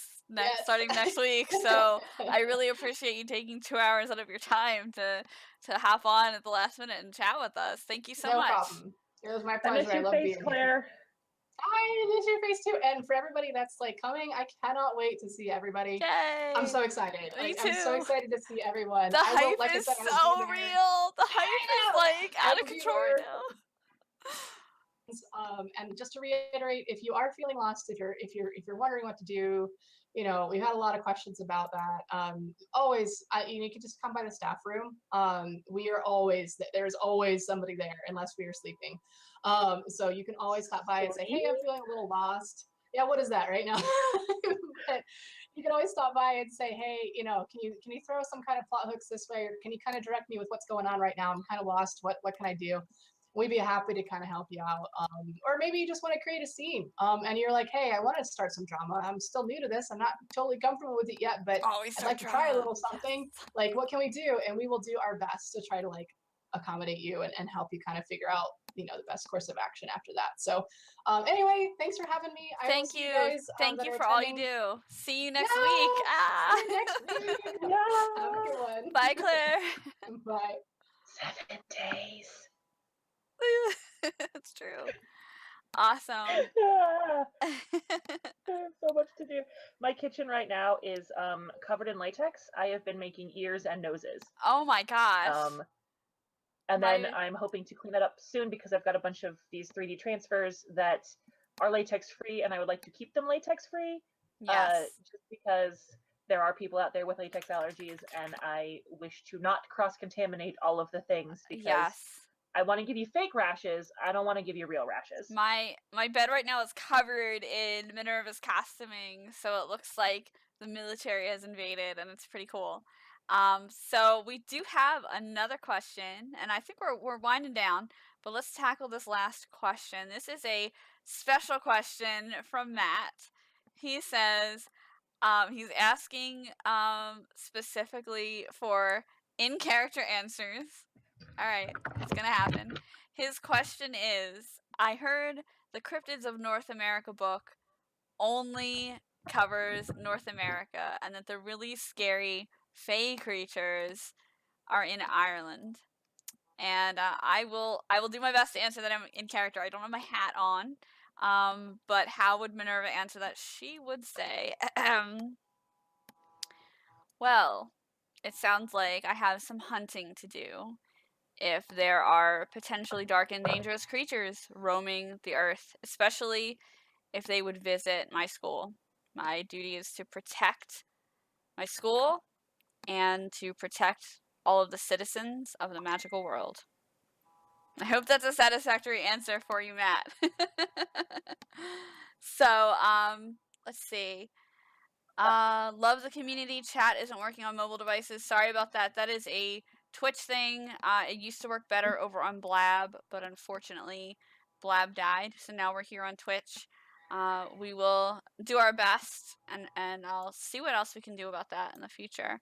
starting next week. So I really appreciate you taking 2 hours out of your time to hop on at the last minute and chat with us. Thank you so much. No problem. It was my I pleasure. miss your love face, being Claire. here. I miss your face too. And for everybody that's like coming, I cannot wait to see everybody. Yay! I'm so excited. Me I'm so too. excited to see everyone. The I will, hype like I is said, I will so be there. real. The hype is like I out will of be control there. right now. And just to reiterate, if you are feeling lost, if you're wondering what to do, you know, we've had a lot of questions about that. Always, you can just come by the staff room. We are always there's always somebody there unless we are sleeping. So you can always stop by and say, hey, I'm feeling a little lost. Yeah, what is that right now? But you can always stop by and say, hey, you know, can you throw some kind of plot hooks this way, or can you kind of direct me with what's going on right now? I'm kind of lost. What can I do? We'd be happy to kind of help you out. Or maybe you just want to create a scene, and you're like, hey, I want to start some drama. I'm still new to this. I'm not totally comfortable with it yet, but I'd like to try a little something. Like, what can we do? And we will do our best to try to like accommodate you and help you kind of figure out, you know, the best course of action after that. So anyway, thanks for having me. Thank you. Guys, Thank you for all you do. See you next week. See you next week. Have a good one. Bye, Claire. Bye. 7 days. It's true. Awesome. There's so much to do. My kitchen right now is covered in latex. I have been making ears and noses. Oh my gosh. And then I'm hoping to clean that up soon because I've got a bunch of these 3D transfers that are latex free, and I would like to keep them latex free. Yes. Just because there are people out there with latex allergies, and I wish to not cross-contaminate all of the things because I want to give you fake rashes. I don't want to give you real rashes. My bed right now is covered in Minerva's costuming, so it looks like the military has invaded, and it's pretty cool. So we do have another question, and I think we're winding down, but let's tackle this last question. This is a special question from Matt. He says, he's asking specifically for in-character answers. All right, it's gonna happen. His question is, I heard the Cryptids of North America book only covers North America, and that the really scary Fae creatures are in Ireland. And I will do my best to answer that in character. I don't have my hat on. But how would Minerva answer that? She would say, well, it sounds like I have some hunting to do. If there are potentially dark and dangerous creatures roaming the earth, especially if they would visit my school. My duty is to protect my school and to protect all of the citizens of the magical world. I hope that's a satisfactory answer for you, Matt. So, let's see. Love the community. Chat isn't working on mobile devices. Sorry about that. That is a Twitch thing. It used to work better over on Blab, but unfortunately Blab died. So now we're here on Twitch. We will do our best, and I'll see what else we can do about that in the future.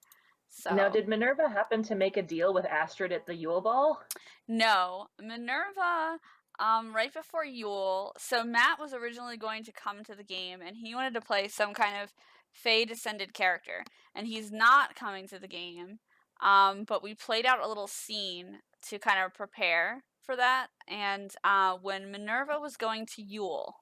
So now, did Minerva happen to make a deal with Astrid at the Yule Ball? No, Minerva, right before Yule. So Matt was originally going to come to the game, and he wanted to play some kind of Fae descended character, and he's not coming to the game. But we played out a little scene to kind of prepare for that. And when Minerva was going to Yule,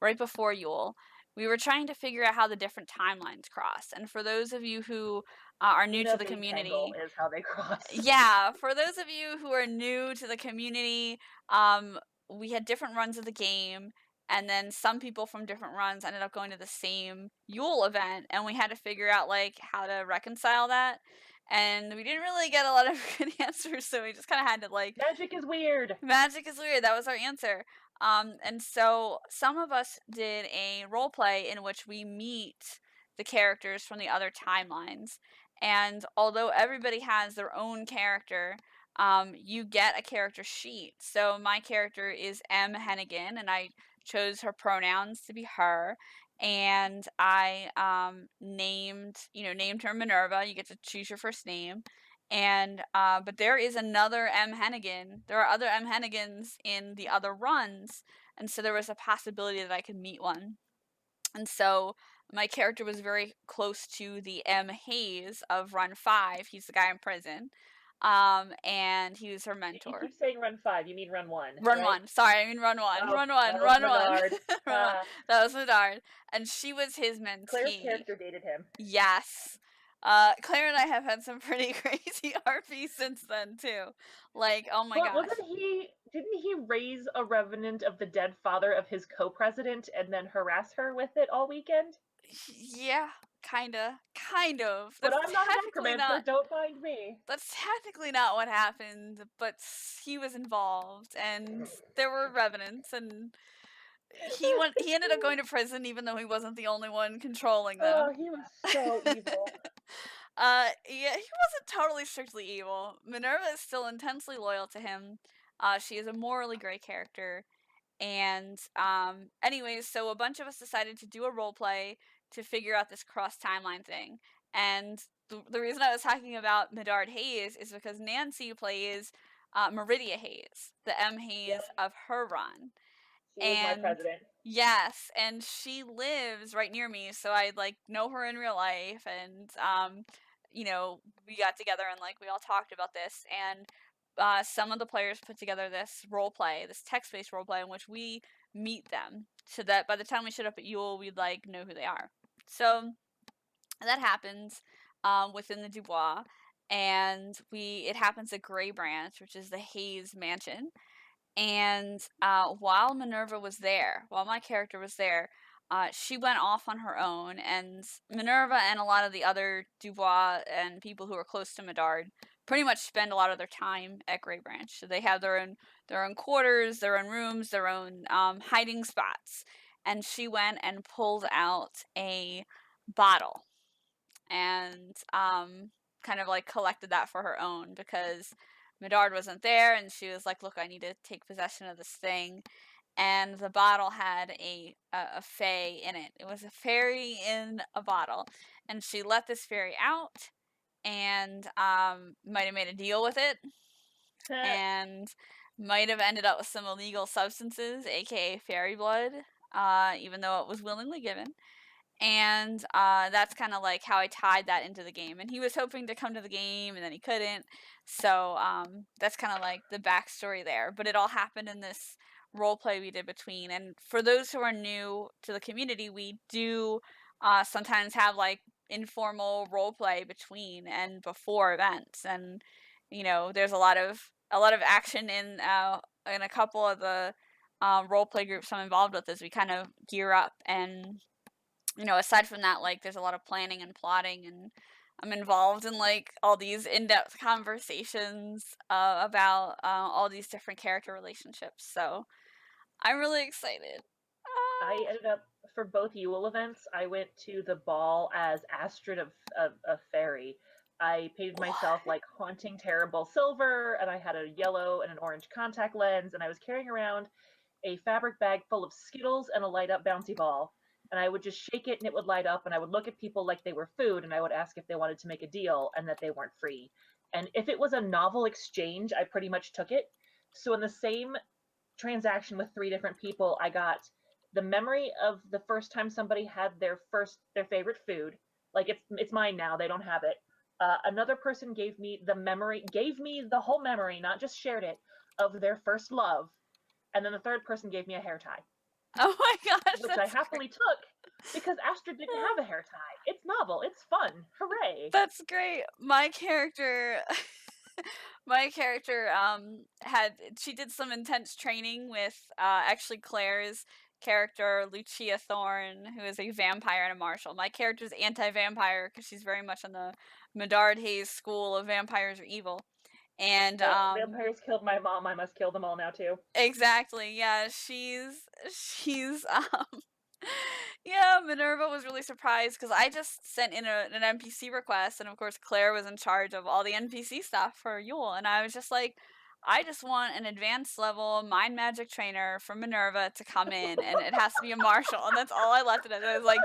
right before Yule, we were trying to figure out how the different timelines cross. And for those of you who are new to the community, is how they cross. Yeah, for those of you who are new to the community, we had different runs of the game, and then some people from different runs ended up going to the same Yule event, and we had to figure out like how to reconcile that. And we didn't really get a lot of good answers, so we just kind of had to like, magic is weird. Magic is weird. That was our answer. And so some of us did a role play in which we meet the characters from the other timelines. And although everybody has their own character, you get a character sheet. So my character is M. Hennigan, and I chose her pronouns to be her. And I named her Minerva. You get to choose your first name. And but there is another M. Hennigan. There are other M. Hennigans in the other runs, and so there was a possibility that I could meet one. And so my character was very close to the M. Hayes of Run 5. He's the guy in prison. And he was her You mentor. keep saying Run 5. You mean Run 1, Run right? 1. Sorry, I mean Run 1. Oh, Run 1. that was Run 1. Menard. Run 1. That was Medard. And she was his Claire's mentee. character dated him. Yes. Claire and I have had some pretty crazy RP since then too. Like, oh my gosh. Didn't he raise a revenant of the dead father of his co-president and then harass her with it all weekend? Yeah, kind of. But That's I'm not a technically necromancer, don't mind me. That's technically not what happened, but he was involved, and there were revenants, and he ended up going to prison, even though he wasn't the only one controlling them. Oh, he was so evil. Yeah, he wasn't totally strictly evil. Minerva is still intensely loyal to him. She is a morally great character. And anyways, so a bunch of us decided to do a role play to figure out this cross timeline thing. And the reason I was talking about Medard Hayes is because Nancy plays Meridia Hayes, the M. Hayes of her run. She was my president. Yes, and she lives right near me, so I like know her in real life, and you know, we got together and like we all talked about this, and some of the players put together this role play, this text-based role play in which we meet them, so that by the time we showed up at Yule, we'd like know who they are. So that happens within the Dubois, and it happens at Grey Branch, which is the Hayes mansion. And while Minerva was there, while my character was there, she went off on her own, and Minerva and a lot of the other Dubois and people who are close to Medard pretty much spend a lot of their time at Grey Branch. So they have their own quarters, their own rooms, their own hiding spots. And she went and pulled out a bottle and kind of like collected that for her own because Medard wasn't there, and she was like, "Look, I need to take possession of this thing." And the bottle had a fae in it. It was a fairy in a bottle, and she let this fairy out, and might have made a deal with it, and might have ended up with some illegal substances, aka fairy blood, even though it was willingly given. And that's kind of like how I tied that into the game. And he was hoping to come to the game, and then he couldn't. So that's kind of like the backstory there. But it all happened in this role play we did between. And for those who are new to the community, we do sometimes have like informal role play between and before events. And you know, there's a lot of action in a couple of the role play groups I'm involved with as we kind of gear up. And you know, aside from that, like, there's a lot of planning and plotting, and I'm involved in, like, all these in-depth conversations about all these different character relationships, so I'm really excited. I ended up, for both Yule events, I went to the ball as Astrid of Fairy. I painted myself like Haunting Terrible Silver, and I had a yellow and an orange contact lens, and I was carrying around a fabric bag full of Skittles and a light-up bouncy ball. And I would just shake it and it would light up, and I would look at people like they were food, and I would ask if they wanted to make a deal and that they weren't free. And if it was a novel exchange, I pretty much took it. So in the same transaction with 3 different people, I got the memory of the first time somebody had their favorite food. Like it's mine now, they don't have it. Another person gave me the whole memory, not just shared it, of their first love. And then the third person gave me a hair tie. Oh my gosh, which I happily took because Astrid didn't have a hair tie. It's novel. It's fun. Hooray. That's great. My character she did some intense training with actually Claire's character Lucia Thorne, who is a vampire and a marshal. My character's anti-vampire because she's very much on the Medard Hayes school of vampires are evil. And vampires killed my mom. I must kill them all now too. Exactly. Yeah, she's yeah, Minerva was really surprised because I just sent in an NPC request, and of course Claire was in charge of all the NPC stuff for Yule, and I was just like, I just want an advanced level mind magic trainer from Minerva to come in, and it has to be a marshal, and that's all I left it as. I was like,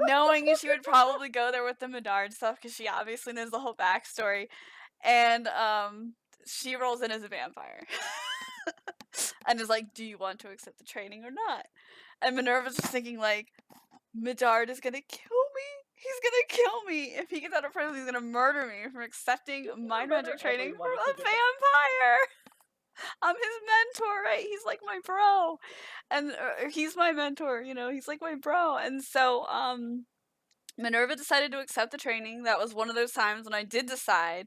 knowing she would probably go there with the Medard stuff because she obviously knows the whole backstory, and she rolls in as a vampire. And is like, do you want to accept the training or not? And Minerva's just thinking like, Medard is gonna kill me. He's gonna kill me. If he gets out of prison, he's gonna murder me for accepting mind magic training from a vampire. I'm his mentor, right? He's like my bro. And he's my mentor, you know, he's like my bro. And so, Minerva decided to accept the training. That was one of those times when I did decide,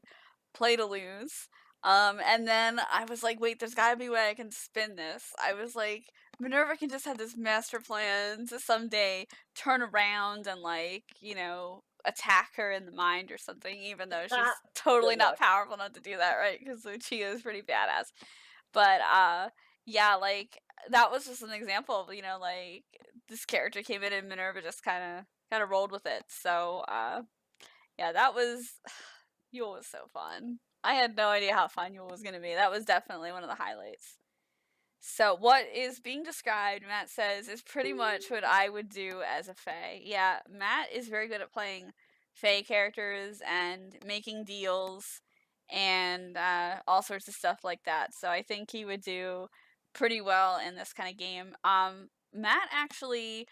play to lose. And then I was like, wait, there's gotta be a way I can spin this. I was like, Minerva can just have this master plan to someday turn around and, like, you know, attack her in the mind or something, even though she's totally not powerful enough to do that, right? Because Lucia is pretty badass. But yeah, like, that was just an example of, you know, like, this character came in and Minerva just kind of rolled with it. So yeah, that was Yule was so fun. I had no idea how fun Yule was gonna be. That was definitely one of the highlights. So what is being described, Matt says, is pretty much what I would do as a Fae. Yeah, Matt is very good at playing Fae characters and making deals and all sorts of stuff like that. So I think he would do pretty well in this kind of game. Matt actually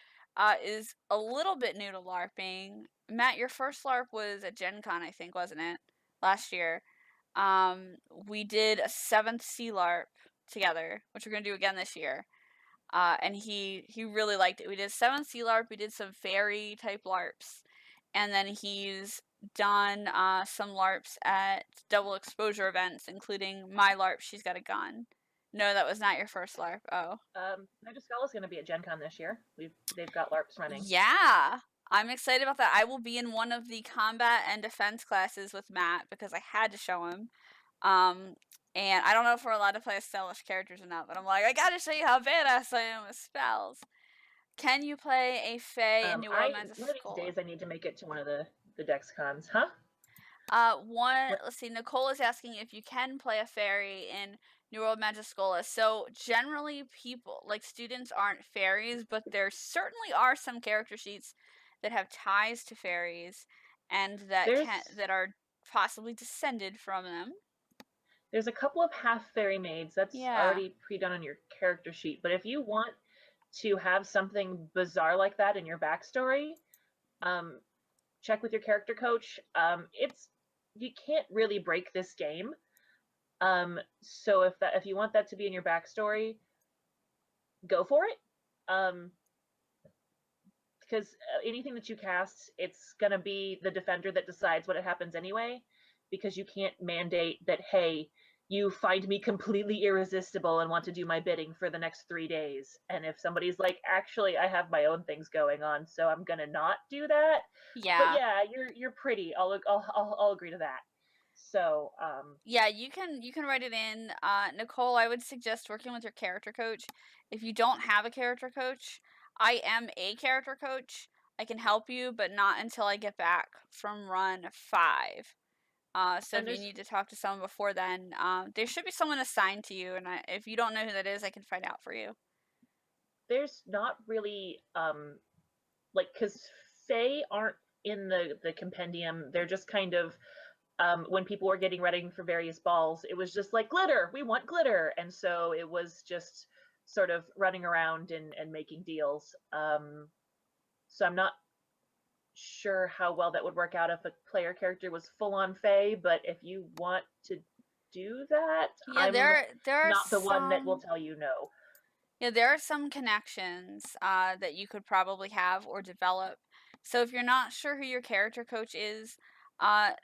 is a little bit new to LARPing. Matt, your first LARP was at Gen Con, I think, wasn't it? Last year. We did a 7th Sea LARP together, which we're gonna do again this year. And he really liked it. We did 7th Sea LARP, we did some fairy type LARPs, and then he's done some LARPs at double exposure events, including my LARP, She's Got a Gun. No, that was not your first LARP. Oh. Magischola is going to be at Gen Con this year. They've got LARPs running. Yeah. I'm excited about that. I will be in one of the combat and defense classes with Matt because I had to show him. And I don't know if we're allowed to play stylish characters or not, but I'm like, I gotta show you how badass I am with spells. Can you play a Fae in New World Magischola? One of these days I need to make it to one of the Dex Cons, huh? Let's see, Nicole is asking if you can play a fairy in New World Magischola. So generally people, like students aren't fairies, but there certainly are some character sheets that have ties to fairies and that are possibly descended from them. There's a couple of half fairy maids that's already pre-done on your character sheet, but if you want to have something bizarre like that in your backstory, check with your character coach. You can't really break this game. So if you want that to be in your backstory, go for it. Because anything that you cast, it's gonna be the defender that decides what happens anyway, because you can't mandate that, hey, you find me completely irresistible and want to do my bidding for the next 3 days. And if somebody's like, actually, I have my own things going on, so I'm gonna not do that. Yeah. But yeah, you're pretty. I'll agree to that. So yeah, you can write it in. Nicole, I would suggest working with your character coach. If you don't have a character coach, I am a character coach. I can help you, but not until I get back from run 5. So if you need to talk to someone before then, there should be someone assigned to you, and if you don't know who that is, I can find out for you. There's not really, because Fae aren't in the compendium. They're just kind of, when people were getting ready for various balls, it was just like, glitter, we want glitter. And so it was just sort of running around and making deals. So I'm not sure how well that would work out if a player character was full-on Fae, but if you want to do that, yeah, there are not the one that will tell you no. Yeah, there are some connections that you could probably have or develop. So if you're not sure who your character coach is,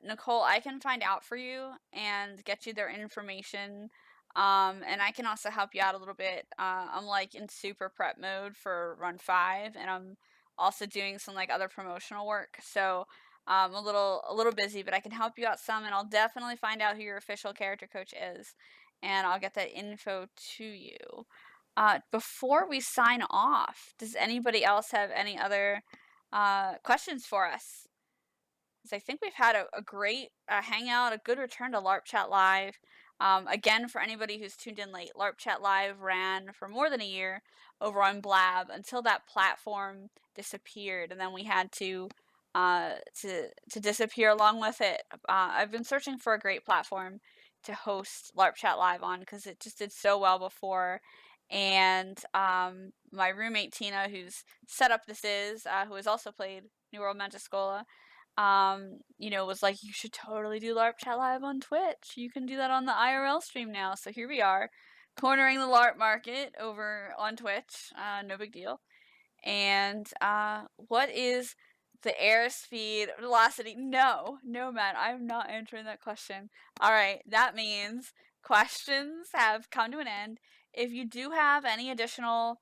Nicole, I can find out for you and get you their information. And I can also help you out a little bit. I'm like in super prep mode for run 5, and I'm also doing some like other promotional work. So I'm a little busy, but I can help you out some, and I'll definitely find out who your official character coach is, and I'll get that info to you. Before we sign off, does anybody else have any other questions for us? Because I think we've had a great hangout, a good return to LARP Chat Live. Again, for anybody who's tuned in late, LARP Chat Live ran for more than a year over on Blab until that platform disappeared, and then we had to disappear along with it. I've been searching for a great platform to host LARP Chat Live on because it just did so well before. And my roommate Tina, whose setup this is, who has also played New World Magischola, was like, you should totally do LARP Chat Live on Twitch. You can do that on the IRL stream now. So here we are, cornering the LARP market over on Twitch. No big deal. And what is the airspeed velocity? No, Matt, I'm not answering that question. All right, that means questions have come to an end. If you do have any additional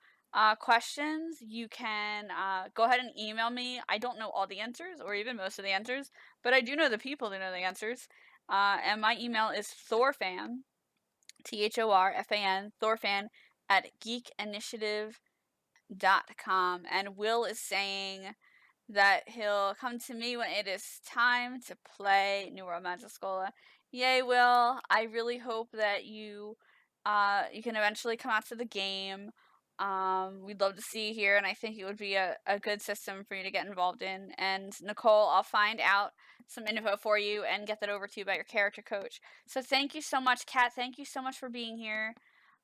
questions, you can go ahead and email me. I don't know all the answers or even most of the answers, but I do know the people who know the answers. And my email is thorfan, THORFAN, thorfan at geekinitiative.com. And Will is saying that he'll come to me when it is time to play New World Magischola. Yay, Will! I really hope that you can eventually come out to the game. We'd love to see you here, and I think it would be a good system for you to get involved in. And Nicole, I'll find out some info for you and get that over to you about your character coach. So thank you so much, Kat. Thank you so much for being here.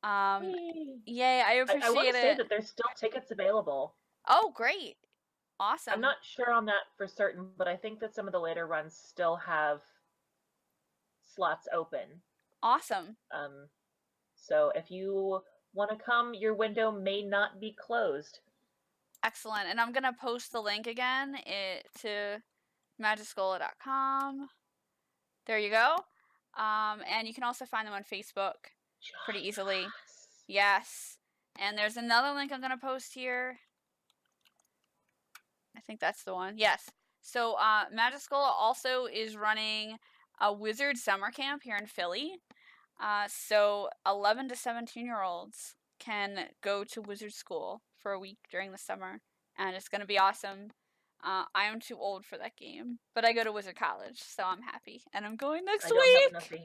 Yay, I appreciate I want to say it. that there's still tickets available. Oh, great. Awesome. I'm not sure on that for certain, but I think that some of the later runs still have slots open. Awesome. So if you want to come, your window may not be closed. Excellent. And I'm going to post the link again to magischola.com. There you go. And you can also find them on Facebook pretty easily. Yes. And there's another link I'm going to post here. I think that's the one. Yes. So Magischola also is running a Wizard Summer Camp here in Philly. So 11 to 17-year-olds can go to Wizard School for a week during the summer, and it's going to be awesome. I am too old for that game, but I go to Wizard College, so I'm happy, and I'm going next week.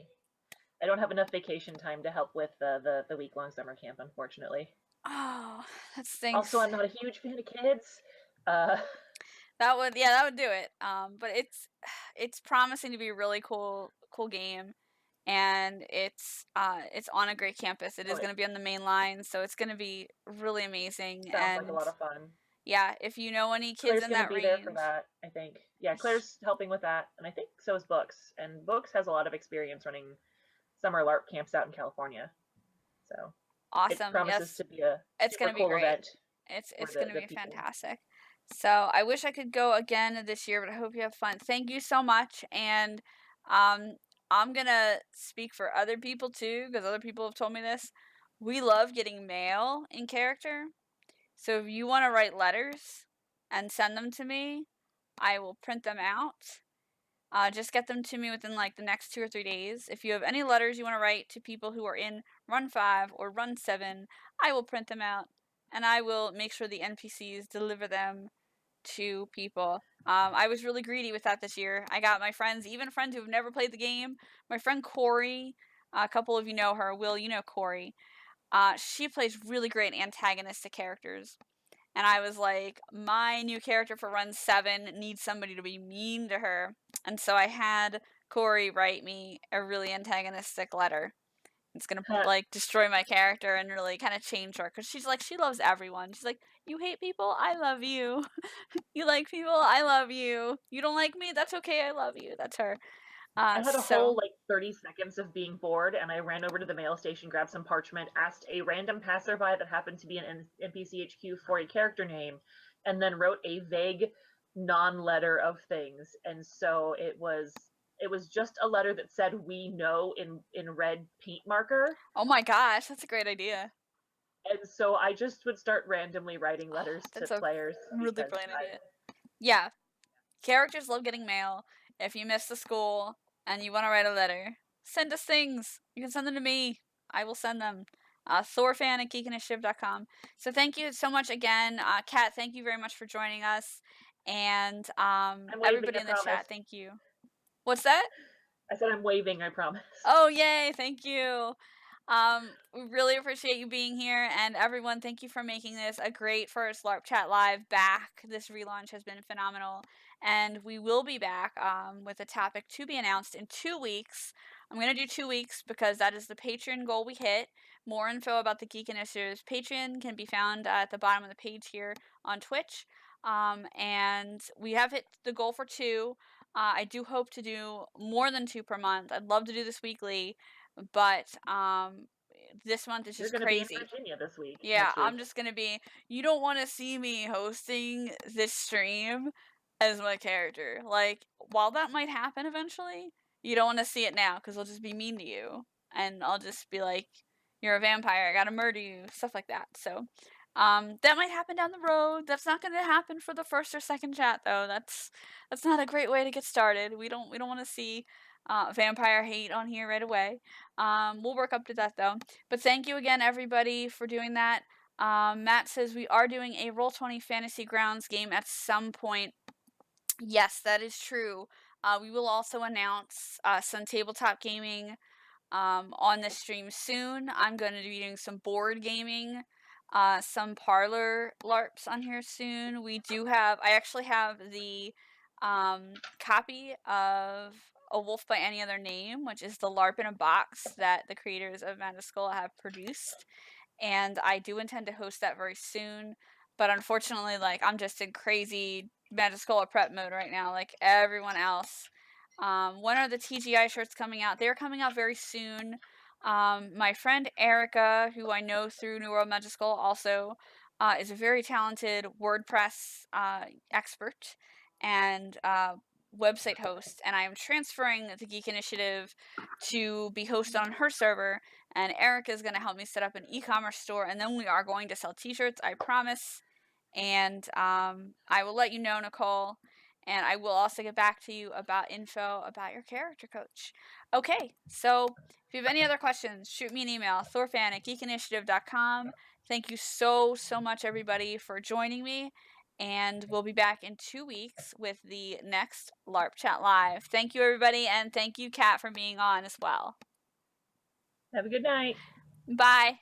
I don't have enough vacation time to help with the week-long summer camp, unfortunately. Oh, that stinks. Also, I'm not a huge fan of kids. That would do it. But it's promising to be a really cool game, and it's on a great campus. It is going to be on the main line, so it's going to be really amazing. Sounds like a lot of fun. Yeah, if you know any kids Claire's in that range. Claire's going to be there for that, I think. Yeah, Claire's helping with that, and I think so is Books. And Books has a lot of experience running summer LARP camps out in California. So awesome. It promises to be a super cool event. It's going to be fantastic. So I wish I could go again this year, but I hope you have fun. Thank you so much. And I'm going to speak for other people too, because other people have told me this. We love getting mail in character. So if you want to write letters and send them to me, I will print them out. Just get them to me within like the next 2 or 3 days. If you have any letters you want to write to people who are in Run 5 or Run 7, I will print them out. And I will make sure the NPCs deliver them to people. I was really greedy with that this year. I got my friends, even friends who have never played the game. My friend Corey, a couple of you know her. Will, you know Corey. She plays really great antagonistic characters. And I was like, my new character for Run 7 needs somebody to be mean to her. And so I had Corey write me a really antagonistic letter. It's going to like destroy my character and really kind of change her. Because she's like, she loves everyone. She's like, you hate people? I love you. You like people? I love you. You don't like me? That's okay. I love you. That's her. I had a whole 30 seconds of being bored, and I ran over to the mail station, grabbed some parchment, asked a random passerby that happened to be an NPC HQ for a character name, and then wrote a vague non-letter of things. And so it was just a letter that said "we know" in red paint marker. Oh my gosh, that's a great idea. And so I just would start randomly writing letters to players. Really brilliant idea. Yeah, characters love getting mail. If you miss the school and you want to write a letter, send us things. You can send them to me. I will send them. Thorfan at geekinitiative.com. So thank you so much again. Kat, thank you very much for joining us. And everybody in the chat, thank you. What's that? I said I'm waving, I promise. Oh, yay. Thank you. We really appreciate you being here, and everyone, thank you for making this a great first LARP Chat Live back. This relaunch has been phenomenal, and we will be back with a topic to be announced in 2 weeks. I'm going to do 2 weeks because that is the Patreon goal we hit. More info about the Geek Initiative's Patreon can be found at the bottom of the page here on Twitch. And we have hit the goal for 2. I do hope to do more than 2 per month. I'd love to do this weekly, but this month is just You're crazy. You're going to be in Virginia this week. Yeah, I'm just going to be... You don't want to see me hosting this stream as my character. Like, while that might happen eventually, you don't want to see it now because I'll just be mean to you. And I'll just be like, you're a vampire, I gotta murder you, stuff like that. So, that might happen down the road. That's not going to happen for the first or second chat, though. That's not a great way to get started. We don't want to see vampire hate on here right away. We'll work up to that, though. But thank you again, everybody, for doing that. Matt says we are doing a Roll20 Fantasy Grounds game at some point. Yes, that is true. We will also announce some tabletop gaming on this stream soon. I'm going to be doing some board gaming, some parlor LARPs on here soon. I actually have the copy of A Wolf by Any Other Name, which is the LARP in a box that the creators of Magischola have produced. And I do intend to host that very soon. But unfortunately, like, I'm just in crazy Magischola prep mode right now, like everyone else. When are the TGI shirts coming out? They're coming out very soon. My friend Erica, who I know through New World Magischola also, is a very talented WordPress expert and website host, and I am transferring the Geek Initiative to be hosted on her server, and Erica is going to help me set up an e-commerce store, and then we are going to sell t-shirts, I promise. And I will let you know, Nicole, and I will also get back to you about info about your character coach. Okay, so if you have any other questions, shoot me an email, thorfan@geekinitiative.com. Thank you so much, everybody, for joining me, and we'll be back in 2 weeks with the next LARP Chat Live. Thank you, everybody, and thank you, Kat, for being on as well. Have a good night. Bye.